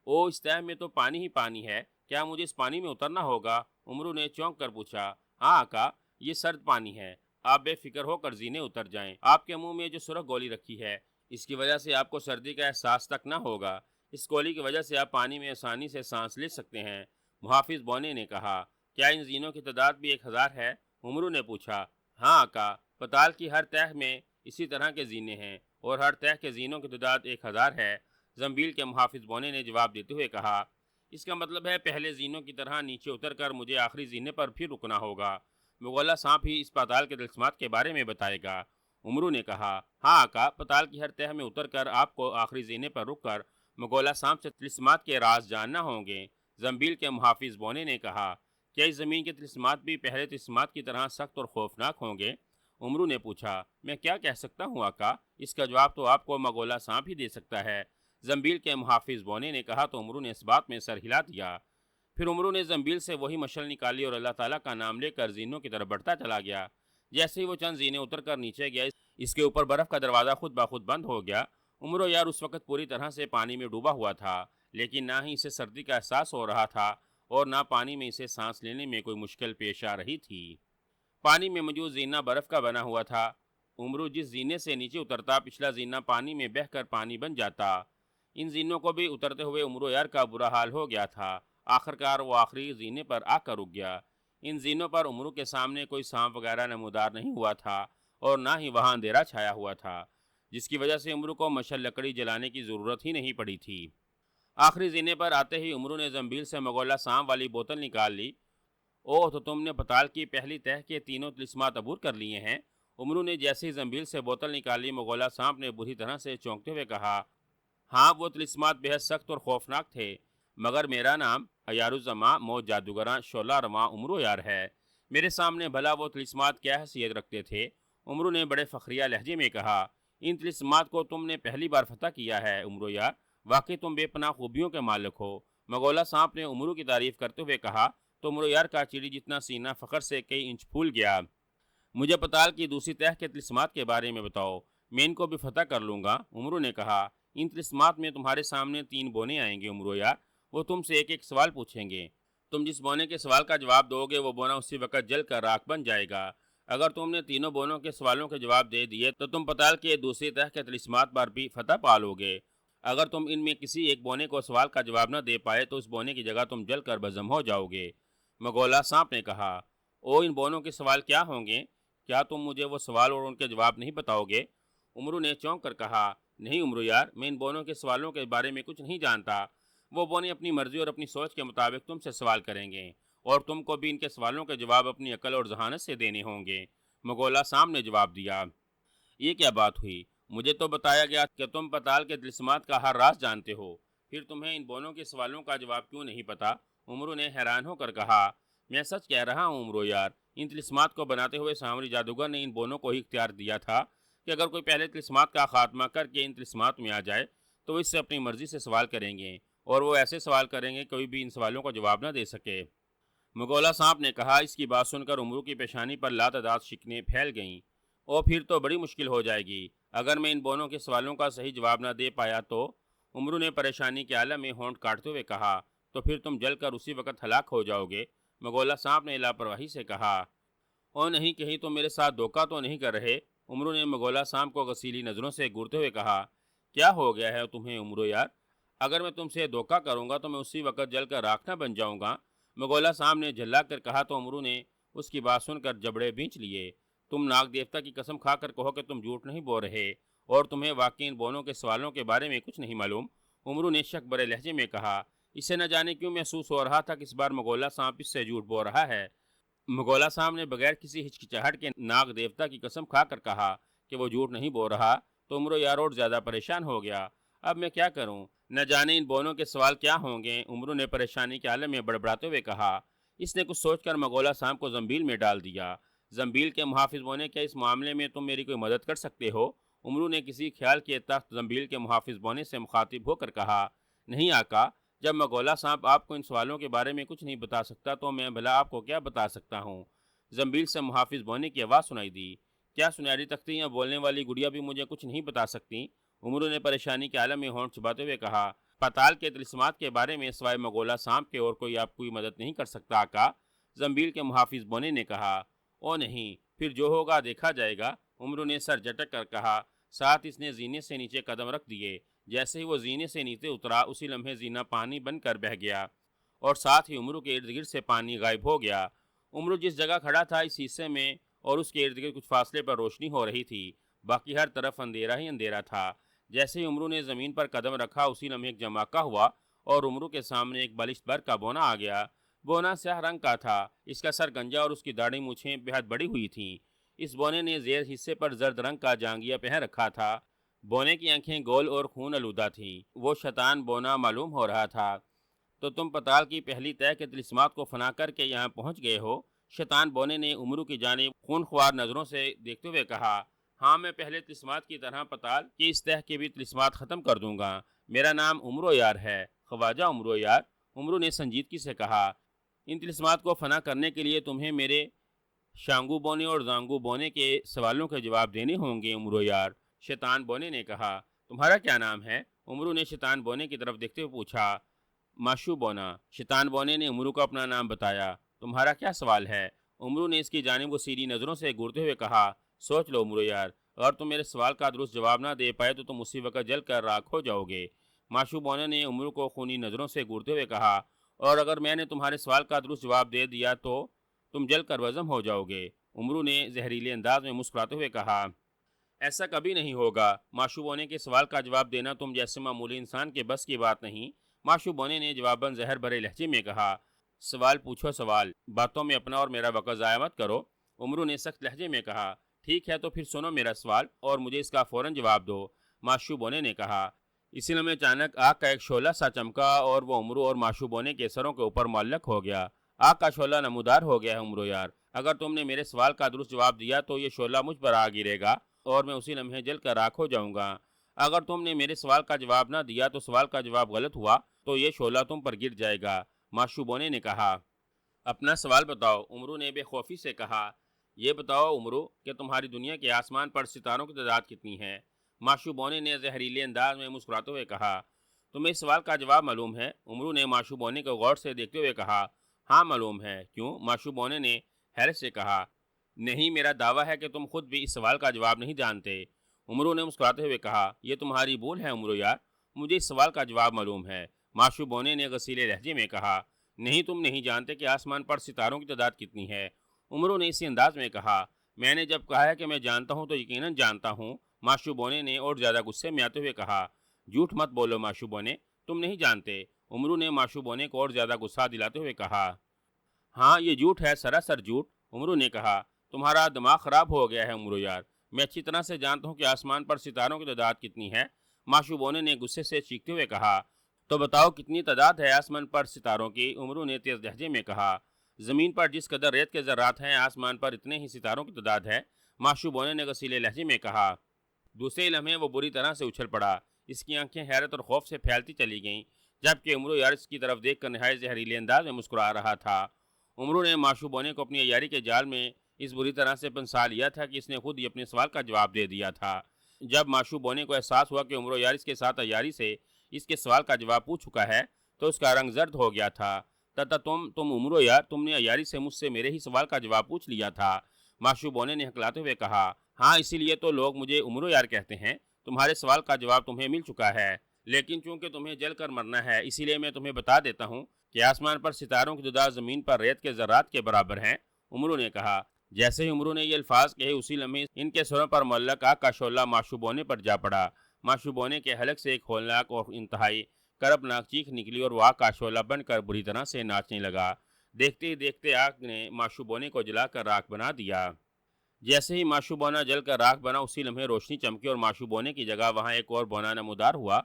او، اس تہہ میں تو پانی ہی پانی ہے، کیا مجھے اس پانی میں اترنا ہوگا؟ عمرو نے چونک کر پوچھا۔ ہاں آقا، یہ سرد پانی ہے، آپ بے فکر ہو کر زینے اتر جائیں۔ آپ کے منہ میں جو سرخ گولی رکھی ہے، اس کی وجہ سے آپ کو سردی کا احساس تک نہ ہوگا۔ اس گولی کی وجہ سے آپ پانی میں آسانی سے سانس لے سکتے ہیں۔ محافظ بونے نے کہا۔ کیا ان زینوں کی تعداد بھی 1000 ہے؟ عمرو نے پوچھا۔ ہاں آقا، پتال کی ہر تہہ میں اسی طرح کے زینے ہیں، اور ہر تہہ کے زینوں کی تعداد 1000 ہے، زنبیل کے محافظ بونے نے جواب دیتے ہوئے کہا۔ اس کا مطلب ہے پہلے زینوں کی طرح نیچے اتر کر مجھے آخری زینے پر پھر رکنا ہوگا۔ مغولہ سانپ ہی اس پتال کے طلسمات کے بارے میں بتائے گا۔ عمرو نے کہا۔ ہاں آقا، پتال کی ہر تہہ میں اتر کر آپ کو آخری زینے پر رک کر مغولہ سانپ سے طلسمات کے راز جاننا ہوں گے، زنبیل کے محافظ بونے نے کہا۔ کیا اس زمین کے طلسمات بھی پہلے طلسمات کی طرح سخت اور خوفناک ہوں گے؟ عمرو نے پوچھا۔ میں کیا کہہ سکتا ہوں آقا، اس کا جواب تو آپ کو مغولہ سانپ ہی دے سکتا ہے، زنبیل کے محافظ بونے نے کہا تو عمرو نے اس بات میں سر ہلا دیا۔ پھر عمرو نے زنبیل سے وہی مشعل نکالی اور اللہ تعالیٰ کا نام لے کر زینوں کی طرف بڑھتا چلا گیا۔ جیسے ہی وہ چند زینے اتر کر نیچے گیا، اس کے اوپر برف کا دروازہ خود بخود بند ہو گیا۔ عمرو یار اس وقت پوری طرح سے پانی میں ڈوبا ہوا تھا، لیکن نہ ہی اسے سردی کا احساس ہو رہا تھا اور نہ پانی میں اسے سانس لینے میں کوئی مشکل پیش آ رہی تھی۔ پانی میں موجود زینہ برف کا بنا ہوا تھا۔ عمرو جس زینے سے نیچے اترتا، پچھلا زینہ پانی میں بہہ کر پانی بن جاتا۔ ان زینوں کو بھی اترتے ہوئے عمرو یار کا برا حال ہو گیا تھا۔ آخرکار وہ آخری زینے پر آ کر رک گیا۔ ان زینوں پر عمرو کے سامنے کوئی سانپ وغیرہ نمودار نہیں ہوا تھا اور نہ ہی وہاں اندھیرا چھایا ہوا تھا، جس کی وجہ سے عمرو کو مشعل لکڑی جلانے کی ضرورت ہی نہیں پڑی تھی۔ آخری زینے پر آتے ہی عمرو نے زنبیل سے مغولہ سانپ والی بوتل نکال لی۔ اوہ، تو تم نے پتال کی پہلی تہہ کے تینوں طلسمات عبور کر لیے ہیں؟ عمرو نے جیسے ہی زنبیل سے بوتل نکالی، مغولہ سانپ نے بری طرح سے چونکتے ہوئے کہا۔ ہاں، وہ طلسمات بے حد سخت اور خوفناک تھے، مگر میرا نام عیارالزماں موج جادوگراں شعلہ رواں عمرو یار ہے۔ میرے سامنے بھلا وہ طلسمات کیا حیثیت رکھتے تھے؟ عمرو نے بڑے فخریہ لہجے میں کہا۔ ان طلسمات کو تم نے پہلی بار فتح کیا ہے عمرو یار، واقعی تم بے پناہ خوبیوں کے مالک ہو۔ مغولہ سانپ نے عمرو کی تعریف کرتے ہوئے کہا تو عمرو یار کا چڑی جتنا سینہ فخر سے کئی انچ پھول گیا۔ مجھے پتال کی دوسری تہہ کے طلسمات کے بارے میں بتاؤ، میں ان کو بھی فتح کر لوں گا۔ عمرو نے کہا۔ ان طلسمات میں تمہارے سامنے 3 بونے آئیں گے عمرو یار، وہ تم سے ایک ایک سوال پوچھیں گے۔ تم جس بونے کے سوال کا جواب دو گے، وہ بونا اسی وقت جل کر راکھ بن جائے گا۔ اگر تم نے تینوں بونوں کے سوالوں کے جواب دے دیے تو تم پتال کے دوسری تہہ کے طلسمات پر بھی فتح پالو گے۔ اگر تم ان میں کسی ایک بونے کو سوال کا جواب نہ دے پائے تو اس بونے کی جگہ تم جل کر بھسم ہو جاؤ گے۔ مغولہ سانپ نے کہا۔ او، ان بونوں کے سوال کیا ہوں گے؟ کیا تم مجھے وہ سوال اور ان کے جواب نہیں بتاؤ گے؟ عمرو نے چونک کر کہا۔ نہیں عمرو یار، میں ان بونوں کے سوالوں کے بارے میں کچھ نہیں جانتا۔ وہ بونے اپنی مرضی اور اپنی سوچ کے مطابق تم سے سوال کریں گے، اور تم کو بھی ان کے سوالوں کے جواب اپنی عقل اور ذہانت سے دینے ہوں گے۔ مغولہ سانپ نے جواب دیا۔ یہ کیا بات ہوئی؟ مجھے تو بتایا گیا کہ تم پتال کے طلسمات کا ہر راز جانتے ہو، پھر تمہیں ان بونوں کے سوالوں کا جواب کیوں نہیں پتا؟ عمرو نے حیران ہو کر کہا۔ میں سچ کہہ رہا ہوں عمرو یار، ان طلسمات کو بناتے ہوئے سامری جادوگر نے ان بونوں کو ہی اختیار دیا تھا کہ اگر کوئی پہلے طلسمات کا خاتمہ کر کے ان طلسمات میں آ جائے تو اس سے اپنی مرضی سے سوال کریں گے، اور وہ ایسے سوال کریں گے کوئی بھی ان سوالوں کا جواب نہ دے سکے۔ مغولہ سانپ نے کہا۔ اس کی بات سن کر عمرو کی پیشانی پر لاتعداد شکنیں پھیل گئیں۔ اور پھر تو بڑی مشکل ہو جائے گی اگر میں ان بونوں کے سوالوں کا صحیح جواب نہ دے پایا تو؟ عمرو نے پریشانی کے عالم میں ہونٹ کاٹتے ہوئے کہا۔ تو پھر تم جل کر اسی وقت ہلاک ہو جاؤ گے۔ مغولہ سانپ نے لاپرواہی سے کہا۔ او نہیں، کہیں تم میرے ساتھ دھوکہ تو نہیں کر رہے؟ عمرو نے مغولہ سانپ کو غسیلی نظروں سے گھورتے ہوئے کہا۔ کیا ہو گیا ہے تمہیں عمرو یار؟ اگر میں تم سے دھوکہ کروں گا تو میں اسی وقت جل کر راکھ نہ بن جاؤں گا؟ مغولہ سانپ نے جھلا کر کہا تو عمرو نے اس کی بات سن کر جبڑے بھینچ لیے۔ تم ناگ دیوتا کی قسم کھا کر کہو کہ تم جھوٹ نہیں بول رہے اور تمہیں واقعی ان بونوں کے سوالوں کے بارے میں کچھ نہیں معلوم؟ عمرو نے شک برے لہجے میں کہا۔ اسے نہ جانے کیوں محسوس ہو رہا تھا کہ اس بار مغولہ سانپ اس سے جھوٹ بول رہا ہے۔ مغولہ سانپ نے بغیر کسی ہچکچاہٹ کے ناگ دیوتا کی قسم کھا کر کہا کہ وہ جھوٹ نہیں بول رہا تو عمرو یار اور زیادہ پریشان ہو گیا۔ اب میں کیا کروں؟ نہ جانے ان بونوں کے سوال کیا ہوں گے، عمرو نے پریشانی کے عالم میں بڑبڑاتے ہوئے کہا۔ اس نے کچھ سوچ کر مغولہ سانپ کو زنبیل میں ڈال دیا۔ زنبیل کے محافظ بونے، کیا اس معاملے میں تم میری کوئی مدد کر سکتے ہو؟ عمرو نے کسی خیال کے تحت زنبیل کے محافظ بونے سے مخاطب ہو کر کہا۔ نہیں آقا، جب مغولہ سانپ آپ کو ان سوالوں کے بارے میں کچھ نہیں بتا سکتا تو میں بھلا آپ کو کیا بتا سکتا ہوں؟ زنبیل سے محافظ بونے کی آواز سنائی دی۔ کیا سنہری تختی یا بولنے والی گڑیا بھی مجھے کچھ نہیں بتا سکتی؟ عمرو نے پریشانی کے عالم میں ہونٹ چباتے ہوئے کہا۔ پتال کے طلسمات کے بارے میں سوائے مگولا سانپ کے اور کوئی آپ کوئی مدد نہیں کر سکتا آقا، زنبیل کے محافظ بونے نے کہا۔ او نہیں، پھر جو ہوگا دیکھا جائے گا، عمرو نے سر جھٹک کر کہا۔ ساتھ اس نے زینے سے نیچے قدم رکھ دیے۔ جیسے ہی وہ زینے سے نیچے اترا، اسی لمحے زینہ پانی بن کر بہہ گیا اور ساتھ ہی عمرو کے ارد گرد سے پانی غائب ہو گیا۔ عمرو جس جگہ کھڑا تھا اس حصے میں اور اس کے ارد گرد کچھ فاصلے پر روشنی ہو رہی تھی، باقی ہر طرف اندھیرا ہی اندھیرا تھا۔ جیسے ہی عمرو نے زمین پر قدم رکھا، اسی لمحے ایک جماکہ ہوا اور عمرو کے سامنے ایک بالشت بر کا بونا آ گیا۔ بونا سیاہ رنگ کا تھا، اس کا سر گنجا اور اس کی داڑھی مونچھیں بہت بڑی ہوئی تھیں۔ اس بونے نے زیر حصے پر زرد رنگ کا جانگیا پہن رکھا تھا۔ بونے کی آنکھیں گول اور خون آلودہ تھیں۔ وہ شیطان بونا معلوم ہو رہا تھا۔ تو تم پتال کی پہلی تہہ کے طلسمات کو فنا کر کے یہاں پہنچ گئے ہو؟ شیطان بونے نے عمرو کی جانب خون خوار نظروں سے دیکھتے ہوئے کہا۔ ہاں، میں پہلے طلسمات کی طرح پتال کی اس تہہ کے بھی طلسمات ختم کر دوں گا۔ میرا نام عمرو یار ہے، خواجہ عمرو یار، عمرو نے سنجیدگی سے کہا۔ ان طلسمات کو فنا کرنے کے لیے تمہیں میرے شانگو بونے اور زانگو بونے کے سوالوں کے جواب دینے ہوں گے عمرو یار، شیطان بونے نے کہا۔ تمہارا کیا نام ہے؟ عمرو نے شیطان بونے کی طرف دیکھتے ہوئے پوچھا۔ ماشو بونا، شیطان بونے نے عمرو کو اپنا نام بتایا۔ تمہارا کیا سوال ہے؟ عمرو نے اس کی جانب سیدھی نظروں سے گورتے ہوئے کہا۔ سوچ لو عمرو یار، اگر تم میرے سوال کا درست جواب نہ دے پائے تو تم اسی وقت جل کر راکھ ہو جاؤ گے۔ ماشو بونے نے عمرو کو خونی نظروں سے گورتے ہوئے کہا۔ اور اگر میں نے تمہارے سوال کا درست جواب دے دیا تو تم جل کر وزم ہو جاؤ گے، عمرو نے زہریلے انداز میں مسکراتے ہوئے کہا۔ ایسا کبھی نہیں ہوگا، ماشو بونے کے سوال کا جواب دینا تم جیسے معمولی انسان کے بس کی بات نہیں، ماشو بونے نے جواباً زہر بھرے لہجے میں کہا۔ سوال پوچھو سوال، باتوں میں اپنا اور میرا وقت ضائع مت کرو، عمرو نے سخت لہجے میں کہا۔ ٹھیک ہے، تو پھر سنو میرا سوال اور مجھے اس کا فوراً جواب دو، ماشو بونے نے کہا۔ اسی لمحے اچانک آگ کا ایک شعلہ سا چمکا اور وہ عمرو اور ماشو بونے کے سروں کے اوپر معلق ہو گیا۔ آگ کا شعلہ نمودار ہو گیا ہے عمرو یار، اگر تم نے میرے سوال کا درست جواب دیا تو یہ شعلہ مجھ پر آ گرے گا اور میں اسی لمحے جل کر راکھ ہو جاؤں گا۔ اگر تم نے میرے سوال کا جواب نہ دیا تو سوال کا جواب غلط ہوا تو یہ شعلہ تم پر گر جائے گا، ماشو بونے نے کہا۔ اپنا سوال بتاؤ، عمرو نے بے خوفی سے کہا۔ یہ بتاؤ عمرو کہ تمہاری دنیا کے آسمان پر ستاروں کی تعداد کتنی ہے؟ ماشو بونے نے زہریلے انداز میں مسکراتے ہوئے کہا۔ تمہیں اس سوال کا جواب معلوم ہے؟ عمرو نے ماشو بونے کو غور سے دیکھتے ہوئے کہا۔ ہاں معلوم ہے، کیوں؟ ماشو بونے نے حیرت سے کہا۔ نہیں، میرا دعویٰ ہے کہ تم خود بھی اس سوال کا جواب نہیں جانتے، عمرو نے مسکراتے ہوئے کہا۔ یہ تمہاری بھول ہے عمرو یار، مجھے اس سوال کا جواب معلوم ہے، ماشو بونے نے غصیلے لہجے میں کہا۔ نہیں، تم نہیں جانتے کہ آسمان پر ستاروں کی تعداد کتنی ہے، عمرو نے اسی انداز میں کہا۔ میں نے جب کہا ہے کہ میں جانتا ہوں تو یقیناً جانتا ہوں، ماشو بونے نے اور زیادہ غصے میں آتے ہوئے کہا۔ جھوٹ مت بولو ماشو بونے، تم نہیں جانتے، عمرو نے ماشو بونے کو اور زیادہ غصہ دلاتے ہوئے کہا۔ ہاں یہ جھوٹ ہے، سراسر جھوٹ، عمرو نے کہا۔ تمہارا دماغ خراب ہو گیا ہے عمرو یار، میں اچھی طرح سے جانتا ہوں کہ آسمان پر ستاروں کی تعداد کتنی ہے، ماشو بونے نے غصے سے چیختے ہوئے کہا۔ تو بتاؤ کتنی تعداد ہے آسمان پر ستاروں کی، عمرو نے تیز لہجے میں کہا۔ زمین پر جس قدر ریت کے ذرات ہیں آسمان پر اتنے ہی ستاروں کی تعداد ہے، ماشو بونے نے غصیلے لہجے میں کہا۔ دوسرے لمحے وہ بری طرح سے اچھل پڑا، اس کی آنکھیں حیرت اور خوف سے پھیلتی چلی گئیں، جبکہ عمرو یار اس کی طرف دیکھ کر نہایت زہریلے انداز میں مسکرا رہا تھا۔ عمرو نے ماشو بونے کو اپنی عیاری کے جال میں اس بری طرح سے پھنسا لیا تھا کہ اس نے خود ہی اپنے سوال کا جواب دے دیا تھا۔ جب ماشو بونے کو احساس ہوا کہ عمرو یار اس کے ساتھ عیاری سے اس کے سوال کا جواب پوچھ چکا ہے تو اس کا رنگ زرد ہو گیا تھا۔ تم عمرو یار، تم نے عیاری سے مجھ سے میرے ہی سوال کا جواب پوچھ لیا تھا، ماشو بونے نے ہکلاتے ہوئے کہا۔ ہاں، اسی لیے تو لوگ مجھے عمرو یار کہتے ہیں، تمہارے سوال کا جواب تمہیں مل چکا ہے، لیکن چونکہ تمہیں جل کر مرنا ہے اسی لیے میں تمہیں بتا دیتا ہوں کہ آسمان پر ستاروں کی تعداد زمین پر ریت کے ذرات کے برابر ہیں، عمرو نے کہا۔ جیسے ہی عمرو نے یہ الفاظ کہے اسی لمحے ان کے سروں پر معلق آگ کا شعلہ ماشو بونے پر جا پڑا۔ ماشو بونے کے حلق سے ایک ہولناک اور انتہائی کربناک چیخ نکلی اور وہ آگ کا شعلہ بن کر بری طرح سے ناچنے لگا۔ دیکھتے ہی دیکھتے آگ نے ماشو بونے کو جلا کر راکھ بنا دیا۔ جیسے ہی ماشو بونا جل کر راکھ بنا اسی لمحے روشنی چمکی اور ماشو بونے کی جگہ وہاں ایک اور بونا نمودار ہوا۔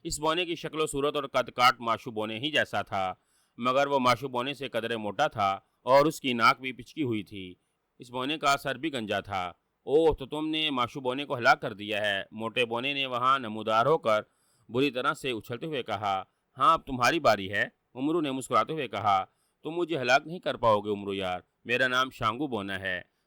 اس بونے کی شکل و صورت اور قد کاٹ ماشو بونے ہی جیسا تھا، مگر وہ ماشو بونے سے قدرے موٹا تھا اور اس کی ناک بھی پچکی ہوئی تھی۔ اس بونے کا سر بھی گنجا تھا۔ اوہ، تو تم نے ماشو بونے کو ہلاک کر دیا ہے، موٹے بونے نے وہاں نمودار ہو کر بری طرح سے اچھلتے ہوئے کہا۔ ہاں اب تمہاری باری ہے، عمرو نے مسکراتے ہوئے کہا۔ تم مجھے ہلاک نہیں کر پاؤ گے عمرو یار، میرا نام شانگو بونا ہے،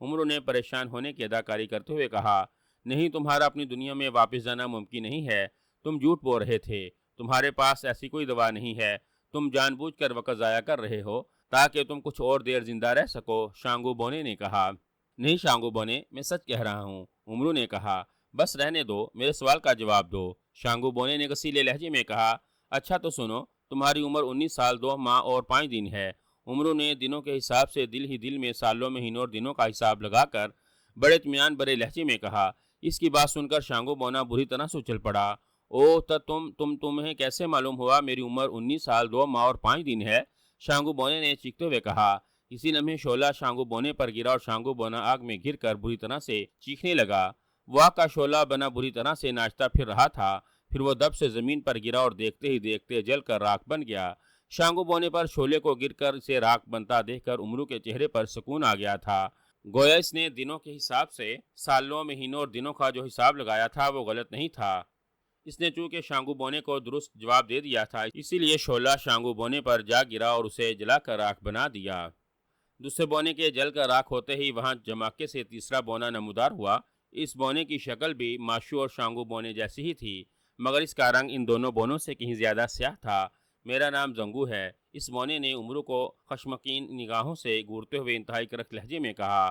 عمرو نے پریشان ہونے کی اداکاری کرتے ہوئے کہا، نہیں، تمہارا اپنی دنیا میں واپس جانا ممکن نہیں ہے، تم جھوٹ بول رہے تھے، تمہارے پاس ایسی کوئی دوا نہیں ہے، تم جان بوجھ کر وقت ضائع کر رہے ہو تاکہ تم کچھ اور دیر زندہ رہ سکو، شانگو بونے نے کہا۔ نہیں شانگو بونے، میں سچ کہہ رہا ہوں، عمرو نے کہا۔ بس رہنے دو، میرے سوال کا جواب دو، شانگو بونے نے غصیلے لہجے میں کہا۔ اچھا تو سنو، تمہاری عمر 19 سال 2 ماہ اور 5 دن ہے۔ عمرو نے دنوں کے حساب سے دل ہی دل میں سالوں مہینوں اور دنوں کا حساب لگا کر بڑے اطمینان بھرے لہجے میں کہا۔ اس کی بات سن کر شانگو بونا بری طرح سے اچل پڑا۔ او تمہیں کیسے معلوم ہوا میری عمر 19 سال 2 ماہ اور 5 دن ہے؟ شانگو بونے نے چیختے ہوئے کہا۔ اسی لمحے شعلہ شانگو بونے پر گرا اور شانگو بونا آگ میں گر کر بری طرح سے چیخنے لگا۔ وہ آگ کا شعلہ بنا بری طرح سے ناچتا پھر رہا تھا، پھر وہ دب سے زمین پر گرا اور دیکھتے ہی دیکھتے جل کر راکھ بن گیا۔ شانگو بونے پر شعلے کو گر کر اسے راکھ بنتا دیکھ کر عمرو کے چہرے پر سکون آ گیا تھا۔ گویا اس نے دنوں کے حساب سے سالوں مہینوں اور دنوں کا جو حساب لگایا تھا وہ غلط نہیں تھا۔ اس نے چونکہ شانگو بونے کو درست جواب دے دیا تھا، اسی لیے شعلہ شانگو بونے پر جا گرا اور اسے جلا کر راکھ بنا دیا۔ دوسرے بونے کے جل کر راکھ ہوتے ہی وہاں جماکے سے تیسرا بونا نمودار ہوا۔ اس بونے کی شکل بھی ماشو اور شانگو بونے جیسی ہی تھی، مگر اس کا رنگ ان دونوں بونوں سے کہیں زیادہ سیاہ تھا۔ میرا نام زنگو ہے، اس بونے نے عمرو کو خشمگین نگاہوں سے گورتے ہوئے انتہائی کرخت لہجے میں کہا۔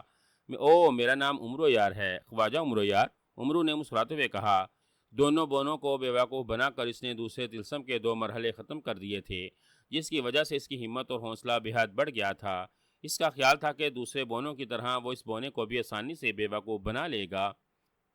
او، میرا نام عمرو یار ہے، خواجہ عمرو یار، عمرو نے مسکراتے ہوئے کہا۔ دونوں بونوں کو بیوقوف بنا کر اس نے دوسرے طلسم کے 2 مرحلے ختم کر دیے تھے، جس کی وجہ سے اس کی ہمت اور حوصلہ بے حد بڑھ گیا تھا۔ اس کا خیال تھا کہ دوسرے بونوں کی طرح وہ اس بونے کو بھی آسانی سے بے وقوف بنا لے گا،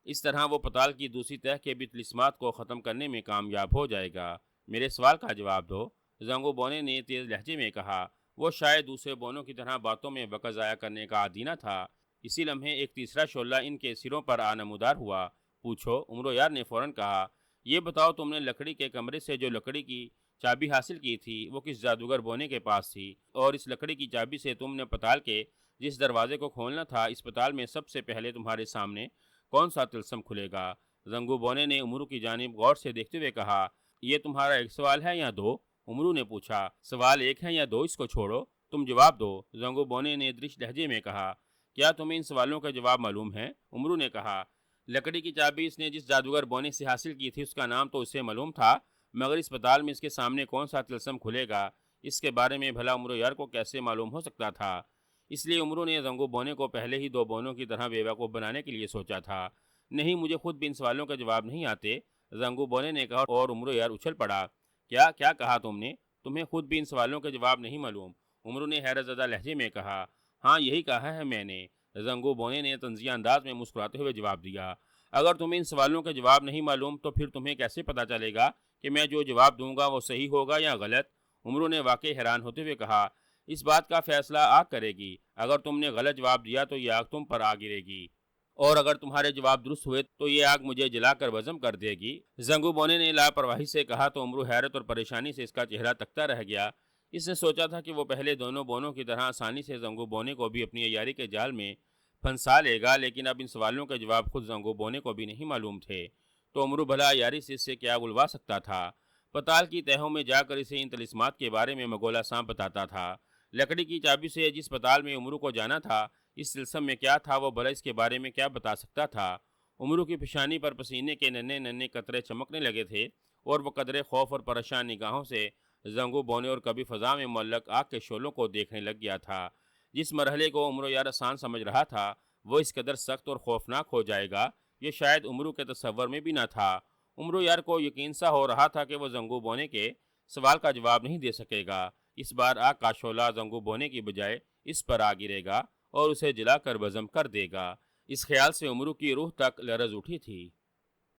اس طرح وہ پتال کی دوسری تہہ کے بھی طلسمات کو ختم کرنے میں کامیاب ہو جائے گا۔ میرے سوال کا جواب دو، زنگو بونے نے تیز لہجے میں کہا۔ وہ شاید دوسرے بونوں کی طرح باتوں میں وقت ضائع کرنے کا عادی نہ تھا۔ اسی لمحے ایک تیسرا شعلہ ان کے سروں پر نمودار ہوا۔ پوچھو، عمرو یار نے فوراً کہا۔ یہ بتاؤ، تم نے لکڑی کے کمرے سے جو لکڑی کی چابی حاصل کی تھی وہ کس جادوگر بونے کے پاس تھی، اور اس لکڑی کی چابی سے تم نے پتال کے جس دروازے کو کھولنا تھا، اس پتال میں سب سے پہلے تمہارے سامنے کون سا طلسم کھلے گا؟ زنگو بونے نے عمرو کی جانب غور سے دیکھتے ہوئے کہا۔ یہ تمہارا ایک سوال ہے یا 2؟ عمرو نے پوچھا۔ سوال ایک ہے یا 2، اس کو چھوڑو، تم جواب دو، زنگو بونے نے درش لہجے میں کہا۔ کیا تمہیں ان سوالوں کا جواب معلوم ہے؟ عمرو نے کہا۔ لکڑی کی چابی اس نے جس جادوگر بونے سے حاصل کی تھی اس کا نام تو اسے معلوم تھا، مگر اس پتال میں اس کے سامنے کون سا طلسم کھلے گا، اس کے بارے میں بھلا عمرو یار کو کیسے معلوم ہو سکتا تھا؟ اس لیے عمرو نے زنگو بونے کو پہلے ہی 2 بونوں کی طرح بے وقوف بنانے کے لیے سوچا تھا۔ نہیں، مجھے خود بھی ان سوالوں کا جواب نہیں آتے، زنگو بونے نے کہا، اور عمرو یار اچھل پڑا۔ کیا کہا تم نے؟ تمہیں خود بھی ان سوالوں کے جواب نہیں معلوم؟ عمرو نے حیرت زدہ لہجے میں کہا۔ ہاں، یہی کہا ہے میں نے، زنگو بونے نے طنزیہ انداز میں مسکراتے ہوئے جواب دیا۔ اگر تمہیں ان سوالوں کے جواب نہیں معلوم تو پھر تمہیں کیسے پتا چلے گا کہ میں جو جواب دوں گا وہ صحیح ہوگا یا غلط؟ عمرو نے واقعی حیران ہوتے ہوئے کہا۔ اس بات کا فیصلہ آگ کرے گی، اگر تم نے غلط جواب دیا تو یہ آگ تم پر آ گرے گی، اور اگر تمہارے جواب درست ہوئے تو یہ آگ مجھے جلا کر بزم کر دے گی، زنگو بونے نے لاپرواہی سے کہا تو عمرو حیرت اور پریشانی سے اس کا چہرہ تکتا رہ گیا۔ اس نے سوچا تھا کہ وہ پہلے دونوں بونوں کی طرح آسانی سے زنگو بونے کو بھی اپنی عیاری کے جال میں پھنسا لے گا، لیکن اب ان سوالوں کے جواب خود زنگو بونے کو بھی نہیں معلوم تھے، تو عمرو بھلا عیاری سے اس سے کیا گلوا سکتا تھا؟ پتال کی تہوں میں جا کر اسے ان طلسمات کے بارے میں مگولا سانپ بتاتا تھا۔ لکڑی کی چابی سے جس پتال میں عمرو کو جانا تھا، اس طلسم میں کیا تھا وہ بھلا اس کے بارے میں کیا بتا سکتا تھا؟ عمرو کی پیشانی پر پسینے کے ننھے ننھے قطرے چمکنے لگے تھے، اور وہ قدرے خوف اور پریشان نگاہوں سے زنگو بونے اور کبھی فضا میں معلق آگ کے شعلوں کو دیکھنے لگ گیا تھا۔ جس مرحلے کو عمرو یار آسان سمجھ رہا تھا وہ اس قدر سخت اور خوفناک ہو جائے گا، یہ شاید عمرو کے تصور میں بھی نہ تھا۔ عمرو یار کو یقین سا ہو رہا تھا کہ وہ زنگو بونے کے سوال کا جواب نہیں دے سکے گا۔ اس بار آگ کا شعلہ زنگو بونے کی بجائے اس پر آ گرے گا اور اسے جلا کر بزم کر دے گا۔ اس خیال سے عمرو کی روح تک لرز اٹھی تھی۔